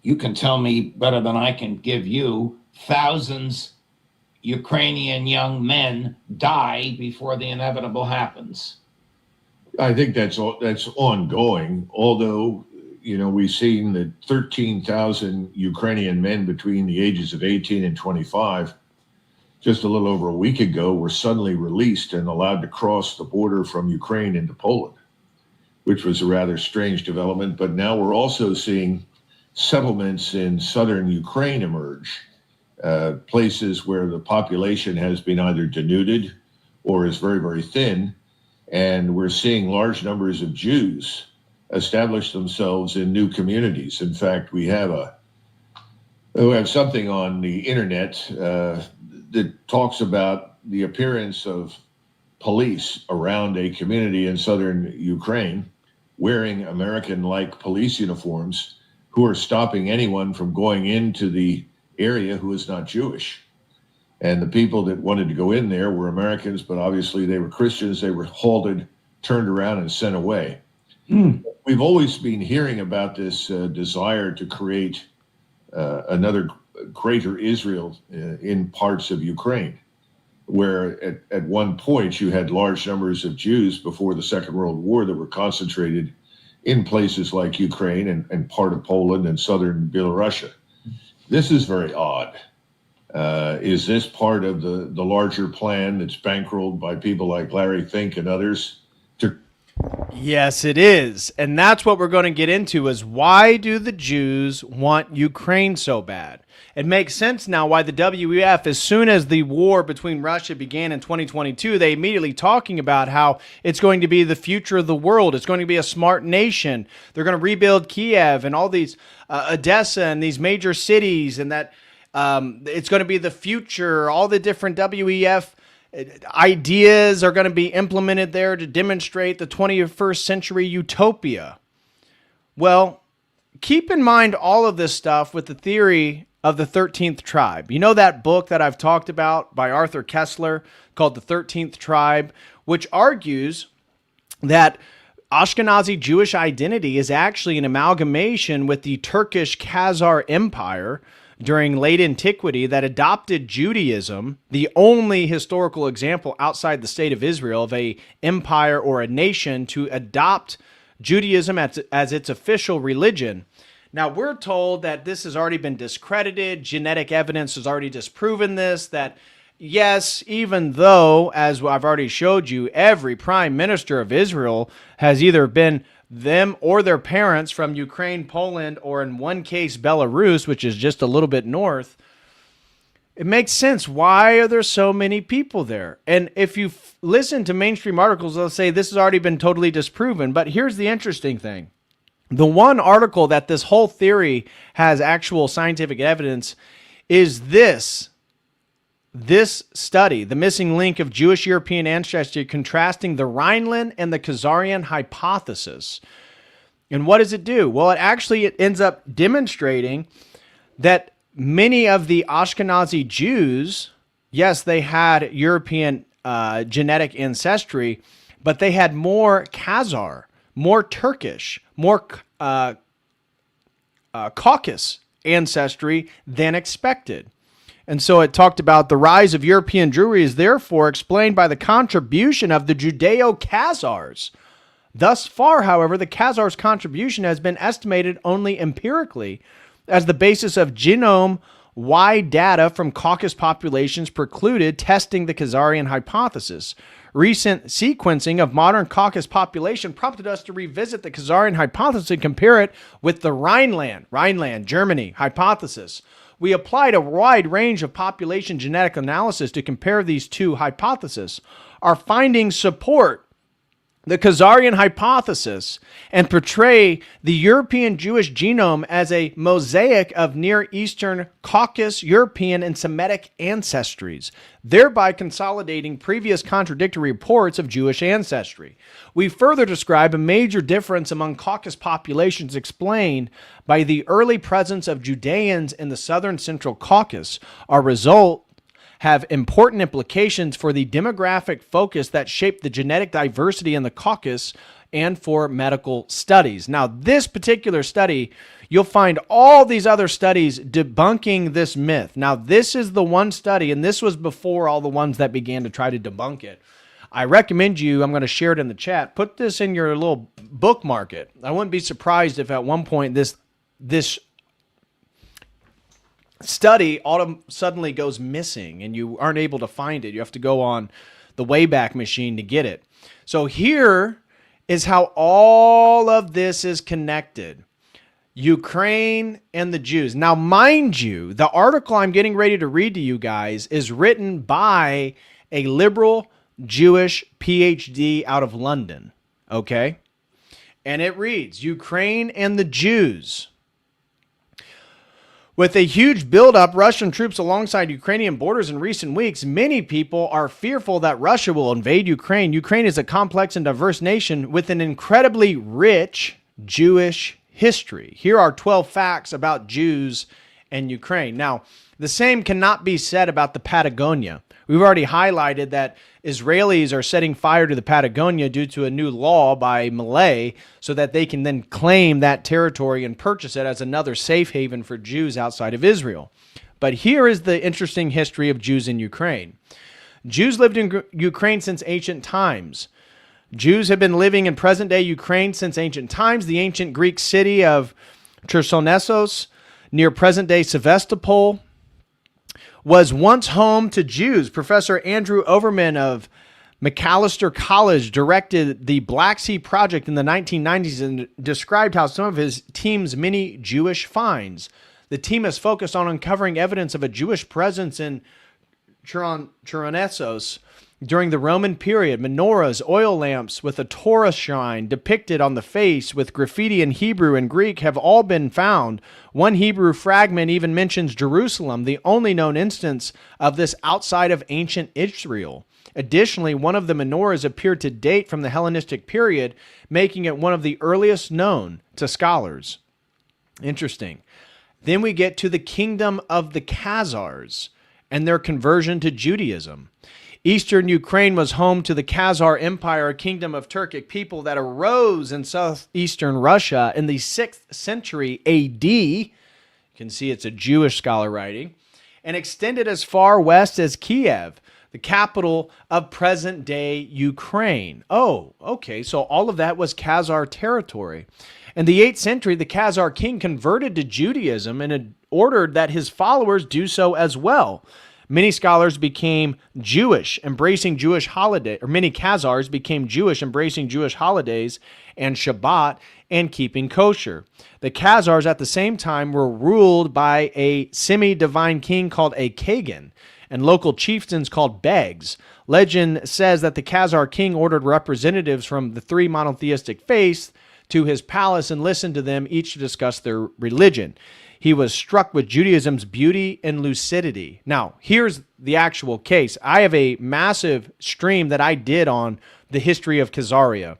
You can tell me better than I can give you. Thousands Ukrainian young men die before the inevitable happens. I think that's ongoing, although, we've seen that 13,000 Ukrainian men between the ages of 18 and 25, just a little over a week ago, were suddenly released and allowed to cross the border from Ukraine into Poland, which was a rather strange development. But now we're also seeing settlements in southern Ukraine emerge, places where the population has been either denuded or is very, very thin. And we're seeing large numbers of Jews establish themselves in new communities. In fact, we have something on the internet that talks about the appearance of police around a community in southern Ukraine wearing American-like police uniforms, who are stopping anyone from going into the area who is not Jewish. And the people that wanted to go in there were Americans, but obviously they were Christians. They were halted, turned around, and sent away. We've always been hearing about this desire to create another greater Israel in parts of Ukraine, where at one point you had large numbers of Jews before the Second World War that were concentrated in places like Ukraine and part of Poland and southern Belarusia. This is very odd. Is this part of the larger plan that's bankrolled by people like Larry Fink and others? Yes, it is. And that's what we're going to get into, is why do the Jews want Ukraine so bad? It makes sense now why the WEF, as soon as the war between Russia began in 2022, they immediately talking about how it's going to be the future of the world. It's going to be a smart nation. They're going to rebuild Kiev and all these Odessa and these major cities, and that it's going to be the future. All the different WEF ideas are going to be implemented there to demonstrate the 21st century utopia. Well, keep in mind all of this stuff with the theory of the 13th tribe. You know that book that I've talked about by Arthur Kessler called The 13th Tribe, which argues that Ashkenazi Jewish identity is actually an amalgamation with the Turkish Khazar Empire during late antiquity that adopted Judaism, the only historical example outside the state of Israel of a empire or a nation to adopt Judaism as its official religion. Now, we're told that this has already been discredited. Genetic evidence has already disproven this, that yes, even though, as I've already showed you, every prime minister of Israel has either been them or their parents from Ukraine, Poland, or in one case, Belarus, which is just a little bit north. It makes sense. Why are there so many people there? And if you listen to mainstream articles, they'll say this has already been totally disproven. But here's the interesting thing. The one article that this whole theory has actual scientific evidence is this study, The Missing Link of Jewish European Ancestry, contrasting the Rhineland and the Khazarian hypothesis. And what does it do? Well, it ends up demonstrating that many of the Ashkenazi Jews, yes, they had European genetic ancestry, but they had more Khazar, more Turkish, more Caucasus ancestry than expected. And so it talked about the rise of European Jewry is therefore explained by the contribution of the Judeo-Khazars. Thus far, however, the Khazars' contribution has been estimated only empirically, as the basis of genome-wide data from Caucasus populations precluded testing the Khazarian hypothesis. Recent sequencing of modern Caucasus population prompted us to revisit the Khazarian hypothesis and compare it with the Rhineland, Germany hypothesis. We applied a wide range of population genetic analysis to compare these two hypotheses. Our findings support the Khazarian hypothesis and portray the European Jewish genome as a mosaic of Near Eastern, Caucasus, European, and Semitic ancestries, thereby consolidating previous contradictory reports of Jewish ancestry. We further describe a major difference among Caucasus populations explained by the early presence of Judeans in the southern central Caucasus. Our result have important implications for the demographic focus that shaped the genetic diversity in the Caucasus and for medical studies. Now, this particular study, you'll find all these other studies debunking this myth. Now, this is the one study, and this was before all the ones that began to try to debunk it. I recommend you, I'm going to share it in the chat, put this in your little bookmark it. I wouldn't be surprised if at one point this study suddenly goes missing and you aren't able to find it. You have to go on the Wayback Machine to get it. So here is how all of this is connected. Ukraine and the Jews. Now, mind you, the article I'm getting ready to read to you guys is written by a liberal Jewish PhD out of London. Okay? And it reads, Ukraine and the Jews. With a huge buildup, Russian troops alongside Ukrainian borders in recent weeks, many people are fearful that Russia will invade Ukraine. Ukraine is a complex and diverse nation with an incredibly rich Jewish history. Here are 12 facts about Jews and Ukraine. Now, the same cannot be said about the Patagonia. We've already highlighted that Israelis are setting fire to the Patagonia due to a new law by Malay so that they can then claim that territory and purchase it as another safe haven for Jews outside of Israel. But here is the interesting history of Jews in Ukraine. Jews lived in Ukraine since ancient times. Jews have been living in present-day Ukraine since ancient times. The ancient Greek city of Chersonesos, near present-day Sevastopol, was once home to Jews. Professor Andrew Overman of McAllister College directed the Black Sea Project in the 1990s and described how some of his team's many Jewish finds. The team has focused on uncovering evidence of a Jewish presence in Chersonesos during the Roman period. Menorahs, oil lamps with a Torah shrine depicted on the face with graffiti in Hebrew and Greek have all been found. One Hebrew fragment even mentions Jerusalem, the only known instance of this outside of ancient Israel. Additionally, one of the menorahs appeared to date from the Hellenistic period, making it one of the earliest known to scholars. Interesting. Then we get to the kingdom of the Khazars and their conversion to Judaism. Eastern Ukraine was home to the Khazar Empire, a kingdom of Turkic people that arose in southeastern Russia in the 6th century AD. You can see it's a Jewish scholar writing, and extended as far west as Kiev, the capital of present-day Ukraine. Oh, okay, so all of that was Khazar territory. In the 8th century, the Khazar king converted to Judaism and had ordered that his followers do so as well. Many scholars became Jewish, embracing Jewish holidays, or many Khazars became Jewish, embracing Jewish holidays and Shabbat and keeping kosher. The Khazars at the same time were ruled by a semi-divine king called a Kagan and local chieftains called Begs. Legend says that the Khazar king ordered representatives from the three monotheistic faiths to his palace and listened to them each to discuss their religion. He was struck with Judaism's beauty and lucidity. Now, here's the actual case. I have a massive stream that I did on the history of Khazaria.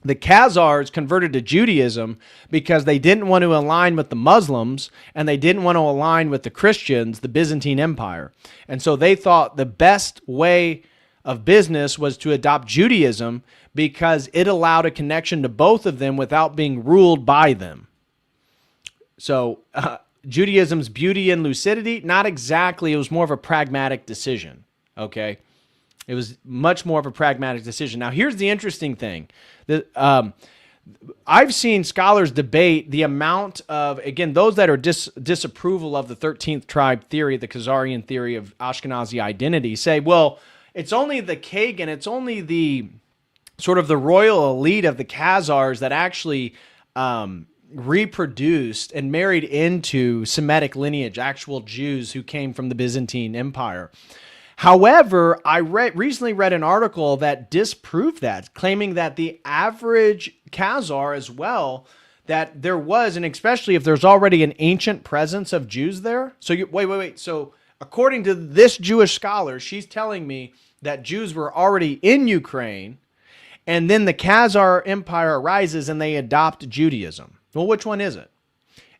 The Khazars converted to Judaism because they didn't want to align with the Muslims and they didn't want to align with the Christians, the Byzantine Empire. And so they thought the best way of business was to adopt Judaism because it allowed a connection to both of them without being ruled by them. So Judaism's beauty and lucidity, not exactly. It was more of a pragmatic decision, okay? It was much more of a pragmatic decision. Now, here's the interesting thing. I've seen scholars debate the amount of, again, those that are disapproval of the 13th tribe theory, the Khazarian theory of Ashkenazi identity, say, well, it's only the Kagan, it's only the sort of the royal elite of the Khazars that actually reproduced and married into Semitic lineage, actual Jews who came from the Byzantine Empire. However, I recently read an article that disproved that, claiming that the average Khazar as well, that there was, and especially if there's already an ancient presence of Jews there. So wait. So according to this Jewish scholar, she's telling me that Jews were already in Ukraine, and then the Khazar Empire arises and they adopt Judaism. Well, which one is it?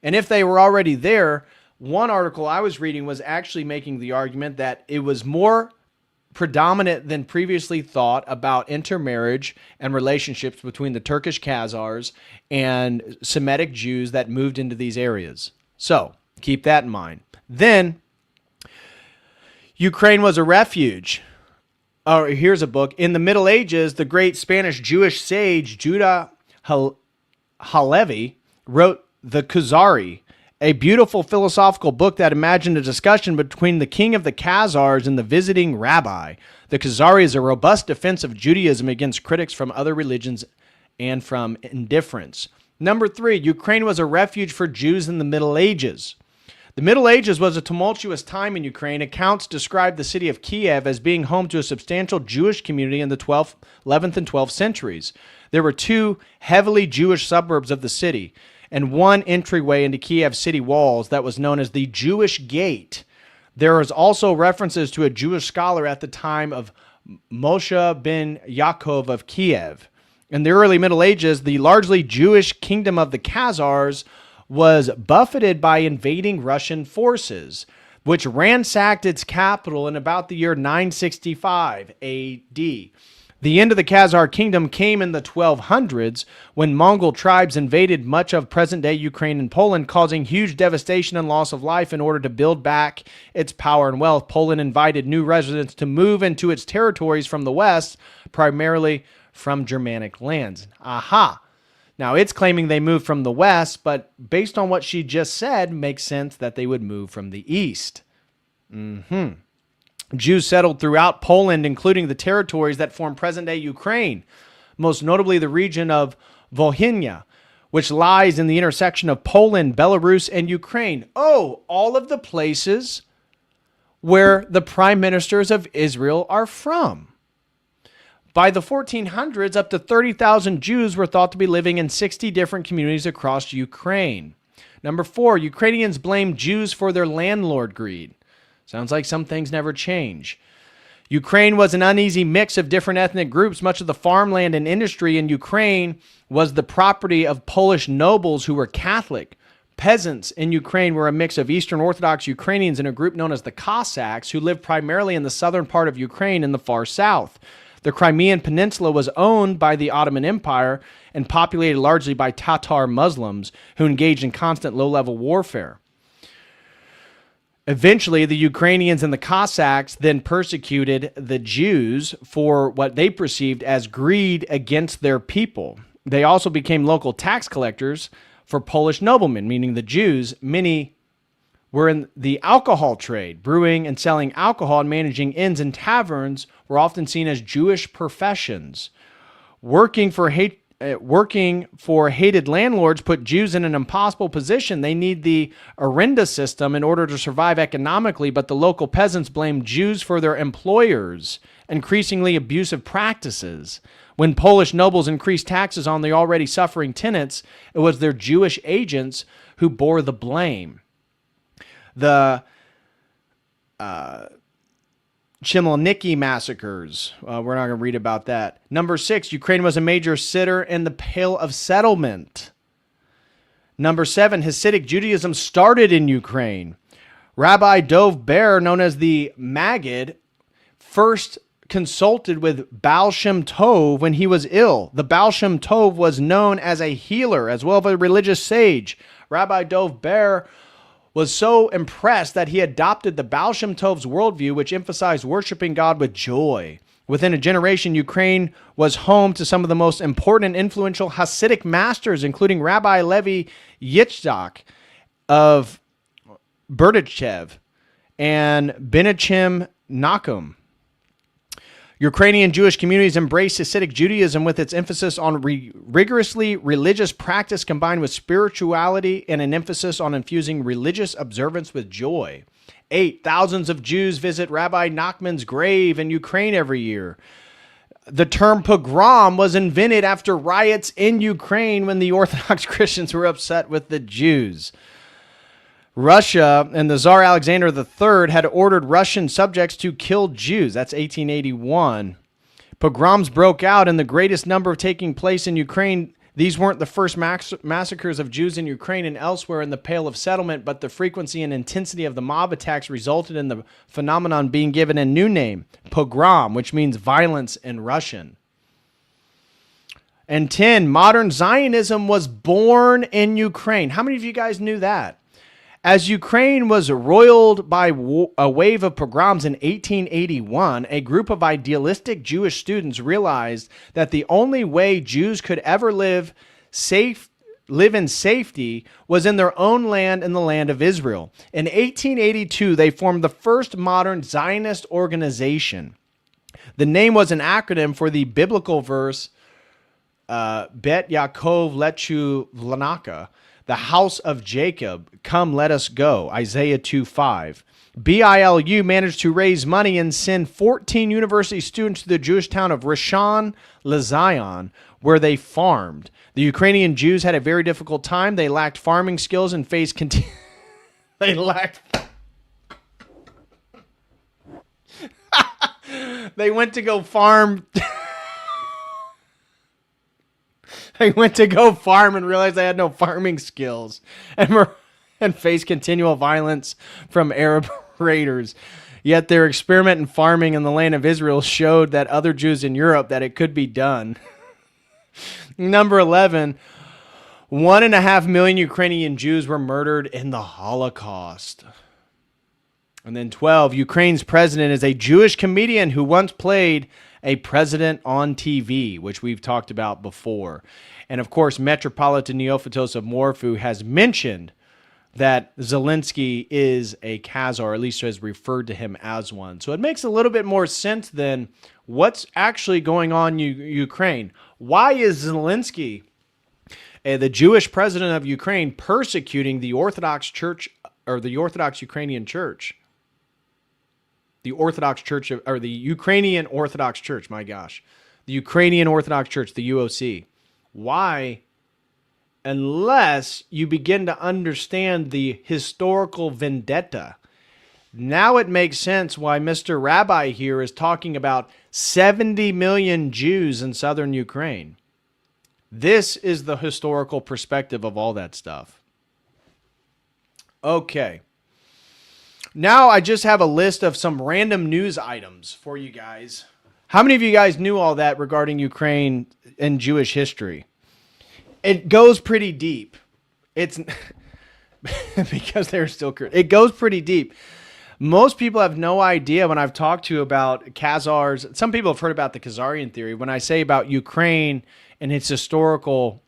And if they were already there, one article I was reading was actually making the argument that it was more predominant than previously thought about intermarriage and relationships between the Turkish Khazars and Semitic Jews that moved into these areas. So keep that in mind. Then Ukraine was a refuge. Oh, here's a book. In the Middle Ages, the great Spanish Jewish sage Judah Halevi wrote The Khazari, a beautiful philosophical book that imagined a discussion between the king of the Khazars and the visiting rabbi. The Khazari is a robust defense of Judaism against critics from other religions and from indifference. Number 3, Ukraine was a refuge for Jews in the Middle Ages. The Middle Ages was a tumultuous time in Ukraine. Accounts describe the city of Kiev as being home to a substantial Jewish community in the 11th and 12th centuries. There were 2 heavily Jewish suburbs of the city, and one entryway into Kiev city walls that was known as the Jewish Gate. There is also references to a Jewish scholar at the time of Moshe ben Yaakov of Kiev. In the early Middle Ages, the largely Jewish kingdom of the Khazars was buffeted by invading Russian forces, which ransacked its capital in about the year 965 AD. The end of the Khazar kingdom came in the 1200s when Mongol tribes invaded much of present-day Ukraine and Poland, causing huge devastation and loss of life. In order to build back its power and wealth, Poland invited new residents to move into its territories from the west, primarily from Germanic lands. Aha! Now, it's claiming they moved from the west, but based on what she just said, makes sense that they would move from the east. Jews settled throughout Poland, including the territories that form present-day Ukraine, most notably the region of Volhynia, which lies in the intersection of Poland, Belarus, and Ukraine. Oh, all of the places where the prime ministers of Israel are from. By the 1400s, up to 30,000 Jews were thought to be living in 60 different communities across Ukraine. Number 4, Ukrainians blame Jews for their landlord greed. Sounds like some things never change. Ukraine was an uneasy mix of different ethnic groups. Much of the farmland and industry in Ukraine was the property of Polish nobles who were Catholic. Peasants in Ukraine were a mix of Eastern Orthodox Ukrainians and a group known as the Cossacks, who lived primarily in the southern part of Ukraine in the far south. The Crimean Peninsula was owned by the Ottoman Empire and populated largely by Tatar Muslims who engaged in constant low-level warfare. Eventually, the Ukrainians and the Cossacks then persecuted the Jews for what they perceived as greed against their people. They also became local tax collectors for Polish noblemen, meaning the Jews. Many were in the alcohol trade. Brewing and selling alcohol and managing inns and taverns were often seen as Jewish professions. Working for working for hated landlords put Jews in an impossible position. They need the Arenda system in order to survive economically, but the local peasants blame Jews for their employers' increasingly abusive practices. When Polish nobles increased taxes on the already suffering tenants, it was their Jewish agents who bore the blame. The Chmielnicki massacres. We're not going to read about that. Number 6, Ukraine was a major sitter in the Pale of Settlement. Number 7, Hasidic Judaism started in Ukraine. Rabbi Dov Ber, known as the Maggid, first consulted with Baal Shem Tov when he was ill. The Baal Shem Tov was known as a healer as well as a religious sage. Rabbi Dov Ber was so impressed that he adopted the Baal Shem Tov's worldview, which emphasized worshiping God with joy. Within a generation, Ukraine was home to some of the most important and influential Hasidic masters, including Rabbi Levi Yitzhak of Berdichev and Benachim Nachum. Ukrainian Jewish communities embrace Hasidic Judaism with its emphasis on rigorously religious practice combined with spirituality and an emphasis on infusing religious observance with joy. 8, thousands of Jews visit Rabbi Nachman's grave in Ukraine every year. The term pogrom was invented after riots in Ukraine when the Orthodox Christians were upset with the Jews. Russia and the Tsar Alexander III had ordered Russian subjects to kill Jews. That's 1881. Pogroms broke out in the greatest number taking place in Ukraine. These weren't the first massacres of Jews in Ukraine and elsewhere in the Pale of Settlement, but the frequency and intensity of the mob attacks resulted in the phenomenon being given a new name, pogrom, which means violence in Russian. And 10, modern Zionism was born in Ukraine. How many of you guys knew that? As Ukraine was roiled by a wave of pogroms in 1881, a group of idealistic Jewish students realized that the only way Jews could ever live in safety was in their own land, in the land of Israel. In 1882, they formed the first modern Zionist organization. The name was an acronym for the biblical verse, Bet Yaakov Lechu Vlanaka, the house of Jacob, come let us go, Isaiah 2:5. BILU managed to raise money and send 14 university students to the Jewish town of Rishon LeZion, where they farmed. The Ukrainian Jews had a very difficult time. They lacked farming skills and faced they went to go farm. They went to go farm and realized they had no farming skills and faced continual violence from Arab raiders. Yet their experiment in farming in the land of Israel showed that other Jews in Europe that it could be done. Number 11, 1.5 million Ukrainian Jews were murdered in the Holocaust. And then 12, Ukraine's president is a Jewish comedian who once played a president on TV, which we've talked about before. And of course, Metropolitan Neophytos of Morphu has mentioned that Zelensky is a Khazar, or at least has referred to him as one. So it makes a little bit more sense than what's actually going on in Ukraine. Why is Zelensky, the Jewish president of Ukraine, persecuting the Orthodox Church, or the Orthodox Ukrainian Church? The Orthodox Church, or the Ukrainian Orthodox Church, my gosh. The Ukrainian Orthodox Church, the UOC. Why? Unless you begin to understand the historical vendetta. Now it makes sense why Mr. Rabbi here is talking about 70 million Jews in southern Ukraine. This is the historical perspective of all that stuff. Okay. Now I just have a list of some random news items for you guys. How many of you guys knew all that regarding Ukraine and Jewish history? It goes pretty deep. It's because they're still, it goes pretty deep. Most people have no idea when I've talked to about Khazars. Some people have heard about the Khazarian theory. When I say about Ukraine and its historical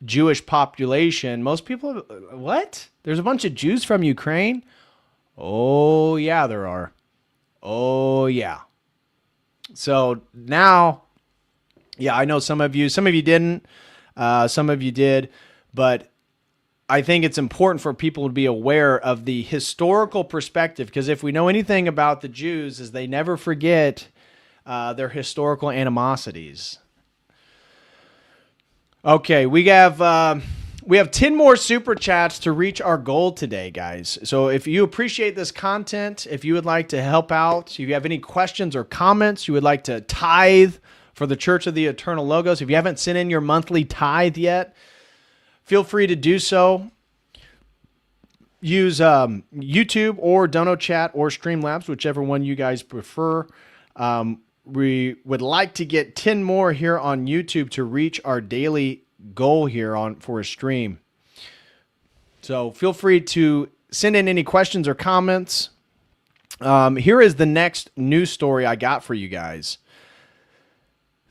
Jewish population, most people, what? There's a bunch of Jews from Ukraine? Oh, yeah, there are. Oh, yeah. So now, yeah, I know some of you didn't. Some of you did, but I think it's important for people to be aware of the historical perspective, because if we know anything about the Jews, is they never forget their historical animosities. Okay, we have 10 more super chats to reach our goal today, guys. So if you appreciate this content, if you would like to help out, if you have any questions or comments, you would like to tithe for the Church of the Eternal Logos, if you haven't sent in your monthly tithe yet, feel free to do so. Use YouTube or Dono Chat or Streamlabs, whichever one you guys prefer. We would like to get 10 more here on YouTube to reach our daily goal here for a stream. So feel free to send in any questions or comments. Here is the next news story I got for you guys.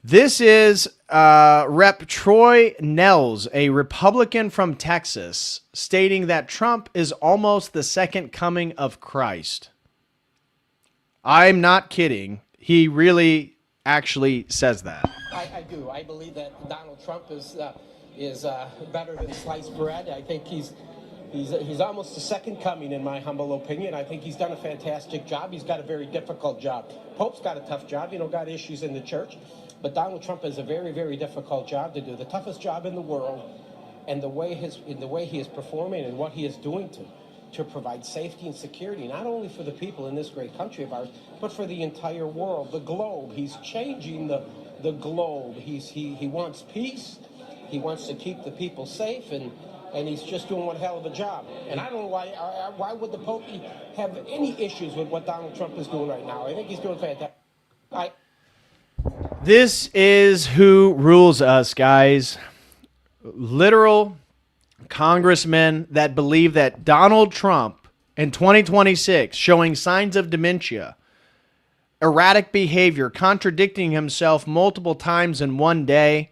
This is Rep. Troy Nehls, a Republican from Texas, stating that Trump is almost the second coming of Christ. I'm not kidding. He really actually says that. I do. I believe that Donald Trump is better than sliced bread. I think he's almost the second coming, in my humble opinion. I think he's done a fantastic job. He's got a very difficult job. Pope's got a tough job, got issues in the church. But Donald Trump has a very, very difficult job to do, the toughest job in the world, and the way he is performing and what he is doing to provide safety and security, not only for the people in this great country of ours, but for the entire world, the globe. He's changing the globe. He wants peace. He wants to keep the people safe, and he's just doing one hell of a job. And I don't know why would the Pope have any issues with what Donald Trump is doing right now. I think he's doing fantastic. This is who rules us, guys. Literal congressmen that believe that Donald Trump in 2026 showing signs of dementia, erratic behavior, contradicting himself multiple times in one day.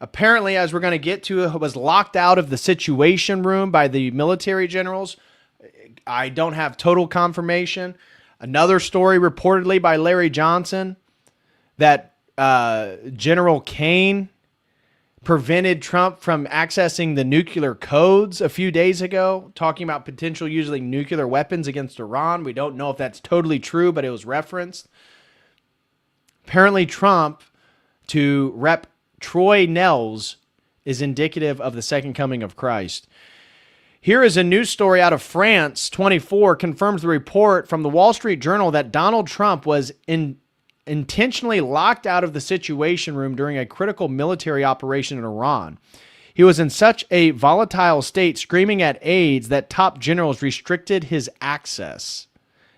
Apparently, as we're going to get to, was locked out of the Situation Room by the military generals. I don't have total confirmation. Another story reportedly by Larry Johnson that General Kane prevented Trump from accessing the nuclear codes a few days ago, talking about potential using nuclear weapons against Iran. We don't know if that's totally true, but it was referenced. Apparently, Trump, to Rep. Troy Nehls, is indicative of the second coming of Christ. Here is a news story out of France. 24 confirms the report from the Wall Street Journal that Donald Trump was intentionally locked out of the Situation Room during a critical military operation in Iran. He was in such a volatile state, screaming at aides, that top generals restricted his access.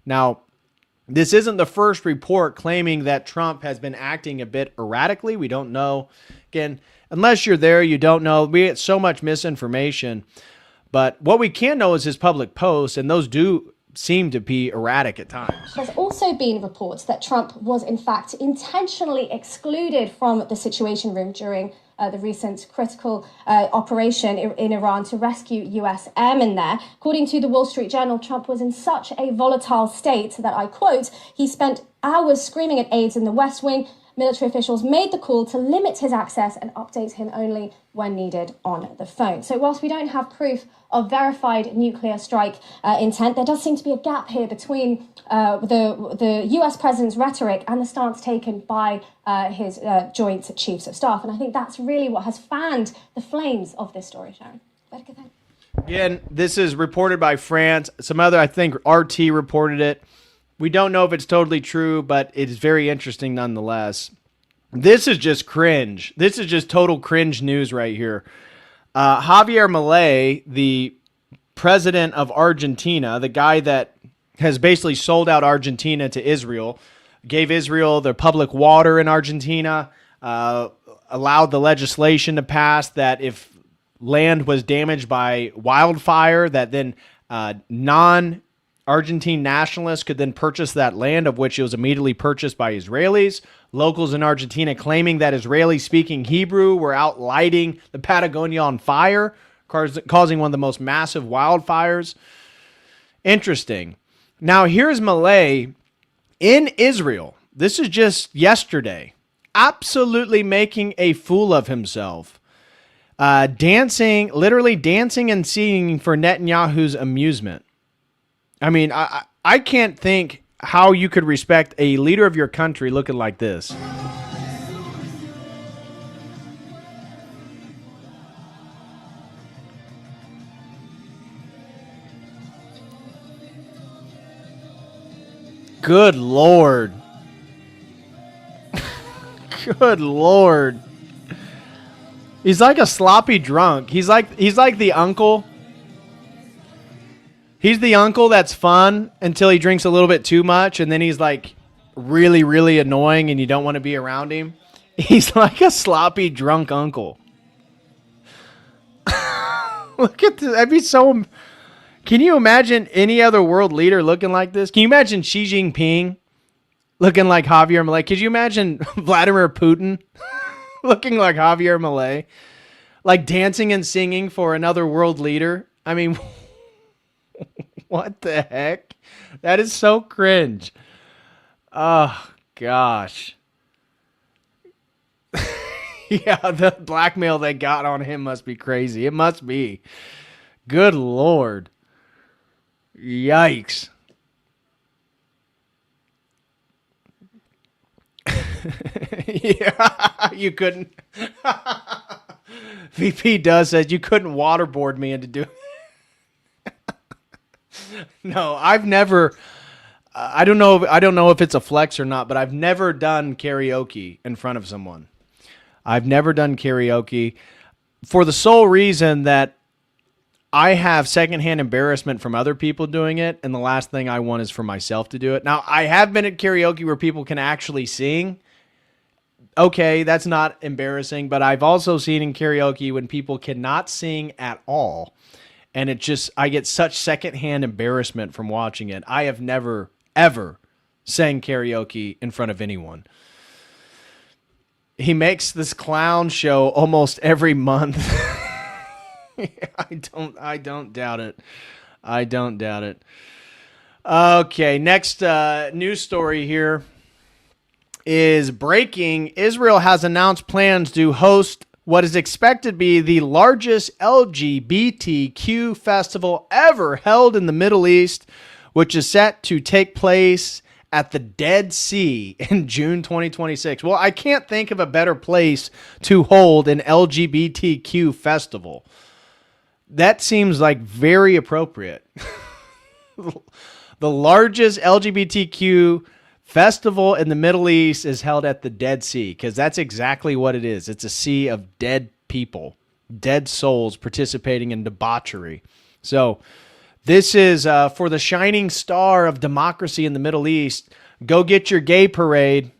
Now, this isn't the first report claiming that Trump has been acting a bit erratically. We don't know. Again, unless you're there, you don't know. We get so much misinformation. But what we can know is his public posts, and those do seem to be erratic at times. There's also been reports that Trump was in fact intentionally excluded from the Situation Room during the recent critical operation in Iran to rescue US airmen there. According to the Wall Street Journal, Trump was in such a volatile state that, I quote, he spent hours screaming at aides in the West Wing. Military officials made the call to limit his access and update him only when needed on the phone. So whilst we don't have proof of verified nuclear strike intent, there does seem to be a gap here between the US president's rhetoric and the stance taken by his Joint Chiefs of Staff. And I think that's really what has fanned the flames of this story, Sharon. Again, this is reported by France. Some other, I think RT reported it. We don't know if it's totally true, but it is very interesting nonetheless. This is just cringe. This is just total cringe news right here. Javier Milei, the president of Argentina, the guy that has basically sold out Argentina to Israel, gave Israel their public water in Argentina, allowed the legislation to pass that if land was damaged by wildfire, that then Argentine nationalists could then purchase that land, of which it was immediately purchased by Israelis. Locals in Argentina claiming that Israeli-speaking Hebrew were out lighting the Patagonia on fire, causing one of the most massive wildfires. Interesting. Now, here's Milei in Israel. This is just yesterday. Absolutely making a fool of himself. literally dancing and singing for Netanyahu's amusement. I mean, I can't think how you could respect a leader of your country looking like this. Good Lord. Good Lord. He's like a sloppy drunk. He's like the uncle. He's the uncle that's fun until he drinks a little bit too much, and then he's like really, really annoying and you don't want to be around him. He's like a sloppy drunk uncle. Look at this. That'd be so... Can you imagine any other world leader looking like this? Can you imagine Xi Jinping looking like Javier Milei? Could you imagine Vladimir Putin looking like Javier Milei? Like dancing and singing for another world leader? I mean, what the heck? That is so cringe. Oh, gosh. Yeah, the blackmail they got on him must be crazy. It must be. Good Lord. Yikes. Yeah, you couldn't. VP does says you couldn't waterboard me into doing. No, I've never. I don't know if it's a flex or not, but I've never done karaoke in front of someone. I've never done karaoke for the sole reason that I have secondhand embarrassment from other people doing it, and the last thing I want is for myself to do it. Now, I have been at karaoke where people can actually sing. Okay, that's not embarrassing, but I've also seen in karaoke when people cannot sing at all, and I get such secondhand embarrassment from watching it. I have never, ever sang karaoke in front of anyone. He makes this clown show almost every month. I don't doubt it. I don't doubt it. Okay, next news story here is breaking. Israel has announced plans to host what is expected to be the largest LGBTQ festival ever held in the Middle East, which is set to take place at the Dead Sea in June 2026. Well, I can't think of a better place to hold an LGBTQ festival. That seems like very appropriate. The largest LGBTQ festival in the Middle East is held at the Dead Sea, because that's exactly what it is. It's a sea of dead people, dead souls participating in debauchery. So this is for the shining star of democracy in the Middle East. Go get your gay parade.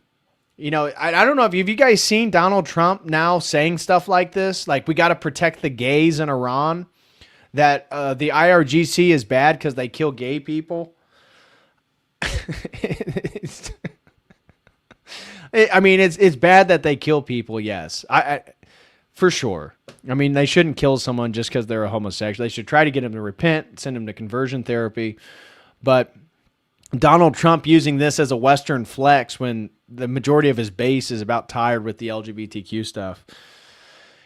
You know, I don't know if you guys seen Donald Trump now saying stuff like this, like we got to protect the gays in Iran, that the IRGC is bad because they kill gay people. I mean, it's bad that they kill people, yes. I for sure. I mean, they shouldn't kill someone just because they're a homosexual. They should try to get them to repent, send them to conversion therapy. But Donald Trump using this as a Western flex when the majority of his base is about tired with the LGBTQ stuff.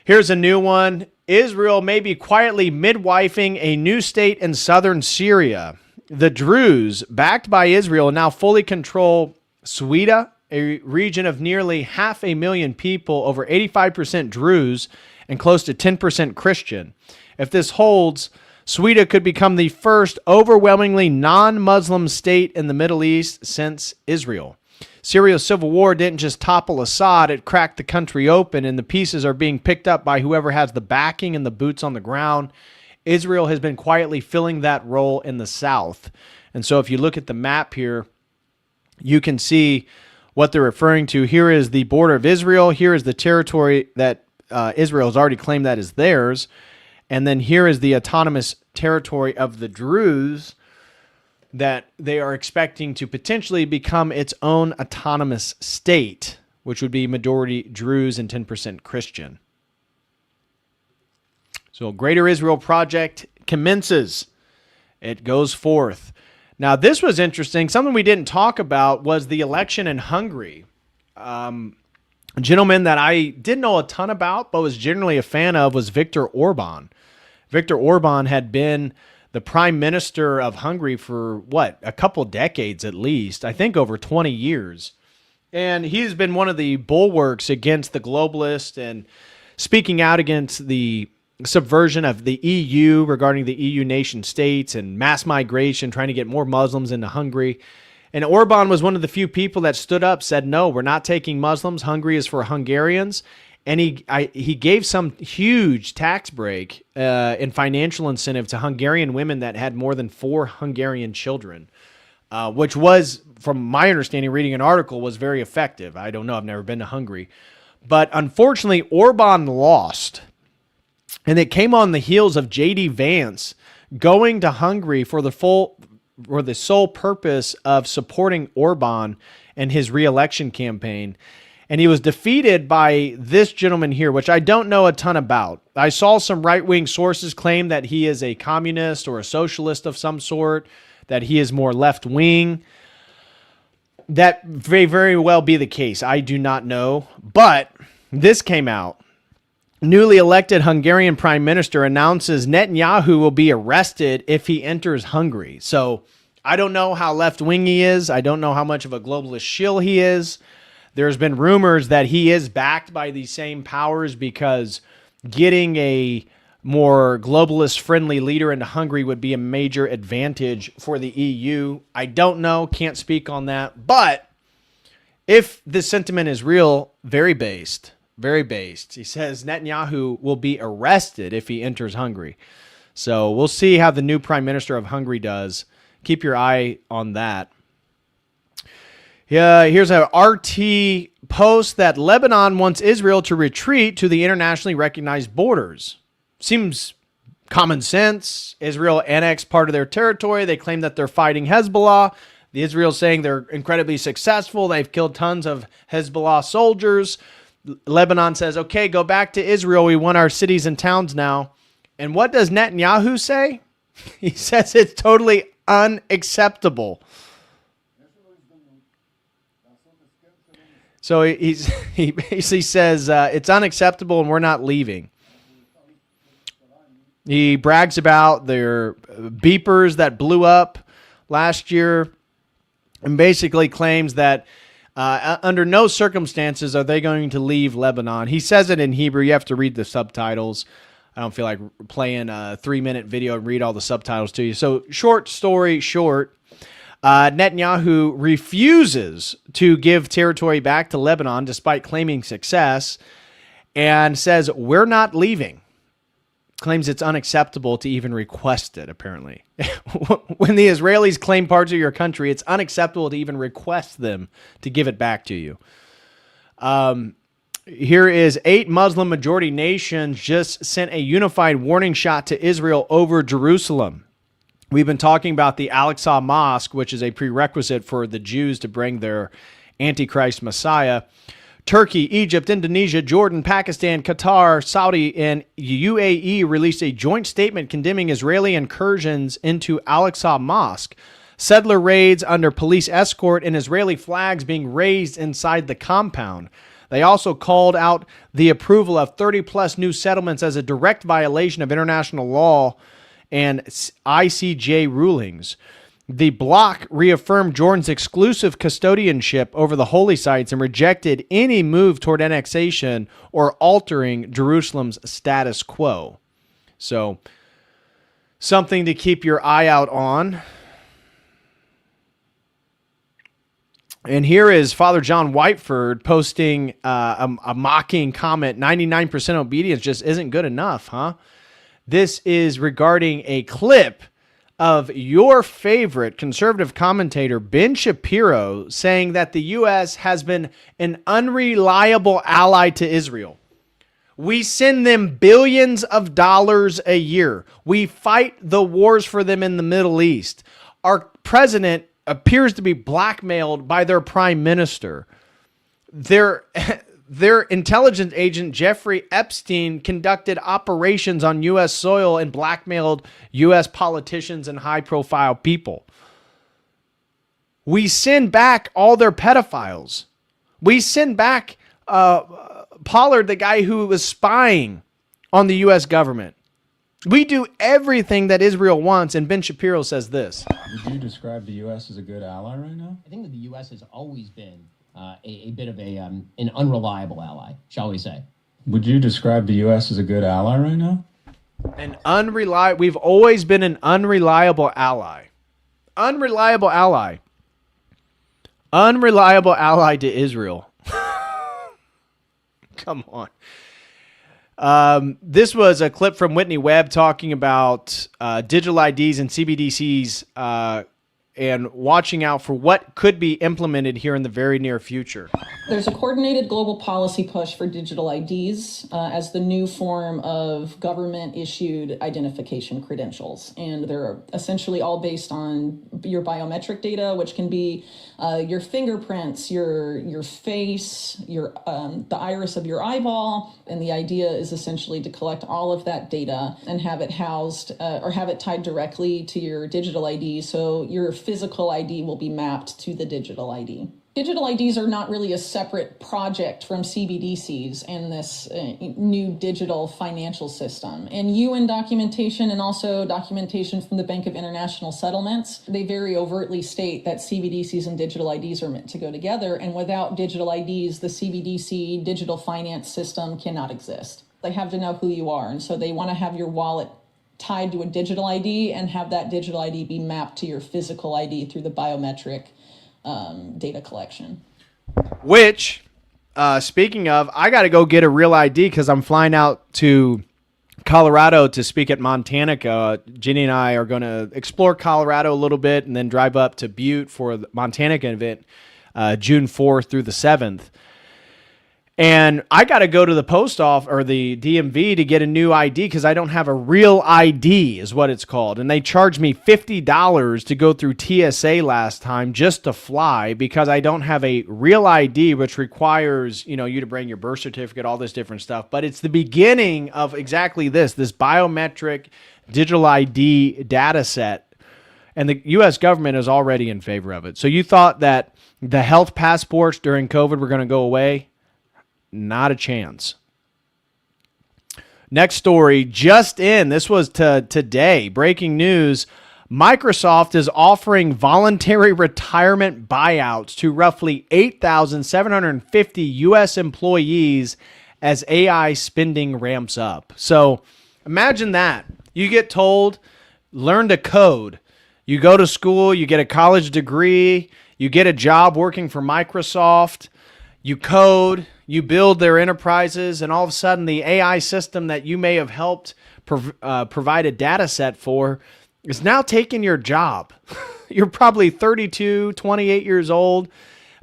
Here's a new one. Israel may be quietly midwifing a new state in southern Syria. The Druze, backed by Israel, now fully control Swida, a region of nearly 500,000 people, over 85% Druze, and close to 10% Christian. If this holds, Sweden could become the first overwhelmingly non-Muslim state in the Middle East since Israel. Syria's civil war didn't just topple Assad, it cracked the country open, and the pieces are being picked up by whoever has the backing and the boots on the ground. Israel has been quietly filling that role in the south. And so if you look at the map here, you can see what they're referring to. Here is the border of Israel. Here is the territory that Israel has already claimed that is theirs. And then here is the autonomous territory of the Druze that they are expecting to potentially become its own autonomous state, which would be majority Druze and 10% Christian. So Greater Israel Project commences. It goes forth. Now, this was interesting. Something we didn't talk about was the election in Hungary. A gentleman that I didn't know a ton about, but was generally a fan of, was Viktor Orban. Viktor Orban had been the prime minister of Hungary for, a couple decades at least, I think over 20 years. And he's been one of the bulwarks against the globalists and speaking out against the subversion of the EU regarding the EU nation states and mass migration, trying to get more Muslims into Hungary. And Orban was one of the few people that stood up, said, no, we're not taking Muslims. Hungary is for Hungarians. And he gave some huge tax break and financial incentive to Hungarian women that had more than 4 Hungarian children, which was, from my understanding, reading an article, was very effective. I don't know. I've never been to Hungary. But unfortunately, Orban lost. And it came on the heels of J.D. Vance going to Hungary for the sole purpose of supporting Orban and his re-election campaign. And he was defeated by this gentleman here, which I don't know a ton about. I saw some right-wing sources claim that he is a communist or a socialist of some sort, that he is more left-wing. That may very well be the case. I do not know. But this came out. Newly elected Hungarian prime minister announces Netanyahu will be arrested if he enters Hungary. So I don't know how left-wing he is. I don't know how much of a globalist shill he is. There's been rumors that he is backed by these same powers because getting a more globalist-friendly leader into Hungary would be a major advantage for the EU. I don't know. Can't speak on that. But if this sentiment is real, very based. Very based. He says Netanyahu will be arrested if he enters Hungary. So we'll see how the new prime minister of Hungary does. Keep your eye on that. Yeah, here's a RT post that Lebanon wants Israel to retreat to the internationally recognized borders. Seems common sense. Israel annexed part of their territory. They claim that they're fighting Hezbollah. The Israel's saying they're incredibly successful. They've killed tons of Hezbollah soldiers. Lebanon says, okay, go back to Israel. We want our cities and towns now. And what does Netanyahu say? He says it's totally unacceptable. So he basically says it's unacceptable and we're not leaving. He brags about their beepers that blew up last year and basically claims that under no circumstances are they going to leave Lebanon. He says it in Hebrew. You have to read the subtitles. I don't feel like playing a 3-minute video and read all the subtitles to you. So short story short, Netanyahu refuses to give territory back to Lebanon despite claiming success and says, we're not leaving. Claims it's unacceptable to even request it, apparently. When the Israelis claim parts of your country, it's unacceptable to even request them to give it back to you. Here is 8 Muslim majority nations just sent a unified warning shot to Israel over Jerusalem. We've been talking about the Al-Aqsa Mosque, which is a prerequisite for the Jews to bring their Antichrist Messiah. Turkey, Egypt, Indonesia, Jordan, Pakistan, Qatar, Saudi, and UAE released a joint statement condemning Israeli incursions into Al-Aqsa Mosque, settler raids under police escort, and Israeli flags being raised inside the compound. They also called out the approval of 30-plus new settlements as a direct violation of international law and ICJ rulings. The bloc reaffirmed Jordan's exclusive custodianship over the holy sites and rejected any move toward annexation or altering Jerusalem's status quo. So, something to keep your eye out on. And here is Father John Whiteford posting a mocking comment. 99% obedience just isn't good enough, huh? This is regarding a clip of your favorite conservative commentator, Ben Shapiro, saying that the U.S. has been an unreliable ally to Israel. We send them billions of dollars a year. We fight the wars for them in the Middle East. Our president appears to be blackmailed by their prime minister. Their intelligence agent, Jeffrey Epstein, conducted operations on U.S. soil and blackmailed U.S. politicians and high-profile people. We send back all their pedophiles. We send back Pollard, the guy who was spying on the U.S. government. We do everything that Israel wants, and Ben Shapiro says this. Would you describe the U.S. as a good ally right now? I think that the U.S. has always been a bit of an unreliable ally, shall we say. Would you describe the U.S. as a good ally right now? We've always been an unreliable ally. Unreliable ally. Unreliable ally to Israel. Come on. This was a clip from Whitney Webb talking about digital IDs and CBDCs and watching out for what could be implemented here in the very near future. There's a coordinated global policy push for digital IDs as the new form of government-issued identification credentials. And they're essentially all based on your biometric data, which can be your fingerprints, your face, the iris of your eyeball. And the idea is essentially to collect all of that data and have it housed or have it tied directly to your digital ID. So your physical ID will be mapped to the digital ID. Digital IDs are not really a separate project from CBDCs and this new digital financial system. And UN documentation and also documentation from the Bank of International Settlements, they very overtly state that CBDCs and digital IDs are meant to go together. And without digital IDs, the CBDC digital finance system cannot exist. They have to know who you are. And so they want to have your wallet tied to a digital ID and have that digital ID be mapped to your physical ID through the biometric data collection. Which, speaking of, I got to go get a real ID because I'm flying out to Colorado to speak at Montanica. Ginny and I are going to explore Colorado a little bit and then drive up to Butte for the Montanica event June 4th through the 7th. And I got to go to the post office or the DMV to get a new ID because I don't have a real ID is what it's called. And they charged me $50 to go through TSA last time just to fly because I don't have a real ID, which requires, you to bring your birth certificate, all this different stuff. But it's the beginning of exactly this biometric digital ID data set. And the U.S. government is already in favor of it. So you thought that the health passports during COVID were going to go away? Not a chance. Next story, just in. This was today. Breaking news. Microsoft is offering voluntary retirement buyouts to roughly 8,750 U.S. employees as AI spending ramps up. So imagine that. You get told, learn to code. You go to school, you get a college degree, you get a job working for Microsoft, you code, you build their enterprises, and all of a sudden the AI system that you may have helped provide a data set for is now taking your job. You're probably 32, 28 years old.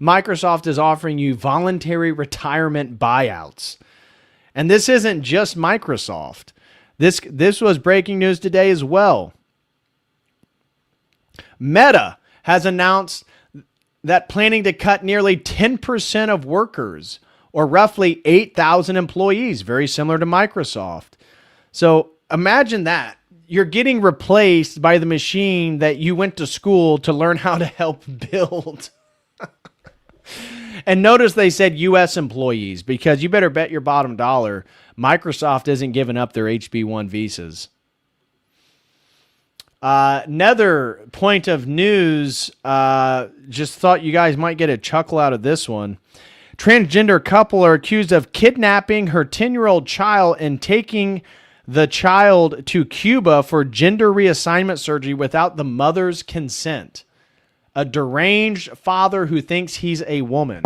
Microsoft is offering you voluntary retirement buyouts. And this isn't just Microsoft. This was breaking news today as well. Meta has announced that planning to cut nearly 10% of workers, or roughly 8,000 employees, very similar to Microsoft. So imagine that. You're getting replaced by the machine that you went to school to learn how to help build. And notice they said U.S. employees, because you better bet your bottom dollar Microsoft isn't giving up their HB1 visas. Another point of news, just thought you guys might get a chuckle out of this one. Transgender couple are accused of kidnapping her 10-year-old child and taking the child to Cuba for gender reassignment surgery without the mother's consent. A deranged father who thinks he's a woman.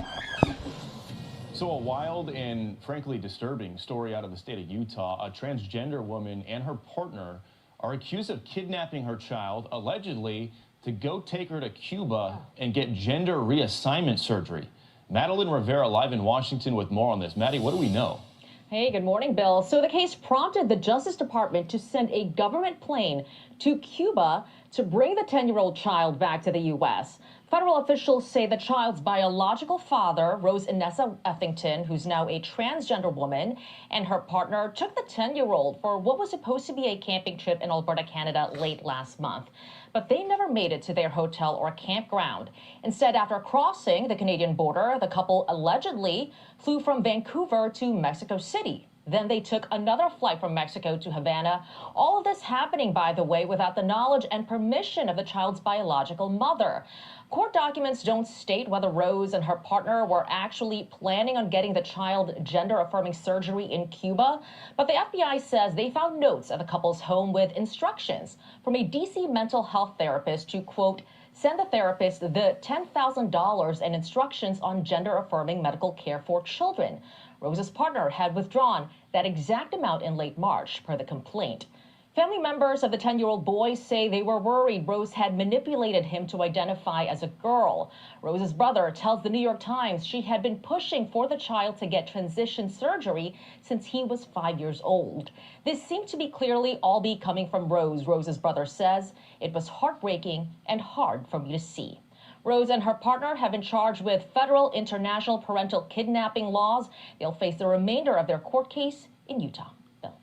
So a wild and frankly disturbing story out of the state of Utah. A transgender woman and her partner are accused of kidnapping her child, allegedly to go take her to Cuba and get gender reassignment surgery. Madeline Rivera live in Washington with more on this. Maddie, what do we know? Hey, good morning, Bill. So the case prompted the Justice Department to send a government plane to Cuba to bring the 10-year-old child back to the U.S. Federal officials say the child's biological father, Rose Inessa Effington, who's now a transgender woman, and her partner took the 10-year-old for what was supposed to be a camping trip in Alberta, Canada late last month. But they never made it to their hotel or campground. Instead, after crossing the Canadian border, the couple allegedly flew from Vancouver to Mexico City. Then they took another flight from Mexico to Havana. All of this happening, by the way, without the knowledge and permission of the child's biological mother. Court documents don't state whether Rose and her partner were actually planning on getting the child gender-affirming surgery in Cuba, but the FBI says they found notes at the couple's home with instructions from a DC mental health therapist to, quote, send the therapist the $10,000 and instructions on gender-affirming medical care for children. Rose's partner had withdrawn that exact amount in late March, per the complaint. Family members of the 10-year-old boy say they were worried Rose had manipulated him to identify as a girl. Rose's brother tells the New York Times she had been pushing for the child to get transition surgery since he was 5 years old. This seemed to be clearly all be coming from Rose, Rose's brother says. It was heartbreaking and hard for me to see. Rose and her partner have been charged with federal international parental kidnapping laws. They'll face the remainder of their court case in Utah. Bill.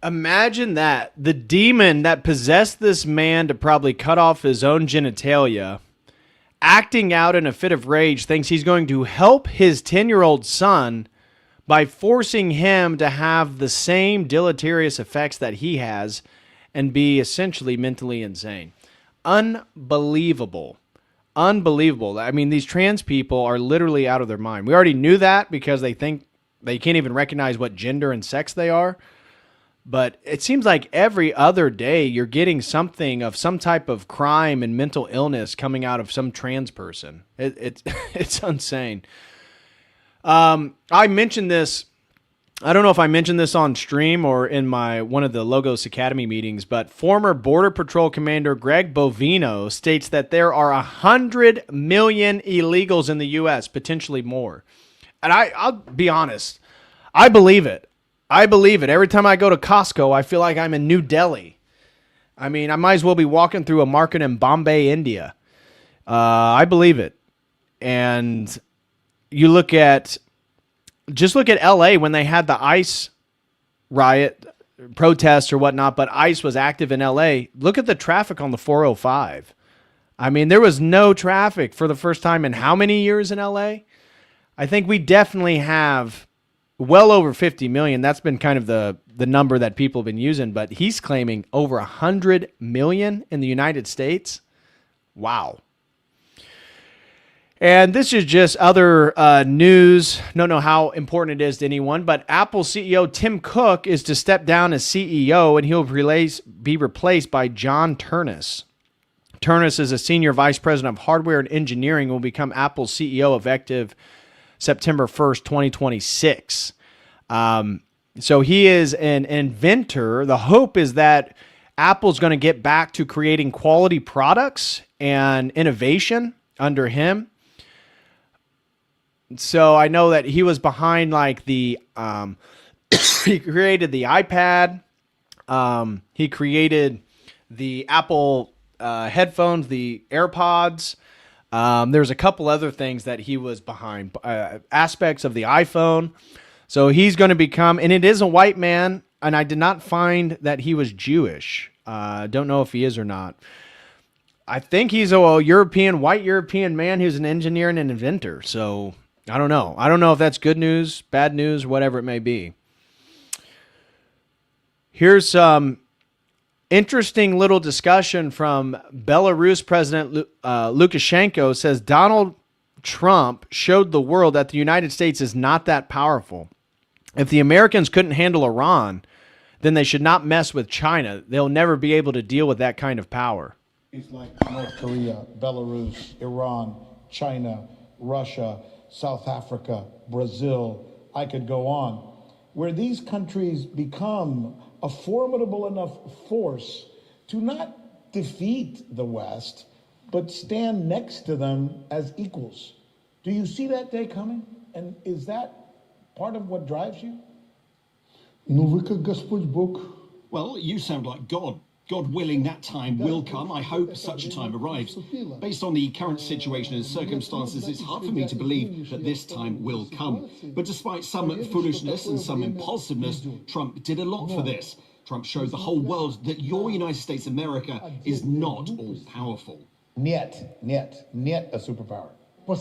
Imagine that. The demon that possessed this man to probably cut off his own genitalia, acting out in a fit of rage, thinks he's going to help his 10-year-old son by forcing him to have the same deleterious effects that he has and be essentially mentally insane. Unbelievable. Unbelievable. I mean, these trans people are literally out of their mind. We already knew that because they think they can't even recognize what gender and sex they are. But it seems like every other day you're getting something of some type of crime and mental illness coming out of some trans person. It's insane. I mentioned this. I don't know if I mentioned this on stream or in one of the Logos Academy meetings, but former Border Patrol Commander Greg Bovino states that there are 100 million illegals in the U.S., potentially more. And I'll be honest, I believe it. I believe it. Every time I go to Costco, I feel like I'm in New Delhi. I mean, I might as well be walking through a market in Bombay, India. I believe it. And you look at LA when they had the ICE riot, protests or whatnot, but ICE was active in LA. Look at the traffic on the 405. I mean, there was no traffic for the first time in how many years in LA? I think we definitely have well over 50 million. That's been kind of the number that people have been using, but he's claiming over 100 million in the United States. Wow. And this is just other news. Don't know how important it is to anyone, but Apple CEO Tim Cook is to step down as CEO, and he'll be replaced by John Ternus. Ternus is a senior vice president of hardware and engineering and will become Apple's CEO effective September 1st, 2026. So he is an inventor. The hope is that Apple's going to get back to creating quality products and innovation under him. So I know that he was behind like the, he created the iPad. He created the Apple headphones, the AirPods. There's a couple other things that he was behind, aspects of the iPhone. So he's going to become, and it is a white man, and I did not find that he was Jewish. Don't know if he is or not. I think he's a white European man who's an engineer and an inventor. So I don't know. I don't know if that's good news, bad news, whatever it may be. Here's some interesting little discussion from Belarus President Lukashenko. Says Donald Trump showed the world that the United States is not that powerful. If the Americans couldn't handle Iran, then they should not mess with China. They'll never be able to deal with that kind of power. It's like North Korea, Belarus, Iran, China, Russia, South Africa, Brazil, I could go on, where these countries become a formidable enough force to not defeat the West, but stand next to them as equals. Do you see that day coming? And is that part of what drives you? Well, you sound like God. God willing, that time will come. I hope such a time arrives. Based on the current situation and circumstances, it's hard for me to believe that this time will come. But despite some foolishness and some impulsiveness, Trump did a lot for this. Trump showed the whole world that your United States of America is not all-powerful. Нет a superpower. By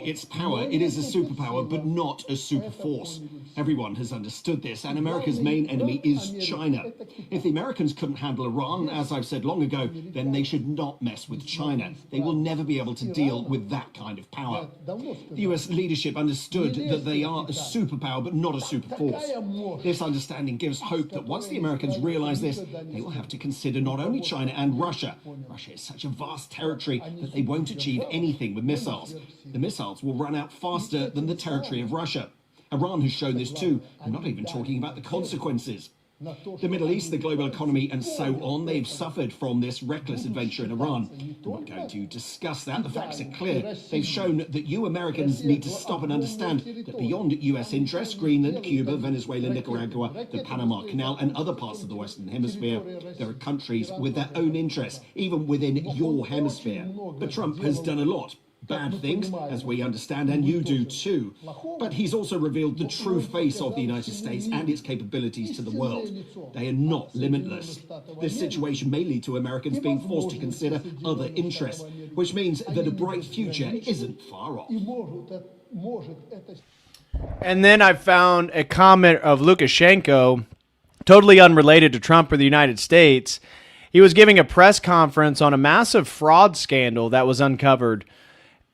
its power, it is a superpower, but not a superforce. Everyone has understood this, and America's main enemy is China. If the Americans couldn't handle Iran, as I've said long ago, then they should not mess with China. They will never be able to deal with that kind of power. The US leadership understood that they are a superpower, but not a superforce. This understanding gives hope that once the Americans realize this, they will have to consider not only China and Russia. Russia is such a vast territory that they won't achieve anything with missiles. The missiles will run out faster than the territory of Russia. Iran has shown this too. I'm not even talking about the consequences. The Middle East, the global economy, and so on, they've suffered from this reckless adventure in Iran. I'm not going to discuss that. The facts are clear. They've shown that you Americans need to stop and understand that beyond US interests, Greenland, Cuba, Venezuela, Nicaragua, the Panama Canal, and other parts of the Western Hemisphere, there are countries with their own interests, even within your hemisphere. But Trump has done a lot. Bad things, as we understand, and you do too. But he's also revealed the true face of the United States and its capabilities to the world. They are not limitless. This situation may lead to Americans being forced to consider other interests, which means that a bright future isn't far off. And then I found a comment of Lukashenko, totally unrelated to Trump or the United States. He was giving a press conference on a massive fraud scandal that was uncovered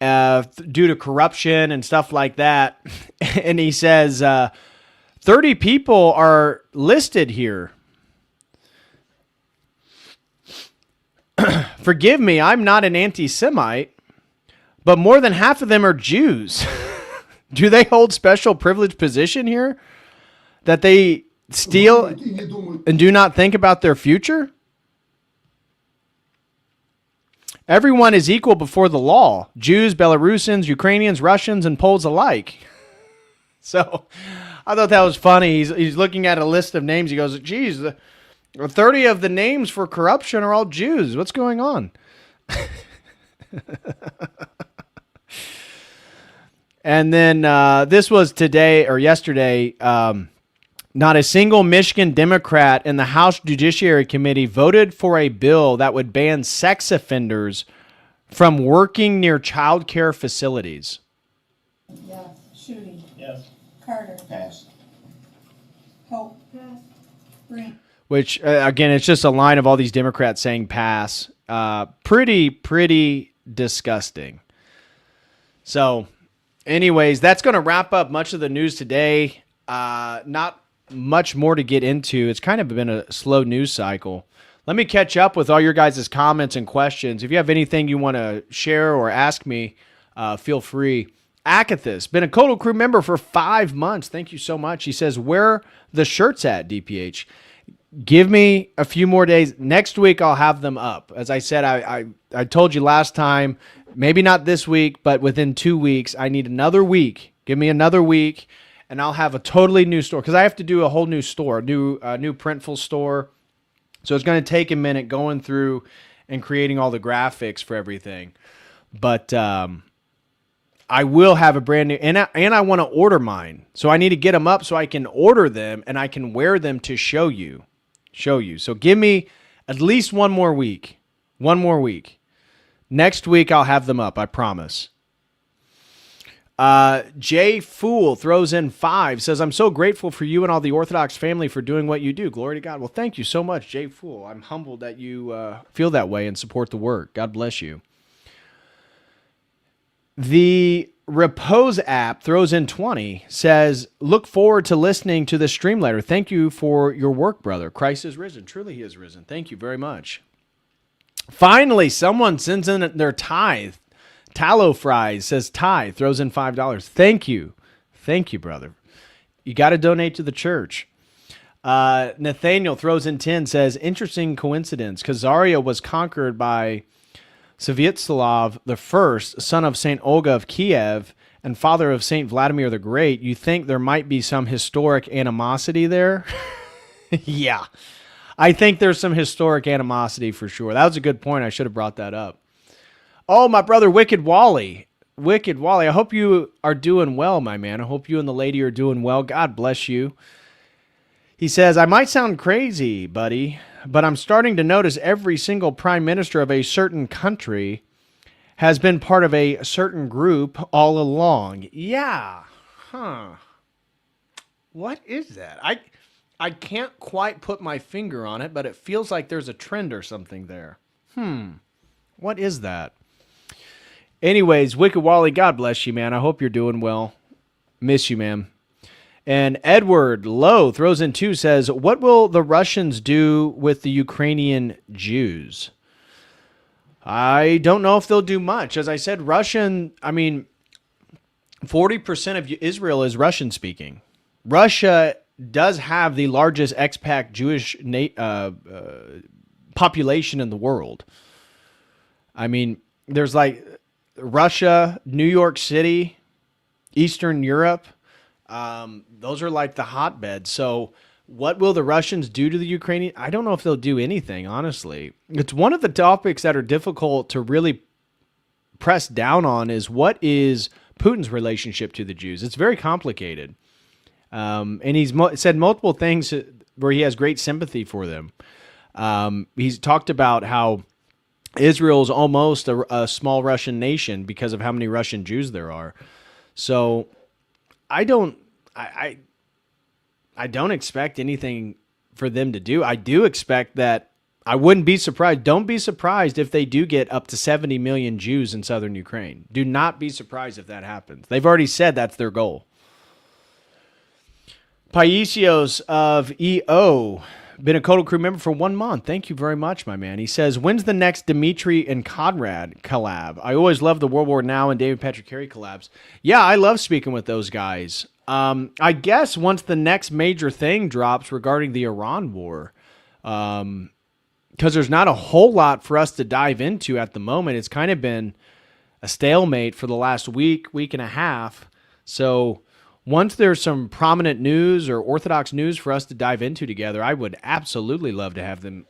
due to corruption and stuff like that. And he says, 30 people are listed here. Forgive me, I'm not an anti-Semite, but more than half of them are Jews. Do they hold special privileged position here? That they steal and do not think about their future? Everyone is equal before the law. Jews, Belarusians, Ukrainians, Russians, and Poles alike. So I thought that was funny. He's looking at a list of names. He goes, geez, 30 of the names for corruption are all Jews. What's going on? And then this was today or yesterday. Not a single Michigan Democrat in the House Judiciary Committee voted for a bill that would ban sex offenders from working near child care facilities. Yes. Shooting. Yes. Carter. Pass. Hope. Pass. Green. Which, again, it's just a line of all these Democrats saying pass. Pretty disgusting. So, anyways, that's going to wrap up much of the news today. Not much more to get into. It's kind of been a slow news cycle. Let me catch up with all your guys' comments and questions. If you have anything you want to share or ask me, feel free. Akathis, been a Kotal Crew member for 5 months. Thank you so much. He says, where the shirts at, DPH? Give me a few more days. Next week, I'll have them up. As I said, I told you last time, maybe not this week, but within 2 weeks, I need another week. Give me another week. And I'll have a totally new store because I have to do a whole new store, new Printful store. So it's going to take a minute going through and creating all the graphics for everything. But I will have a brand new, and I want to order mine. So I need to get them up so I can order them and I can wear them to show you. So give me at least one more week. Next week I'll have them up, I promise. Jay Fool throws in 5, says, I'm so grateful for you and all the Orthodox family for doing what you do. Glory to God. Well, thank you so much, Jay Fool. I'm humbled that you feel that way and support the work. God bless you. The Repose app throws in 20, says, look forward to listening to this stream later. Thank you for your work, brother. Christ is risen. Truly he is risen. Thank you very much. Finally, someone sends in their tithe. Tallow Fries says tithe, throws in $5. Thank you, brother. You got to donate to the church. Nathaniel throws in 10, says interesting coincidence. Khazaria was conquered by Sviatoslav I, son of Saint Olga of Kiev and father of Saint Vladimir the Great. You think there might be some historic animosity there? Yeah. I think there's some historic animosity for sure. That was a good point. I should have brought that up. Oh, my brother, Wicked Wally. Wicked Wally, I hope you are doing well, my man. I hope you and the lady are doing well. God bless you. He says, I might sound crazy, buddy, but I'm starting to notice every single prime minister of a certain country has been part of a certain group all along. Yeah. Huh. What is that? I can't quite put my finger on it, but it feels like there's a trend or something there. What is that? Anyways, Wicked Wally, God bless you, man. I hope you're doing well. Miss you, man. And Edward Lowe throws in 2, says, what will the Russians do with the Ukrainian Jews? I don't know if they'll do much. As I said, 40% of Israel is Russian speaking. Russia does have the largest expat Jewish population in the world. I mean, there's like Russia, New York City, Eastern Europe. Those are like the hotbeds. So what will the Russians do to the Ukrainian? I don't know if they'll do anything, honestly. It's one of the topics that are difficult to really press down on is what is Putin's relationship to the Jews? It's very complicated. And he's said multiple things where he has great sympathy for them. He's talked about how Israel is almost a small Russian nation because of how many Russian Jews there are. So I don't expect anything for them to do. I do expect that I wouldn't be surprised. Don't be surprised if they do get up to 70 million Jews in southern Ukraine. Do not be surprised if that happens. They've already said that's their goal. Paisios of EO, been a Codal Crew member for 1 month. Thank you very much, my man. He says, when's the next Dimitri and Conrad collab? I always love the World War Now and David Patrick Carey collabs. Yeah, I love speaking with those guys. I guess once the next major thing drops regarding the Iran war, because there's not a whole lot for us to dive into at the moment. It's kind of been a stalemate for the last week and a half. So once there's some prominent news or orthodox news for us to dive into together, I would absolutely love to have them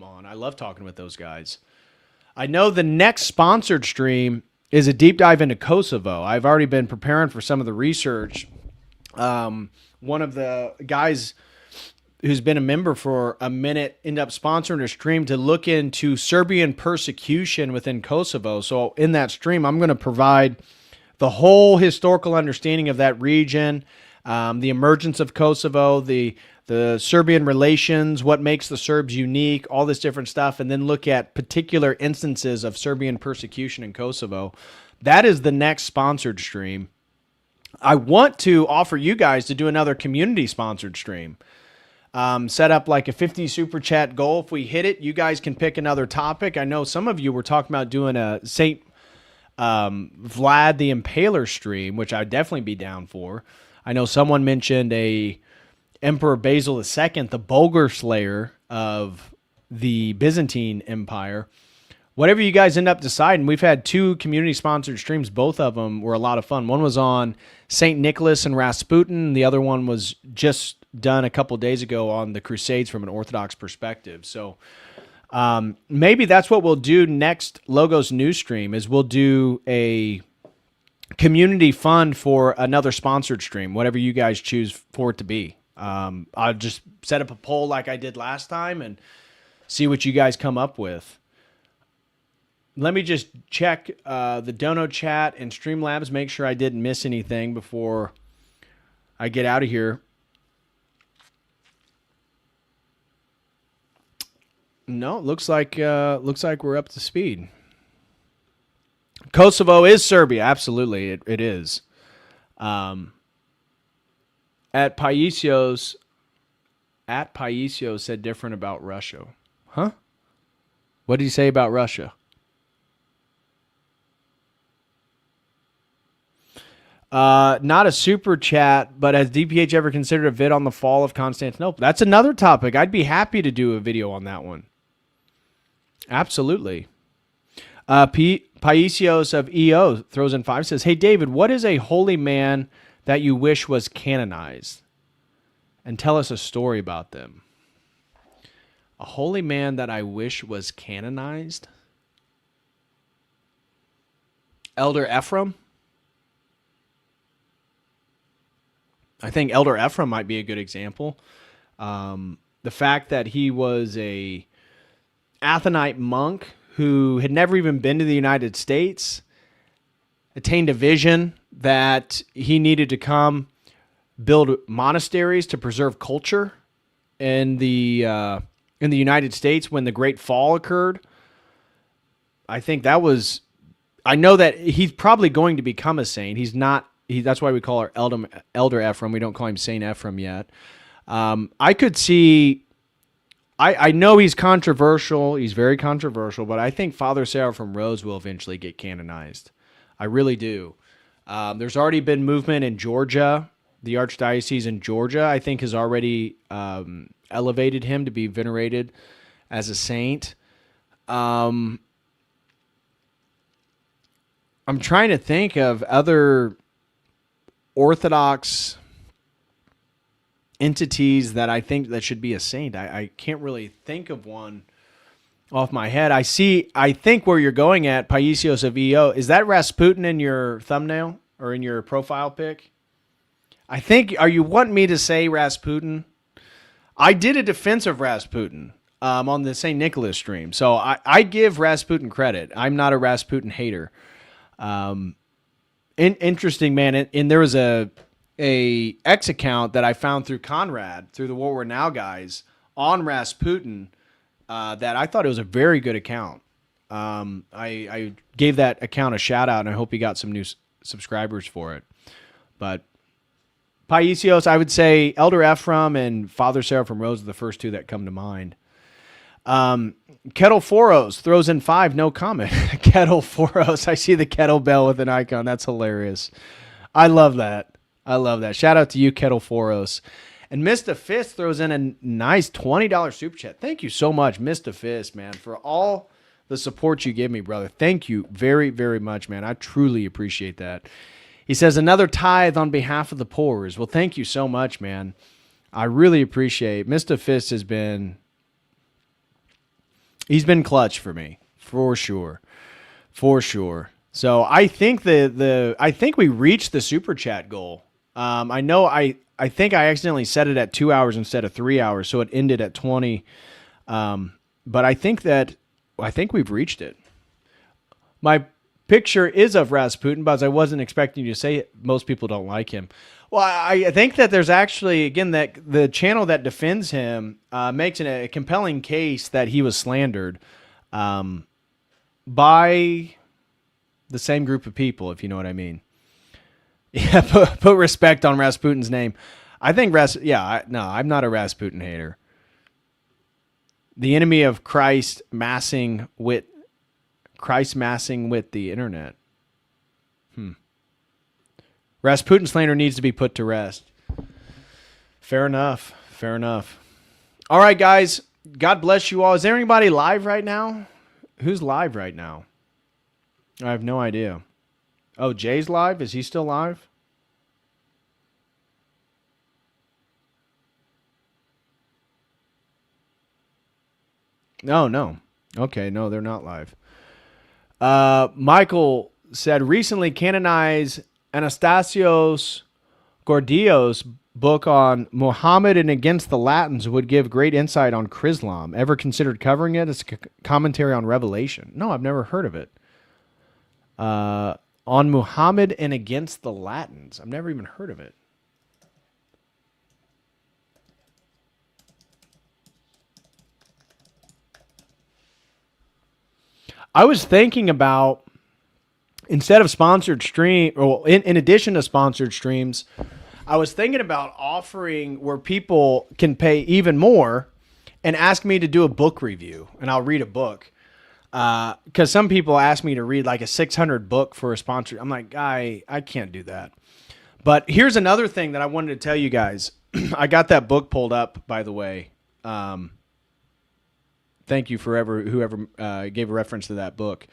on. I love talking with those guys. I know the next sponsored stream is a deep dive into Kosovo. I've already been preparing for some of the research. One of the guys who's been a member for a minute ended up sponsoring a stream to look into Serbian persecution within Kosovo. So in that stream, I'm going to provide the whole historical understanding of that region, the emergence of Kosovo, the Serbian relations, what makes the Serbs unique, all this different stuff, and then look at particular instances of Serbian persecution in Kosovo. That is the next sponsored stream. I want to offer you guys to do another community-sponsored stream. Set up like a 50 super chat goal. If we hit it, you guys can pick another topic. I know some of you were talking about doing a Saint Vlad the Impaler stream, which I'd definitely be down for. I know someone mentioned a Emperor Basil II, the Bulgar slayer of the Byzantine Empire. Whatever you guys end up deciding, we've had 2 community-sponsored streams. Both of them were a lot of fun. One was on St. Nicholas and Rasputin. The other one was just done a couple days ago on the Crusades from an Orthodox perspective. So maybe that's what we'll do next Logos News stream is we'll do a community fund for another sponsored stream, whatever you guys choose for it to be. I'll just set up a poll like I did last time and see what you guys come up with. Let me just check the Dono chat and Streamlabs, make sure I didn't miss anything before I get out of here. No, looks like we're up to speed. Kosovo is Serbia, absolutely, it is. At Paisios said different about Russia. Huh? What did he say about Russia? Not a super chat, but has DPH ever considered a vid on the fall of Constantinople? That's another topic. I'd be happy to do a video on that one. Absolutely. Paisios of EO throws in 5, says, hey, David, what is a holy man that you wish was canonized? And tell us a story about them. A holy man that I wish was canonized. Elder Ephraim. I think Elder Ephraim might be a good example. The fact that he was a Athonite monk who had never even been to the United States, attained a vision that he needed to come build monasteries to preserve culture in the United States when the Great Fall occurred. I think that was. I know that he's probably going to become a saint. He's not. That's why we call her Elder Ephraim. We don't call him Saint Ephraim yet. I could see. I know he's controversial. He's very controversial, but I think Father Seraphim Rose will eventually get canonized. I really do. There's already been movement in Georgia. The Archdiocese in Georgia, I think, has already elevated him to be venerated as a saint. I'm trying to think of other Orthodox entities that I think that should be a saint. I can't really think of one off my head. I think where you're going at, Paisios of EO, is that Rasputin in your thumbnail or in your profile pic? I think, are you wanting me to say Rasputin? I did a defense of Rasputin on the St. Nicholas stream. So I give Rasputin credit. I'm not a Rasputin hater. Interesting, man. And there was a X account that I found through Conrad, through the What We're Now guys, on Rasputin, that I thought it was a very good account. I gave that account a shout out, and I hope he got some new subscribers for it. But Paisios, I would say Elder Ephraim and Father Seraphim Rose are the first two that come to mind. Kettle Foros throws in 5, no comment. Kettle Foros, I see the kettlebell with an icon. That's hilarious. I love that. Shout out to you, Kettle Foros. And Mr. Fist throws in a nice $20 super chat. Thank you so much, Mr. Fist, man, for all the support you give me, brother. Thank you very, very much, man. I truly appreciate that. He says, another tithe on behalf of the poors. Well, thank you so much, man. I really appreciate it. Mr. Fist has been... He's been clutch for me, for sure. So I think I think we reached the super chat goal. I know I think I accidentally set it at 2 hours instead of 3 hours, so it ended at 20. But I think we've reached it. My picture is of Rasputin, but I wasn't expecting you to say it. Most people don't like him. Well, I think that there's actually, again, that the channel that defends him makes a compelling case that he was slandered by the same group of people, if you know what I mean. Yeah, put respect on Rasputin's name. I think I'm not a Rasputin hater. The enemy of Christ massing with the internet. Rasputin slander needs to be put to rest. Fair enough. All right, guys. God bless you all. Is there anybody live right now? Who's live right now? I have no idea. Oh, Jay's live? Is he still live? No. Okay, no, they're not live. Michael said, recently canonized Anastasios Gordillo's book on Muhammad and Against the Latins would give great insight on Chrislam. Ever considered covering it as a commentary on Revelation? No, I've never heard of it. On Muhammad and Against the Latins. I've never even heard of it. I was thinking about, instead of sponsored stream, or in addition to sponsored streams, I was thinking about offering where people can pay even more and ask me to do a book review, and I'll read a book. Because some people ask me to read like a 600 book for a sponsor. I'm like, I can't do that. But here's another thing that I wanted to tell you guys. I got that book pulled up, by the way. Thank you for whoever gave a reference to that book.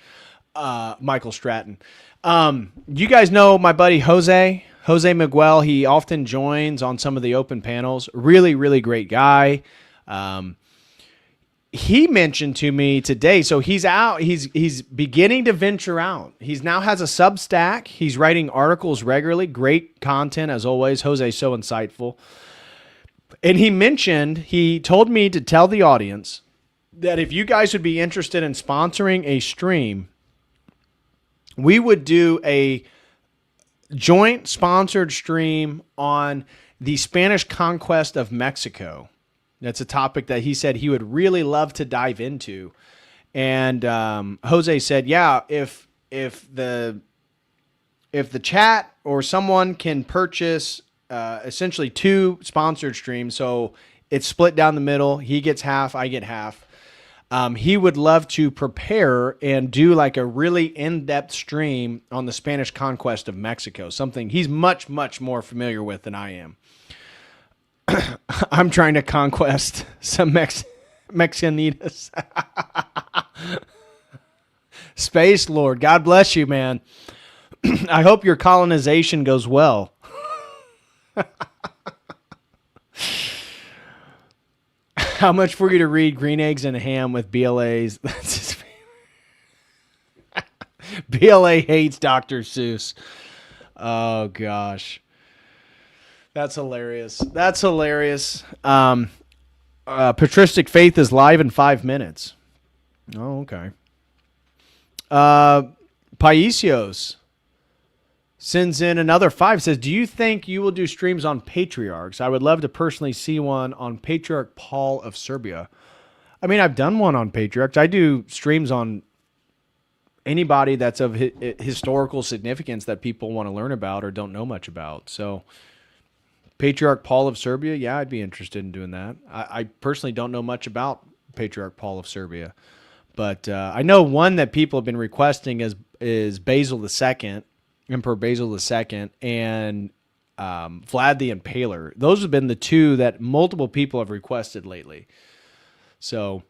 Michael Stratton. You guys know my buddy Jose Miguel. He often joins on some of the open panels. Really, really great guy. he mentioned to me today, so he's out, he's beginning to venture out. He's now has a Substack. He's writing articles regularly. Great content as always. Jose, so insightful. And he told me to tell the audience that if you guys would be interested in sponsoring a stream, we would do a joint sponsored stream on the Spanish conquest of Mexico. That's a topic that he said he would really love to dive into. And Jose said, yeah, if the chat or someone can purchase essentially 2 sponsored streams, so it's split down the middle, he gets half, I get half. He would love to prepare and do like a really in-depth stream on the Spanish conquest of Mexico, something he's much, much more familiar with than I am. I'm trying to conquest some Mexicanitas. Space Lord, God bless you, man. I hope your colonization goes well. How much for you to read Green Eggs and Ham with BLA's? That's his favorite. BLA hates Dr. Seuss. Oh, gosh. That's hilarious. That's hilarious. Patristic Faith is live in 5 minutes. Oh, okay. Paisios sends in another 5, says, do you think you will do streams on patriarchs? I would love to personally see one on Patriarch Paul of Serbia. I mean, I've done one on patriarchs. I do streams on anybody that's of historical significance that people want to learn about or don't know much about. So Patriarch Paul of Serbia, yeah, I'd be interested in doing that. I personally don't know much about Patriarch Paul of Serbia, but I know one that people have been requesting is Basil II, Emperor Basil II, and Vlad the Impaler. Those have been the 2 that multiple people have requested lately. So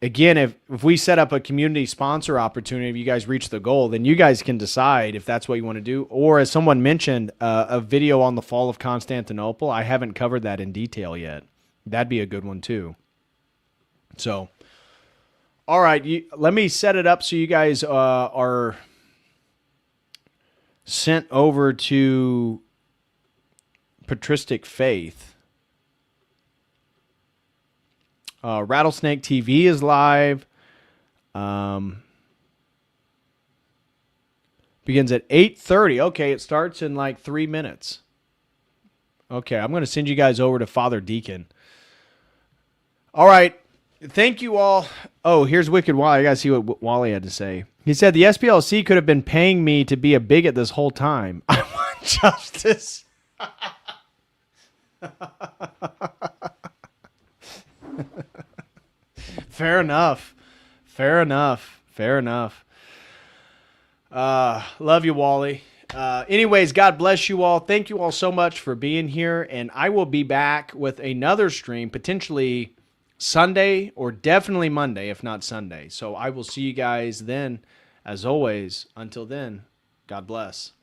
again, if we set up a community sponsor opportunity, if you guys reach the goal, then you guys can decide if that's what you want to do. Or as someone mentioned, a video on the fall of Constantinople. I haven't covered that in detail yet. That'd be a good one too. So, all right, let me set it up so you guys are sent over to Patristic Faith. Rattlesnake TV is live. Begins at 8:30. Okay, it starts in like 3 minutes. Okay, I'm going to send you guys over to Father Deacon. All right. Thank you all. Oh, here's Wicked Wally. I got to see what Wally had to say. He said, the SPLC could have been paying me to be a bigot this whole time. I want justice. Fair enough. Fair enough. Fair enough. Love you, Wally. Anyways, God bless you all. Thank you all so much for being here. And I will be back with another stream, potentially Sunday or definitely Monday, if not Sunday. So I will see you guys then. As always, until then, God bless.